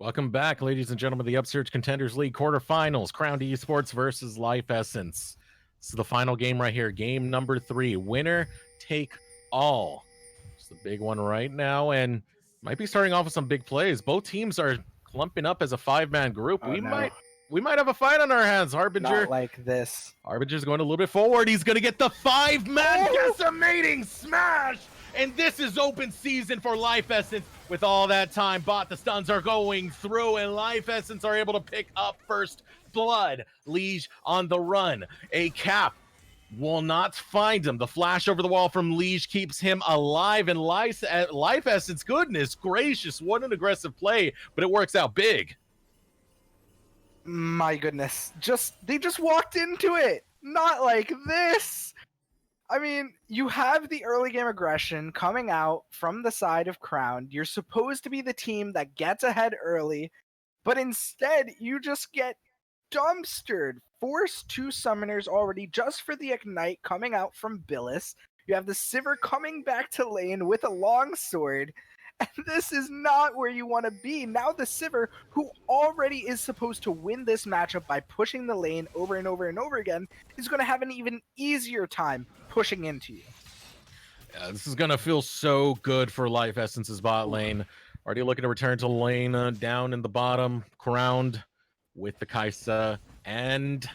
Welcome back, ladies and gentlemen, the Upsurge Contenders League quarterfinals. Crown Esports versus Life Essence. This is the final game right here. Game number 3. Winner take all. It's the big one right now, and might be starting off with some big plays. Both teams are clumping up as a 5-man group. Oh, we no. might have a fight on our hands. Harbinger. Not like this. Harbinger's going a little bit forward. He's going to get the 5-man decimating smash. And this is open season for Life Essence. With all that time bought, the stuns are going through, and Life Essence are able to pick up first blood. Liege on the run. A cap will not find him. The flash over the wall from Liege keeps him alive, and Life Essence, goodness gracious, what an aggressive play, but it works out big. My goodness. They just walked into it. Not like this. I mean, you have the early game aggression coming out from the side of Crown. You're supposed to be the team that gets ahead early, but instead you just get dumpstered. Force 2 summoners already just for the ignite coming out from Billis. You have the Sivir coming back to lane with a long sword. And this is not where you want to be. Now the Sivir, who already is supposed to win this matchup by pushing the lane over and over and over again, is going to have an even easier time pushing into you. Yeah, this is going to feel so good for Life Essence's bot lane. Already looking to return to lane down in the bottom, crowned with the Kaisa and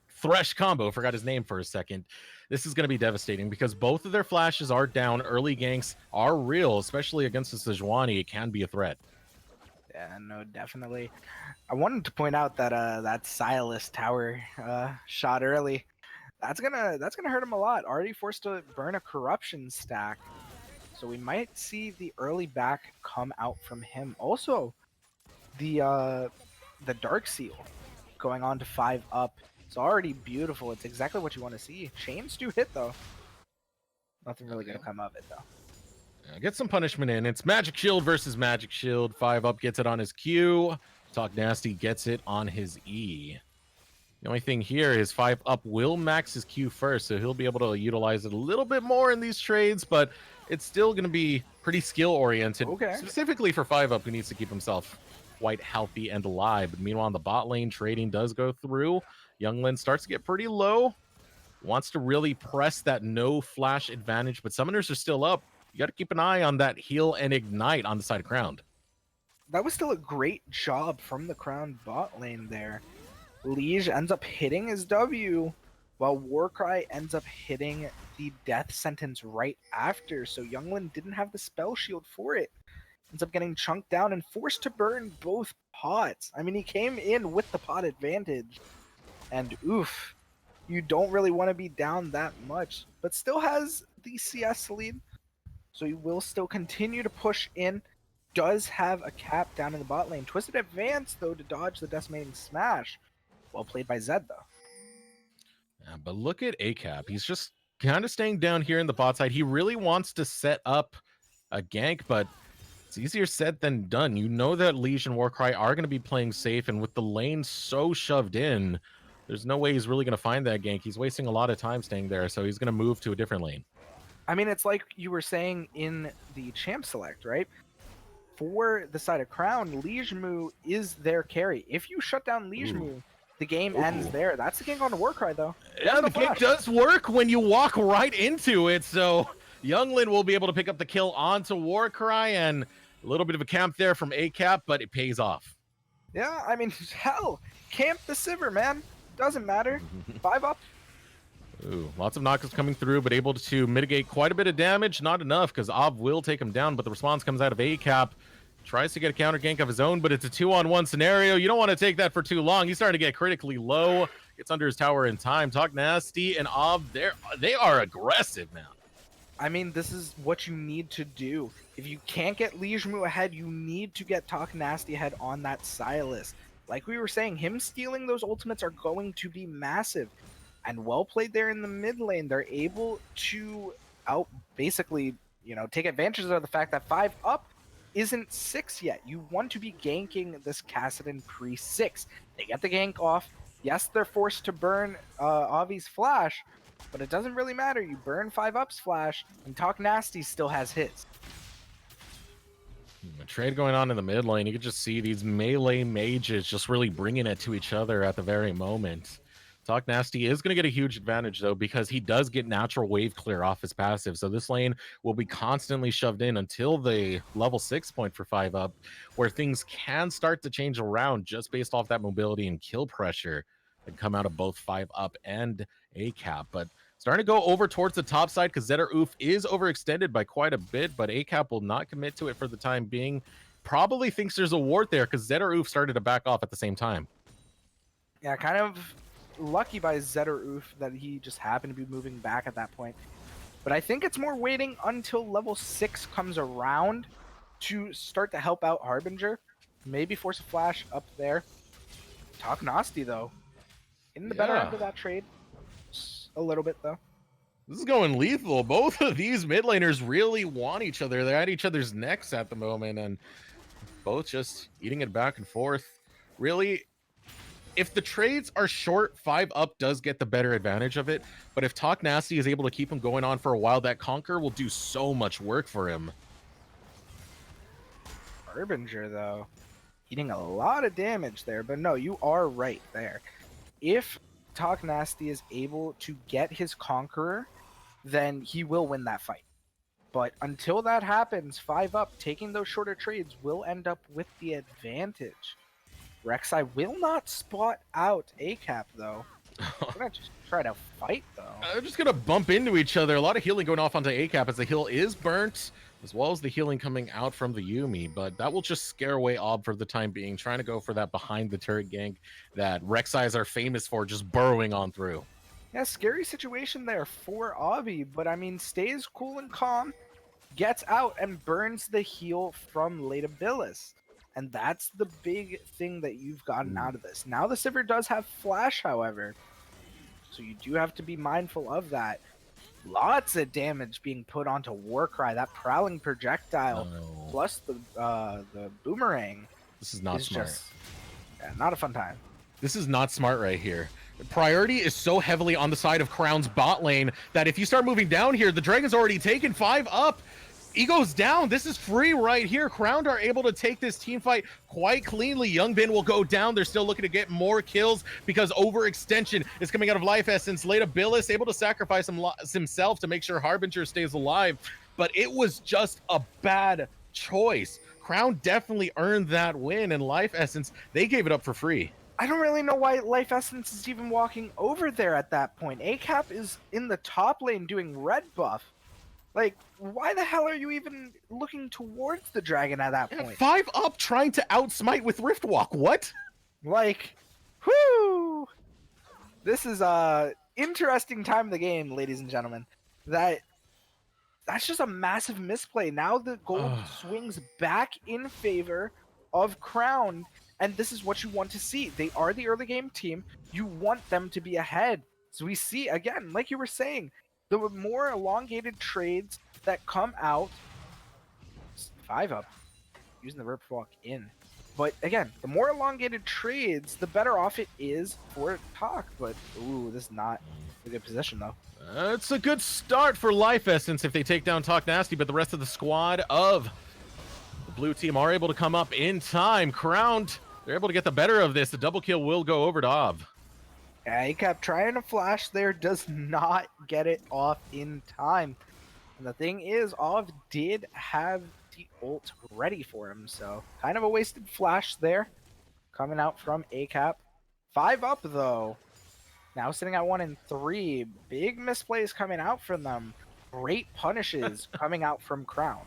Thresh combo. Forgot his name for a second. This is going to be devastating because both of their flashes are down. Early ganks are real, especially against the Sejuani. It can be a threat. Yeah, no, definitely. I wanted to point out that that Silas tower shot early. That's gonna hurt him a lot. Already forced to burn a corruption stack, so we might see the early back come out from him. Also, the Dark Seal going on to 5 up. It's already beautiful. It's exactly what you want to see. Chains do hit, though. Nothing really going to come of it, though. Yeah, get some punishment in. It's Magic Shield versus Magic Shield. 5 up gets it on his Q. Talk Nasty gets it on his E. The only thing here is 5 up will max his Q first, so he'll be able to utilize it a little bit more in these trades, but it's still going to be pretty skill-oriented, specifically for 5 up, who needs to keep himself quite healthy and alive. But meanwhile, on the bot lane, trading does go through. Younglin starts to get pretty low. Wants to really press that no flash advantage, but summoners are still up. You got to keep an eye on that heal and ignite on the side of Crown. That was still a great job from the Crown bot lane there. Liege ends up hitting his W, while Warcry ends up hitting the death sentence right after. So Younglin didn't have the spell shield for it. Ends up getting chunked down and forced to burn both pots. I mean, he came in with the pot advantage. And oof, you don't really want to be down that much, but still has the CS lead. So he will still continue to push in. Does have a cap down in the bot lane. Twisted advance, though, to dodge the decimating smash. Well played by Zed, though. Yeah, but look at ACAP. He's just kind of staying down here in the bot side. He really wants to set up a gank, but it's easier said than done. You know that Liege and Warcry are going to be playing safe, and with the lane so shoved in, there's no way he's really going to find that gank. He's wasting a lot of time staying there, so he's going to move to a different lane. I mean, it's like you were saying in the champ select, right? For the side of Crown, Liege Mu is their carry. If you shut down Liege Mu, the game ends there. That's the gank on Warcry, though. Yeah, the gank does work when you walk right into it, so Younglin will be able to pick up the kill onto Warcry, and a little bit of a camp there from ACAP, but it pays off. Yeah, I mean, hell, camp the Sivir, man. Doesn't matter. 5 up. Ooh, lots of knockouts coming through, but able to mitigate quite a bit of damage. Not enough, because Ob will take him down, but the response comes out of ACAP. Tries to get a counter gank of his own, but it's a 2-on-1 scenario. You don't want to take that for too long. He's starting to get critically low. Gets under his tower in time. Talk Nasty and Ob, they are aggressive now. I mean, this is what you need to do. If you can't get Liege Mu ahead, you need to get Talk Nasty ahead on that Silas. Like we were saying, him stealing those ultimates are going to be massive. And well played there in the mid lane. They're able to basically, take advantage of the fact that 5 up isn't 6 yet. You want to be ganking this Kassadin pre-6. They get the gank off. Yes, they're forced to burn Avi's flash, but it doesn't really matter. You burn 5 up's flash, and Talk Nasty still has his. A trade going on in the mid lane. You could just see these melee mages just really bringing it to each other at the very moment. Talk Nasty is going to get a huge advantage, though, because he does get natural wave clear off his passive. So this lane will be constantly shoved in until the level 6 point for 5-up, where things can start to change around just based off that mobility and kill pressure that come out of both 5-up and ACAP. But starting to go over towards the top side because Zetter Oof is overextended by quite a bit, but ACAP will not commit to it for the time being. Probably thinks there's a ward there because Zetter Oof started to back off at the same time. Yeah, kind of lucky by Zetter Oof that he just happened to be moving back at that point. But I think it's more waiting until level 6 comes around to start to help out Harbinger. Maybe force a flash up there. Talk Nasty, though. In the better end of that trade. A little bit, though. This is going lethal. Both of these mid laners really want each other. They're at each other's necks at the moment, and both just eating it back and forth. Really, if the trades are short, 5-up does get the better advantage of it. But if Talk Nasty is able to keep him going on for a while, that Conquer will do so much work for him. Harbinger, though, eating a lot of damage there. But no, you are right there. If Talk Nasty is able to get his Conqueror, then he will win that fight. But until that happens, 5-up, taking those shorter trades will end up with the advantage. Rek'Sai will not spot out ACAP, though. We're gonna just try to fight, though. They're just gonna bump into each other. A lot of healing going off onto ACAP as the heal is burnt, as well as the healing coming out from the Yuumi, but that will just scare away Ob for the time being, trying to go for that behind the turret gank that Rek'Sais are famous for, just burrowing on through. Yeah, scary situation there for Obby, but I mean, stays cool and calm, gets out and burns the heal from Latabilis. And that's the big thing that you've gotten out of this. Now the Sivir does have Flash, however, so you do have to be mindful of that. Lots of damage being put onto Warcry. That prowling projectile, plus the boomerang. This is not smart. Not a fun time. This is not smart right here. Priority is so heavily on the side of Crown's bot lane that if you start moving down here, the Dragon's already taken 5-up. He goes down. This is free right here. Crown are able to take this team fight quite cleanly. Youngbin will go down. They're still looking to get more kills because overextension is coming out of Life Essence. Latabilis able to sacrifice himself to make sure Harbinger stays alive, but it was just a bad choice. Crown definitely earned that win, and Life Essence, they gave it up for free. I don't really know why Life Essence is even walking over there at that point. ACAP is in the top lane doing red buff. Like, why the hell are you even looking towards the dragon at that point? 5-up trying to outsmite with Riftwalk. What? Like, whoo! This is a interesting time of the game, ladies and gentlemen. That's just a massive misplay. Now the gold swings back in favor of Crown, and this is what you want to see. They are the early game team. You want them to be ahead. So we see, again, like you were saying, the more elongated trades that come out, 5-up, using the Riftwalk in. But again, the more elongated trades, the better off it is for Talk. But, ooh, this is not a good position, though. It's a good start for Life Essence if they take down Talk Nasty, but the rest of the squad of the blue team are able to come up in time. Crowned, they're able to get the better of this. The double kill will go over to Ob. Yeah, he kept trying to flash there, does not get it off in time. And the thing is, Ov did have the ult ready for him, so kind of a wasted flash there. Coming out from ACAP. 5-up, though. Now sitting at 1 and 3. Big misplays coming out from them. Great punishes coming out from Crown.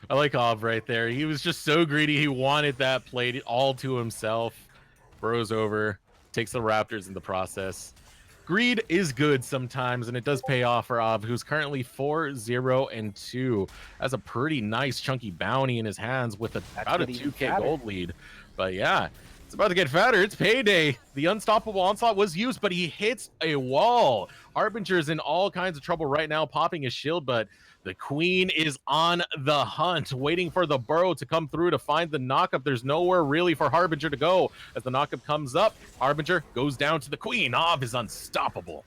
I like Ov right there. He was just so greedy. He wanted that played all to himself. Bros over. Takes the Raptors in the process. Greed is good sometimes, and it does pay off for Ob, who's currently 4-0-2. Has a pretty nice chunky bounty in his hands with about a 2K gold lead. But yeah, it's about to get fatter. It's payday. The unstoppable onslaught was used, but he hits a wall. Harbinger's in all kinds of trouble right now, popping his shield, but the Queen is on the hunt, waiting for the burrow to come through to find the knockup. There's nowhere really for Harbinger to go. As the knockup comes up, Harbinger goes down to the Queen. Ob is unstoppable.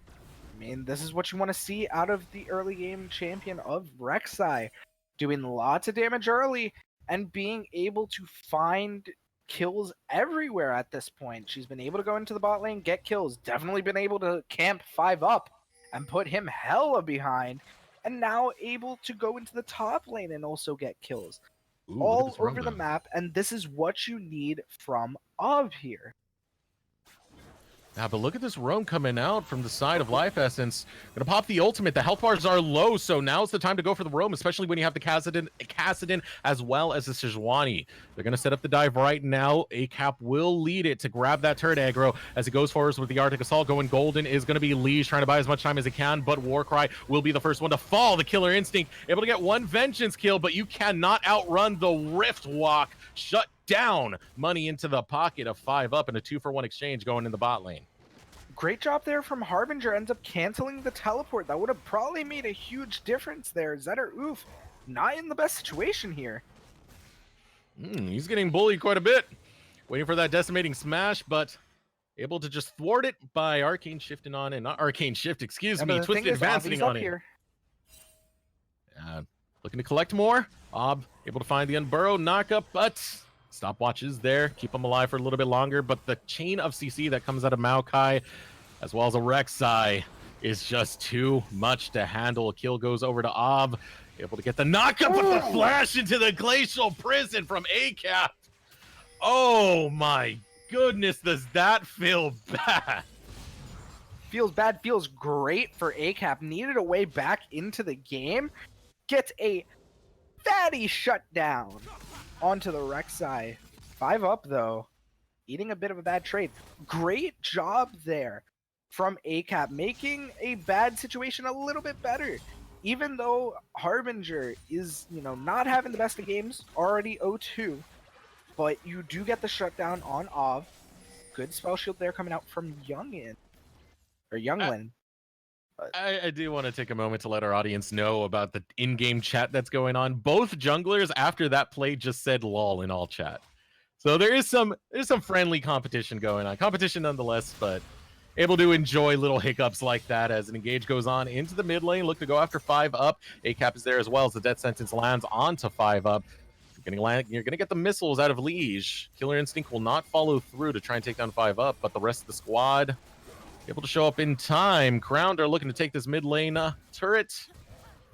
I mean, this is what you want to see out of the early game champion of Rek'Sai. doing lots of damage early and being able to find kills everywhere at this point. She's been able to go into the bot lane, get kills, definitely been able to camp 5 up and put him hella behind, and now able to go into the top lane and also get kills. Ooh, All over the map, and this is what you need from Of here. Yeah, but look at this roam coming out from the side of Life Essence. Gonna pop the ultimate. The health bars are low, so now's the time to go for the roam, especially when you have the Kassadin as well as the Sejuani. They're gonna set up the dive right now. ACAP will lead it to grab that turret aggro as he goes forwards with the Arctic Assault. Going golden is gonna be Liege trying to buy as much time as he can, but Warcry will be the first one to fall. The Killer Instinct able to get one Vengeance kill, but you cannot outrun the Rift Walk. Shut down. Money into the pocket of 5 up and a 2-for-1 exchange going in the bot lane. Great job there from Harbinger. Ends up canceling the teleport. That would have probably made a huge difference there. Zetter Oof, not in the best situation here. He's getting bullied quite a bit. Waiting for that decimating smash, but able to just thwart it by Arcane shifting on it. Not Arcane Shift, excuse me. Twisted Advancing on it. Here. Looking to collect more. Ob able to find the Unburrow knockup, but stopwatch is there. Keep him alive for a little bit longer, but the chain of CC that comes out of Maokai, as well as a Rek'Sai, is just too much to handle. A kill goes over to Ob. Able to get the knockup with the flash into the Glacial Prison from ACAP. Oh my goodness, does that feel bad? Feels bad, feels great for ACAP. Needed a way back into the game. Gets a fatty shutdown onto the Rek'Sai. 5 up though. Eating a bit of a bad trade. Great job there from ACAP, making a bad situation a little bit better. Even though Harbinger is, not having the best of games, already 0-2, but you do get the shutdown on Ov. Good spell shield there coming out from Youngin. Or Younglin. I do want to take a moment to let our audience know about the in-game chat that's going on. Both junglers after that play just said lol in all chat. So there's some friendly competition going on. Competition nonetheless, but able to enjoy little hiccups like that as an engage goes on into the mid lane. Look to go after 5 up. ACAP is there as well as the death sentence lands onto 5 up. You're gonna get the missiles out of Liege. Killer Instinct will not follow through to try and take down 5 up, but the rest of the squad able to show up in time. Crowned are looking to take this mid lane turret.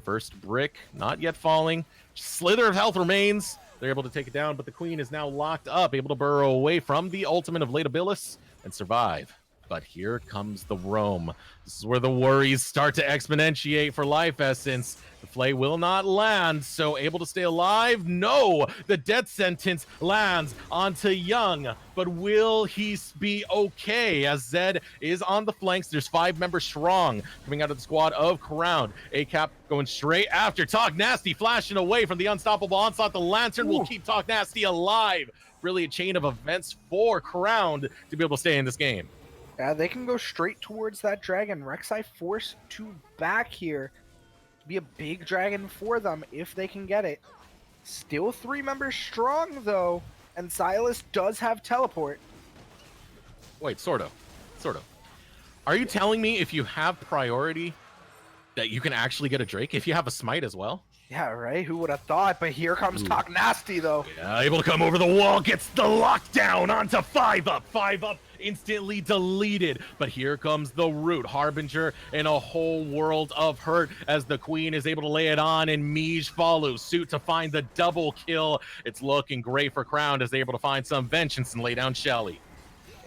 First brick, not yet falling. Slither of health remains. They're able to take it down, but the queen is now locked up, able to burrow away from the ultimate of Latabilis and survive. But here comes the roam. This is where the worries start to exponentiate for Life Essence. The flay will not land, so able to stay alive? No! The death sentence lands onto Young, but will he be okay? As Zed is on the flanks, there's 5 members strong coming out of the squad of Crowned. ACAP going straight after Talk Nasty, flashing away from the unstoppable onslaught. The Lantern will keep Talk Nasty alive. Really a chain of events for Crowned to be able to stay in this game. Yeah, they can go straight towards that dragon. Rek'Sai forced to back here. Be a big dragon for them if they can get it. Still 3 members strong though, and Silas does have teleport. Wait, sort of. Are you telling me if you have priority that you can actually get a Drake if you have a smite as well? Yeah, right? Who would have thought? But here comes Talk Nasty though. Yeah, able to come over the wall, gets the lockdown onto 5 up. 5 up instantly deleted, but here comes the root. Harbinger in a whole world of hurt as the queen is able to lay it on, and Miege follows suit to find the double kill. It's looking great for Crowned as they're able to find some vengeance and lay down Shelly.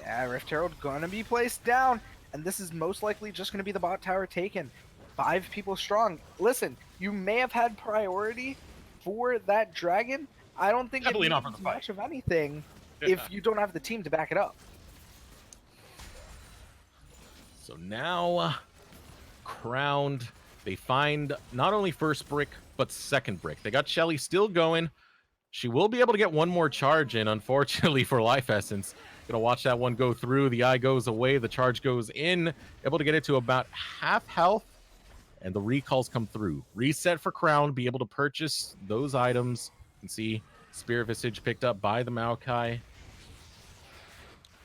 Yeah, Rift Herald gonna be placed down, and this is most likely just gonna be the bot tower taken. 5 people strong. Listen, you may have had priority for that dragon. I don't think it means much of anything if you don't have the team to back it up. So now, Crowned, they find not only first brick, but second brick. They got Shelly still going. She will be able to get one more charge in, unfortunately, for Life Essence. Gonna watch that one go through. The eye goes away. The charge goes in. Able to get it to about half health. And the recalls come through. Reset for Crown. Be able to purchase those items. You can see Spirit Visage picked up by the Maokai.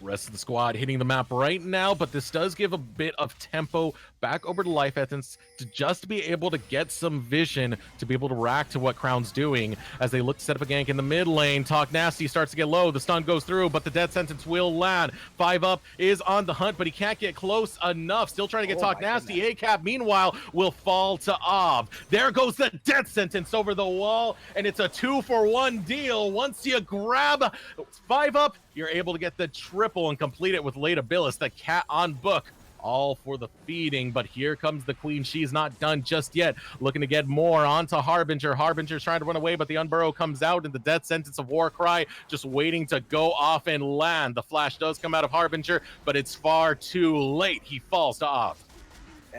Rest of the squad hitting the map right now, but this does give a bit of tempo back over to Life Essence to just be able to get some vision to be able to react to what Crown's doing as they look to set up a gank in the mid lane. Talk Nasty starts to get low. The stun goes through, but the death sentence will land. 5UP is on the hunt, but he can't get close enough. Still trying to get Talk Nasty. ACAP, meanwhile, will fall to Ob. There goes the death sentence over the wall, and it's a 2-for-1 deal. Once you grab 5UP, you're able to get the triple and complete it with Leda Billis, the cat on book. All for the feeding, but here comes the queen. She's not done just yet. Looking to get more onto Harbinger. Harbinger's trying to run away, but the Unburrow comes out in the death sentence of Warcry, just waiting to go off and land. The flash does come out of Harbinger, but it's far too late. He falls to off.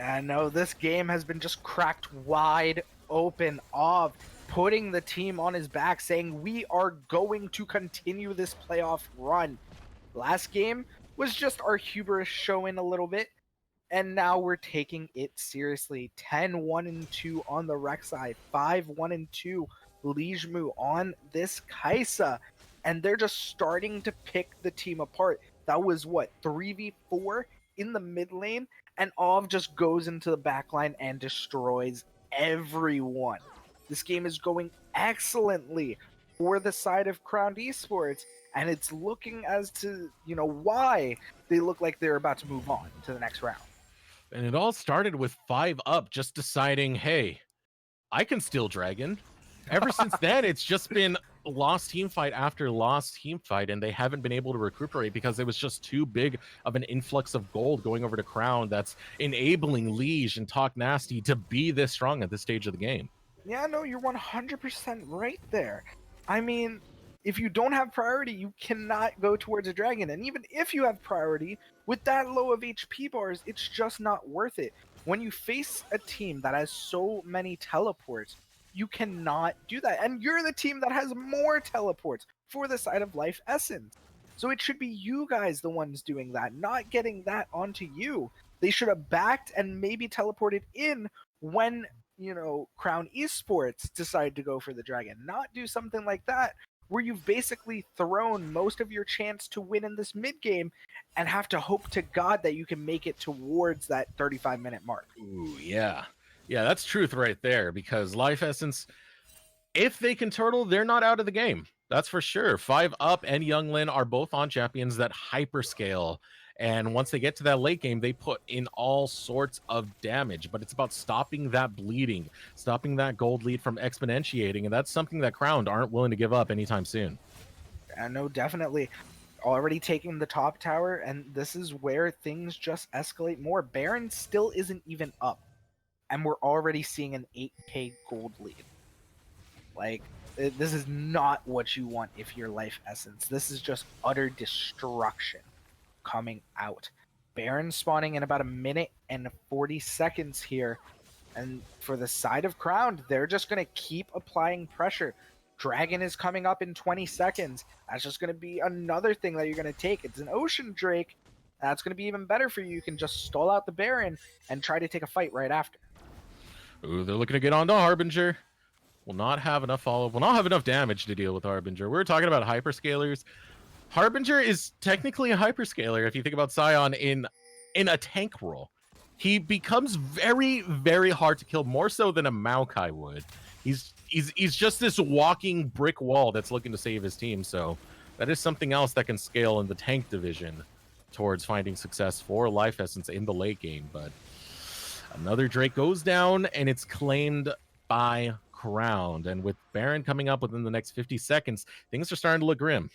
I know this game has been just cracked wide open. Of putting the team on his back, saying we are going to continue this playoff run. Last game was just our hubris showing a little bit, and now we're taking it seriously. 10-1-2 on the Rex side, 5-1-2 Lijmu on this Kaisa, and they're just starting to pick the team apart. That was what, 3v4 in the mid lane, and Ov just goes into the back line and destroys everyone. This game is going excellently for the side of Crown Esports, and it's looking as to, why they look like they're about to move on to the next round. And it all started with 5UP just deciding, hey, I can steal Dragon. Ever since then, it's just been lost team fight after lost team fight, and they haven't been able to recuperate because it was just too big of an influx of gold going over to Crown that's enabling Liege and Talk Nasty to be this strong at this stage of the game. Yeah, no, you're 100% right there. I mean, if you don't have priority, you cannot go towards a dragon. And even if you have priority, with that low of HP bars, it's just not worth it. When you face a team that has so many teleports, you cannot do that. And you're the team that has more teleports for the side of Life Essence. So it should be you guys the ones doing that, not getting that onto you. They should have backed and maybe teleported in when, Crown Esports decided to go for the dragon. Not do something like that, where you've basically thrown most of your chance to win in this mid game and have to hope to God that you can make it towards that 35-minute mark. Ooh, yeah. Yeah, that's truth right there, because Life Essence, if they can turtle, they're not out of the game. That's for sure. 5UP and Younglin are both on champions that hyperscale. And once they get to that late game, they put in all sorts of damage. But it's about stopping that bleeding, stopping that gold lead from exponentiating. And that's something that Crown aren't willing to give up anytime soon. No, definitely. Already taking the top tower, and this is where things just escalate more. Baron still isn't even up, and we're already seeing an 8k gold lead. Like, this is not what you want if you're Life Essence. This is just utter destruction coming out. Baron spawning in about 1 minute and 40 seconds here. And for the side of Crown, they're just going to keep applying pressure. Dragon is coming up in 20 seconds. That's just going to be another thing that you're going to take. It's an Ocean Drake. That's going to be even better for you. You can just stall out the Baron and try to take a fight right after. Ooh, they're looking to get onto Harbinger. Will not have enough follow-up. Will not have enough damage to deal with Harbinger. We were talking about hyperscalers. Harbinger is technically a hyperscaler if you think about Sion in a tank role. He becomes very, very hard to kill, more so than a Maokai would. He's just this walking brick wall that's looking to save his team. So that is something else that can scale in the tank division towards finding success for Life Essence in the late game. But another Drake goes down, and it's claimed by Crown. And with Baron coming up within the next 50 seconds, things are starting to look grim.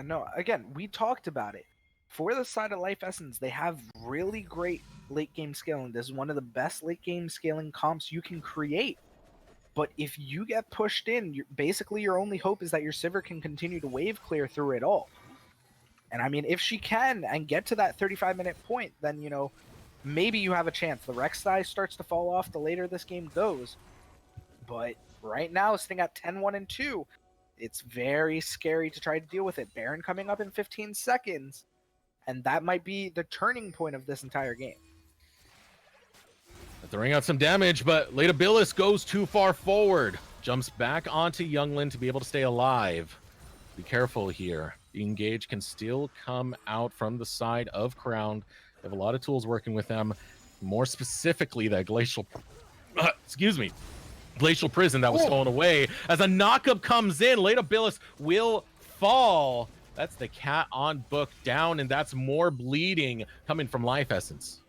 No, again, we talked about it. For the side of Life Essence, they have really great late game scaling. This is one of the best late game scaling comps you can create. But if you get pushed in, basically your only hope is that your Sivir can continue to wave clear through it all. And I mean, if she can and get to that 35-minute point, then, maybe you have a chance. The Rek'Sai starts to fall off the later this game goes. But right now, sitting at 10-1-2, it's very scary to try to deal with it. Baron coming up in 15 seconds, and that might be the turning point of this entire game. Throwing out some damage, but Leda Billis goes too far forward. Jumps back onto Younglin to be able to stay alive. Be careful here. The engage can still come out from the side of Crown. They have a lot of tools working with them. More specifically, that glacial, glacial prison that was stolen away. As a knockup comes in, Latabilis will fall. That's the cat on book down, and that's more bleeding coming from Life Essence.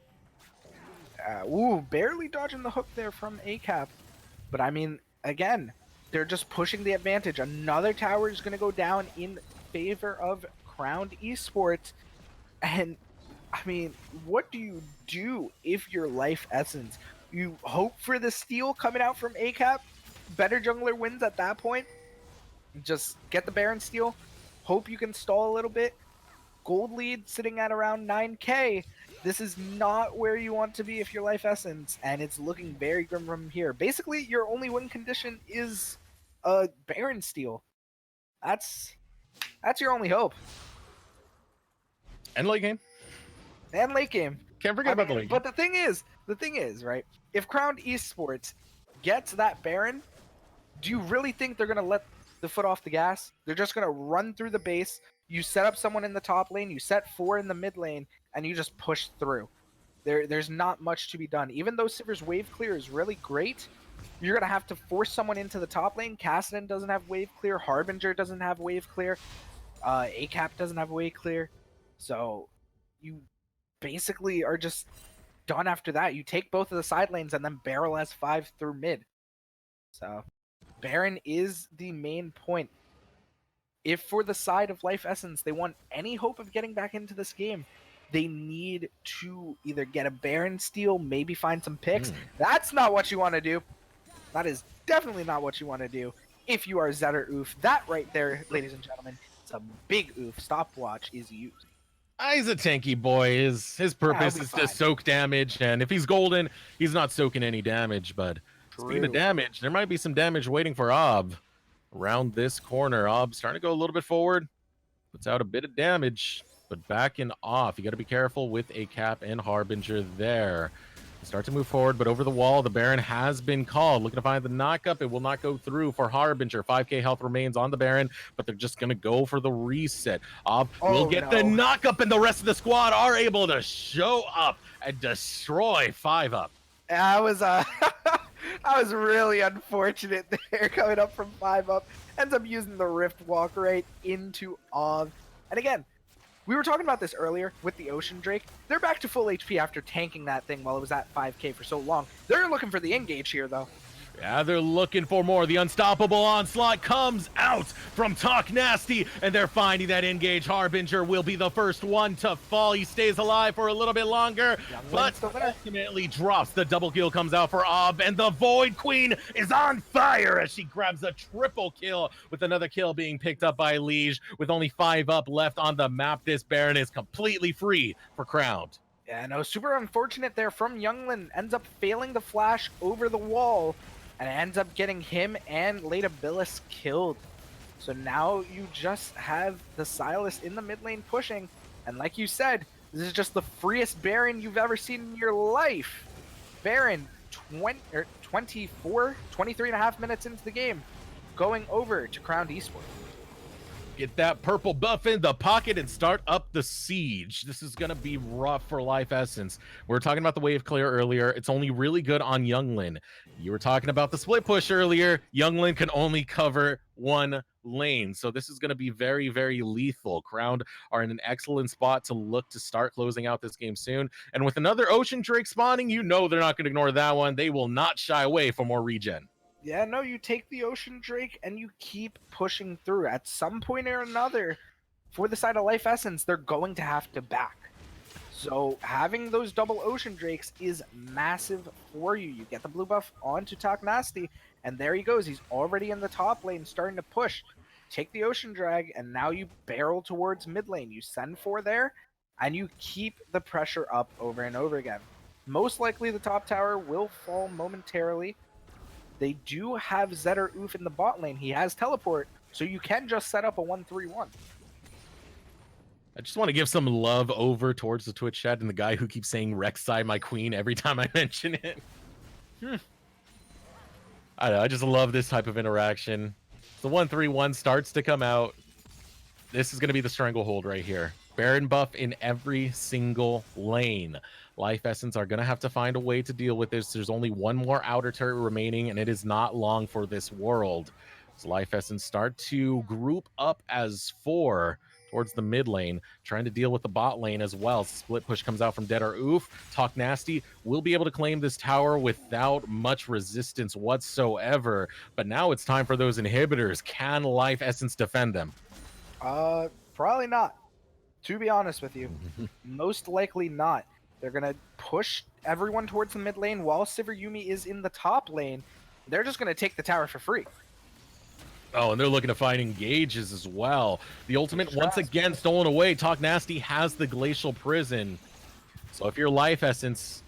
Barely dodging the hook there from ACAP. But I mean, again, they're just pushing the advantage. Another tower is going to go down in favor of Crowned Esports. And I mean, what do you do if you're Life Essence? You hope for the steal coming out from ACAP. Better jungler wins at that point. Just get the Baron steal. Hope you can stall a little bit. Gold lead sitting at around 9k. This is not where you want to be if you're Life Essence, and it's looking very grim from here. Basically, your only win condition is a Baron steal. That's your only hope. And late game. And late game. Can't forget about the late game. But the thing is, right? If Crowned Esports gets that Baron, do you really think they're gonna let the foot off the gas? They're just gonna run through the base. You set up someone in the top lane, you set 4 in the mid lane, and you just push through. There's not much to be done. Even though Sivir's wave clear is really great, you're gonna have to force someone into the top lane. Kassadin doesn't have wave clear, Harbinger doesn't have wave clear, ACAP doesn't have wave clear. So you basically are just done after that. You take both of the side lanes and then barrel S5 through mid. So Baron is the main point. If for the side of Life Essence they want any hope of getting back into this game, they need to either get a Baron steal, maybe find some picks. That's not what you want to do. That is definitely not what you want to do if you are Zed or Oof. That right there, ladies and gentlemen, it's a big Oof. Stopwatch is used. He's a tanky boy. His purpose is to soak damage, and if he's golden, he's not soaking any damage. But speaking of damage, there might be some damage waiting for Ob around this corner. Ob starting to go a little bit forward, puts out a bit of damage, but backing off. You got to be careful with ACAP and Harbinger there. Start to move forward, but over the wall, the Baron has been called. Looking to find the knockup. It will not go through for Harbinger. 5k health remains on the Baron, but they're just going to go for the reset. Will get the knockup, and the rest of the squad are able to show up and destroy 5UP. I was really unfortunate there, coming up from 5UP. Ends up using the Rift Walk right into Ov. And again, we were talking about this earlier with the Ocean Drake. They're back to full HP after tanking that thing while it was at 5k for so long. They're looking for the engage here, though. Yeah, they're looking for more. The unstoppable onslaught comes out from Talk Nasty, and they're finding that engage. Harbinger will be the first one to fall. He stays alive for a little bit longer, but ultimately drops. The double kill comes out for Ob, and the Void Queen is on fire as she grabs a triple kill, with another kill being picked up by Liege. With only 5UP left on the map, this Baron is completely free for Crowned. Yeah, no, super unfortunate there from Younglin. Ends up failing the flash over the wall, and it ends up getting him and Latabilis killed. So now you just have the Silas in the mid lane pushing, and like you said, this is just the freest Baron you've ever seen in your life. Baron, 23 and a half minutes into the game, going over to Crowned Esports. Get that purple buff in the pocket and start up the siege. This is going to be rough for Life Essence. We were talking about the wave clear earlier. It's only really good on Younglin. You were talking about the split push earlier. Younglin can only cover one lane. So this is going to be very, very lethal. Crowned are in an excellent spot to look to start closing out this game soon. And with another Ocean Drake spawning, you know they're not going to ignore that one. They will not shy away for more regen. Yeah, no, you take the Ocean Drake and you keep pushing through. At some point or another, for the side of Life Essence, they're going to have to back. So having those double Ocean Drakes is massive for you. You get the blue buff onto Talk Nasty, and there he goes. He's already in the top lane, starting to push. Take the Ocean Drag, and now you barrel towards mid lane. You send 4 there, and you keep the pressure up over and over again. Most likely the top tower will fall momentarily. They do have Zed or Oof in the bot lane. He has teleport, so you can just set up a 1-3-1. I just want to give some love over towards the Twitch chat and the guy who keeps saying Rek'Sai, my queen, every time I mention it. I don't know, I just love this type of interaction. The 1-3-1 starts to come out. This is going to be the stranglehold right here. Baron buff in every single lane. Life Essence are going to have to find a way to deal with this. There's only one more outer turret remaining, and it is not long for this world. So Life Essence start to group up as 4 towards the mid lane, trying to deal with the bot lane as well. Split push comes out from Dead or Oof. Talk Nasty will be able to claim this tower without much resistance whatsoever. But now it's time for those inhibitors. Can Life Essence defend them? Probably not. To be honest with you, most likely not. They're gonna push everyone towards the mid lane while Sivir Yumi is in the top lane. They're just gonna take the tower for free. Oh, and they're looking to find engages as well. The ultimate once again stolen away. Talk Nasty has the Glacial Prison. So if you're Life Essence,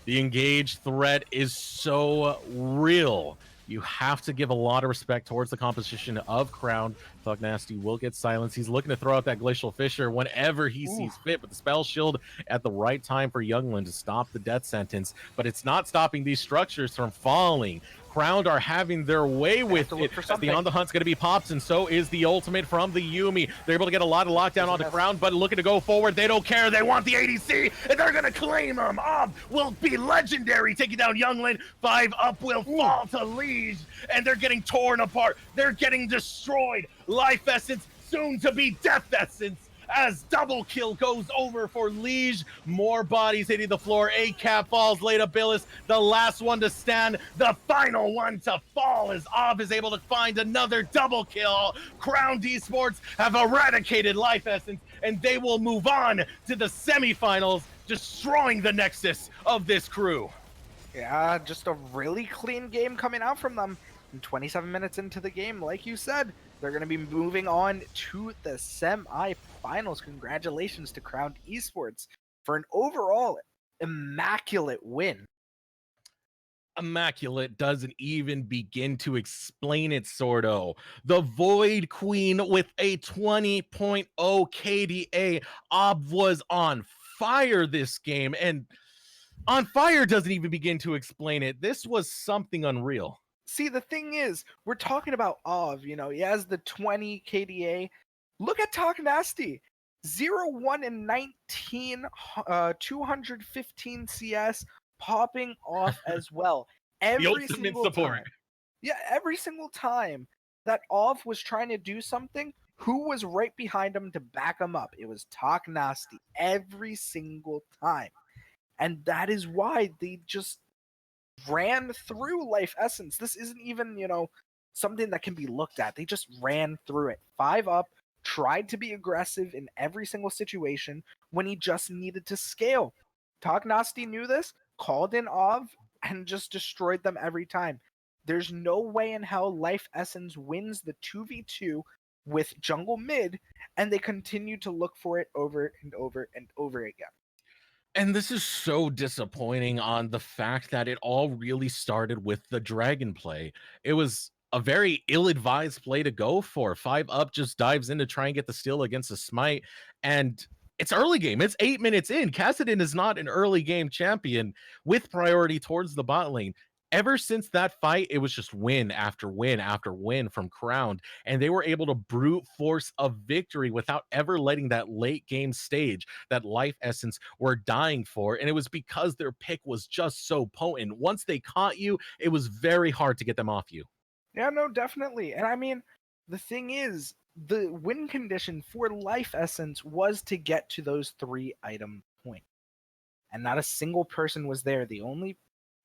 the engaged threat is so real. You have to give a lot of respect towards the composition of Crown. Talk Nasty will get silenced. He's looking to throw out that Glacial Fissure whenever he sees fit, but the spell shield at the right time for Youngland to stop the death sentence. But it's not stopping these structures from falling. Crowned are having their way with it. The On the Hunt's going to be popped, and so is the ultimate from the Yumi. They're able to get a lot of lockdown onto Crowned, but looking to go forward. They don't care. They want the ADC, and they're going to claim him. Will be legendary, taking down Youngland. 5 up will fall to Liege, and they're getting torn apart. They're getting destroyed. Life Essence, soon to be Death Essence, as double kill goes over for Liege. More bodies hitting the floor. A-Cap falls, Leda Billis, the last one to stand, the final one to fall, as Ob is able to find another double kill. Crowned Esports have eradicated Life Essence, and they will move on to the semifinals, destroying the nexus of this crew. Yeah, just a really clean game coming out from them. And 27 minutes into the game, like you said, they're going to be moving on to the semi-finals. Congratulations to Crowned Esports for an overall immaculate win. Immaculate doesn't even begin to explain it, Sordo. The Void Queen with a 20.0 KDA. Ob was on fire this game, and on fire doesn't even begin to explain it. This was something unreal. See, the thing is, we're talking about Ov, you know, he has the 20 KDA. Look at Talk Nasty. 0-1 and 19, 215 CS, popping off as well. Every single support. Time. Yeah, every single time that Ov was trying to do something, who was right behind him to back him up? It was Talk Nasty every single time. And that is why they just ran through Life Essence. This isn't even, you know, something that can be looked at. They just ran through it. 5 up, tried to be aggressive in every single situation when he just needed to scale. Talk Nasty knew this, called in Ov, and just destroyed them every time. There's no way in hell Life Essence wins the 2v2 with jungle mid, and they continue to look for it over and over and over again. And this is so disappointing on the fact that it all really started with the dragon play. It was a very ill-advised play to go for. 5 up just dives in to try and get the steal against the smite, and it's early game. It's 8 minutes in. Kassadin is not an early game champion with priority towards the bot lane. Ever since that fight, it was just win after win after win from Crowned, and they were able to brute force a victory without ever letting that late game stage that Life Essence were dying for, and it was because their pick was just so potent. Once they caught you, it was very hard to get them off you. Yeah, no, definitely. And I mean, the thing is, the win condition for Life Essence was to get to those 3 item points, and not a single person was there. The only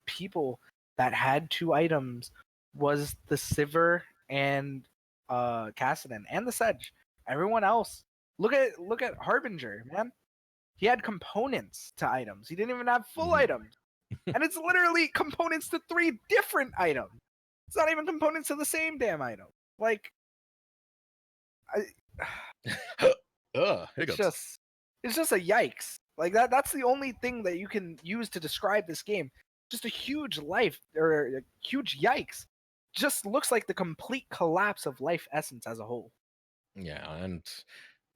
people that had 2 items was the Sivir and Kassadin and the Sedge. Everyone else, look at Harbinger, man. He had components to items. He didn't even have full items. And it's literally components to 3 different items. It's not even components to the same damn item. Like, it's just a yikes. Like that's the only thing that you can use to describe this game. Just a huge huge yikes. Just looks like the complete collapse of Life Essence as a whole. Yeah, and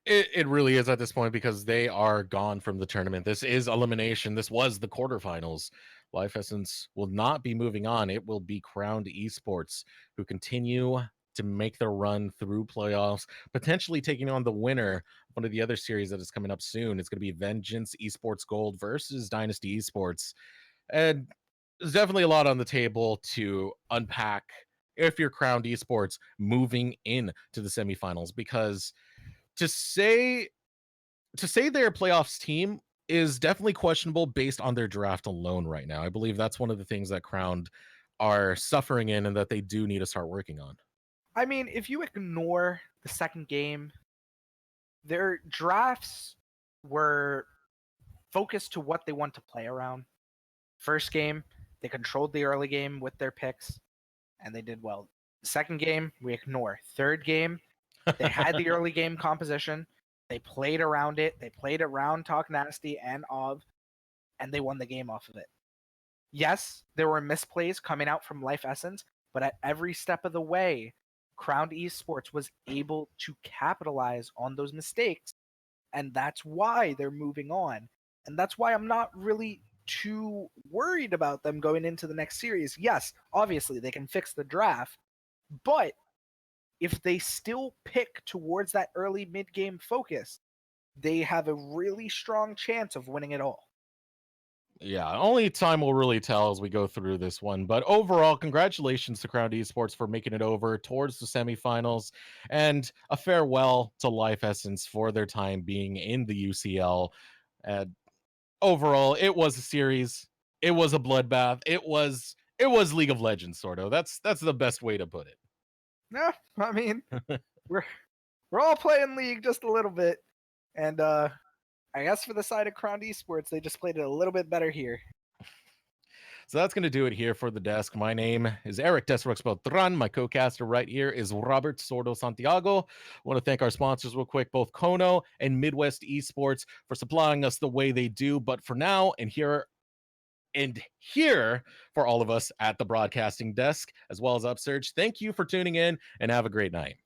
it really is at this point, because they are gone from the tournament. This is elimination. This was the quarterfinals. Life Essence will not be moving on. It will be Crowned Esports who continue to make their run through playoffs, potentially taking on the winner of one of the other series that is coming up soon. It's going to be Vengeance Esports Gold versus Dynasty Esports. And there's definitely a lot on the table to unpack if you're crowned esports moving in to the semifinals, because to say their playoffs team is definitely questionable based on their draft alone right now. I believe that's one of the things that crowned are suffering in and that they do need to start working on. I mean, if you ignore the second game, their drafts were focused to what they want to play around. First game, they controlled the early game with their picks, and they did well. Second game, we ignore. Third game, they had the early game composition. They played around it. They played around Talk Nasty and Ov, and they won the game off of it. Yes, there were misplays coming out from Life Essence, but at every step of the way, Crowned Esports was able to capitalize on those mistakes, and that's why they're moving on. And that's why I'm not really too worried about them going into the next series. Yes, obviously they can fix the draft, but if they still pick towards that early mid-game focus, they have a really strong chance of winning it all. Yeah, only time will really tell as we go through this one. But overall, congratulations to Crown Esports for making it over towards the semifinals, and a farewell to Life Essence for their time being in the UCL. And overall, it was a series. It was a bloodbath. It was League of Legends, sort of. That's the best way to put it. No, I mean, we're we're all playing League just a little bit, and I guess for the side of Crown Esports, they just played it a little bit better here. So that's going to do it here for the desk. My name is Eric Desrox Beltran. My co-caster right here is Robert Sordo Santiago. I want to thank our sponsors real quick, both Kono and Midwest Esports, for supplying us the way they do. But for now, and here for all of us at the broadcasting desk, as well as Upsurge, thank you for tuning in and have a great night.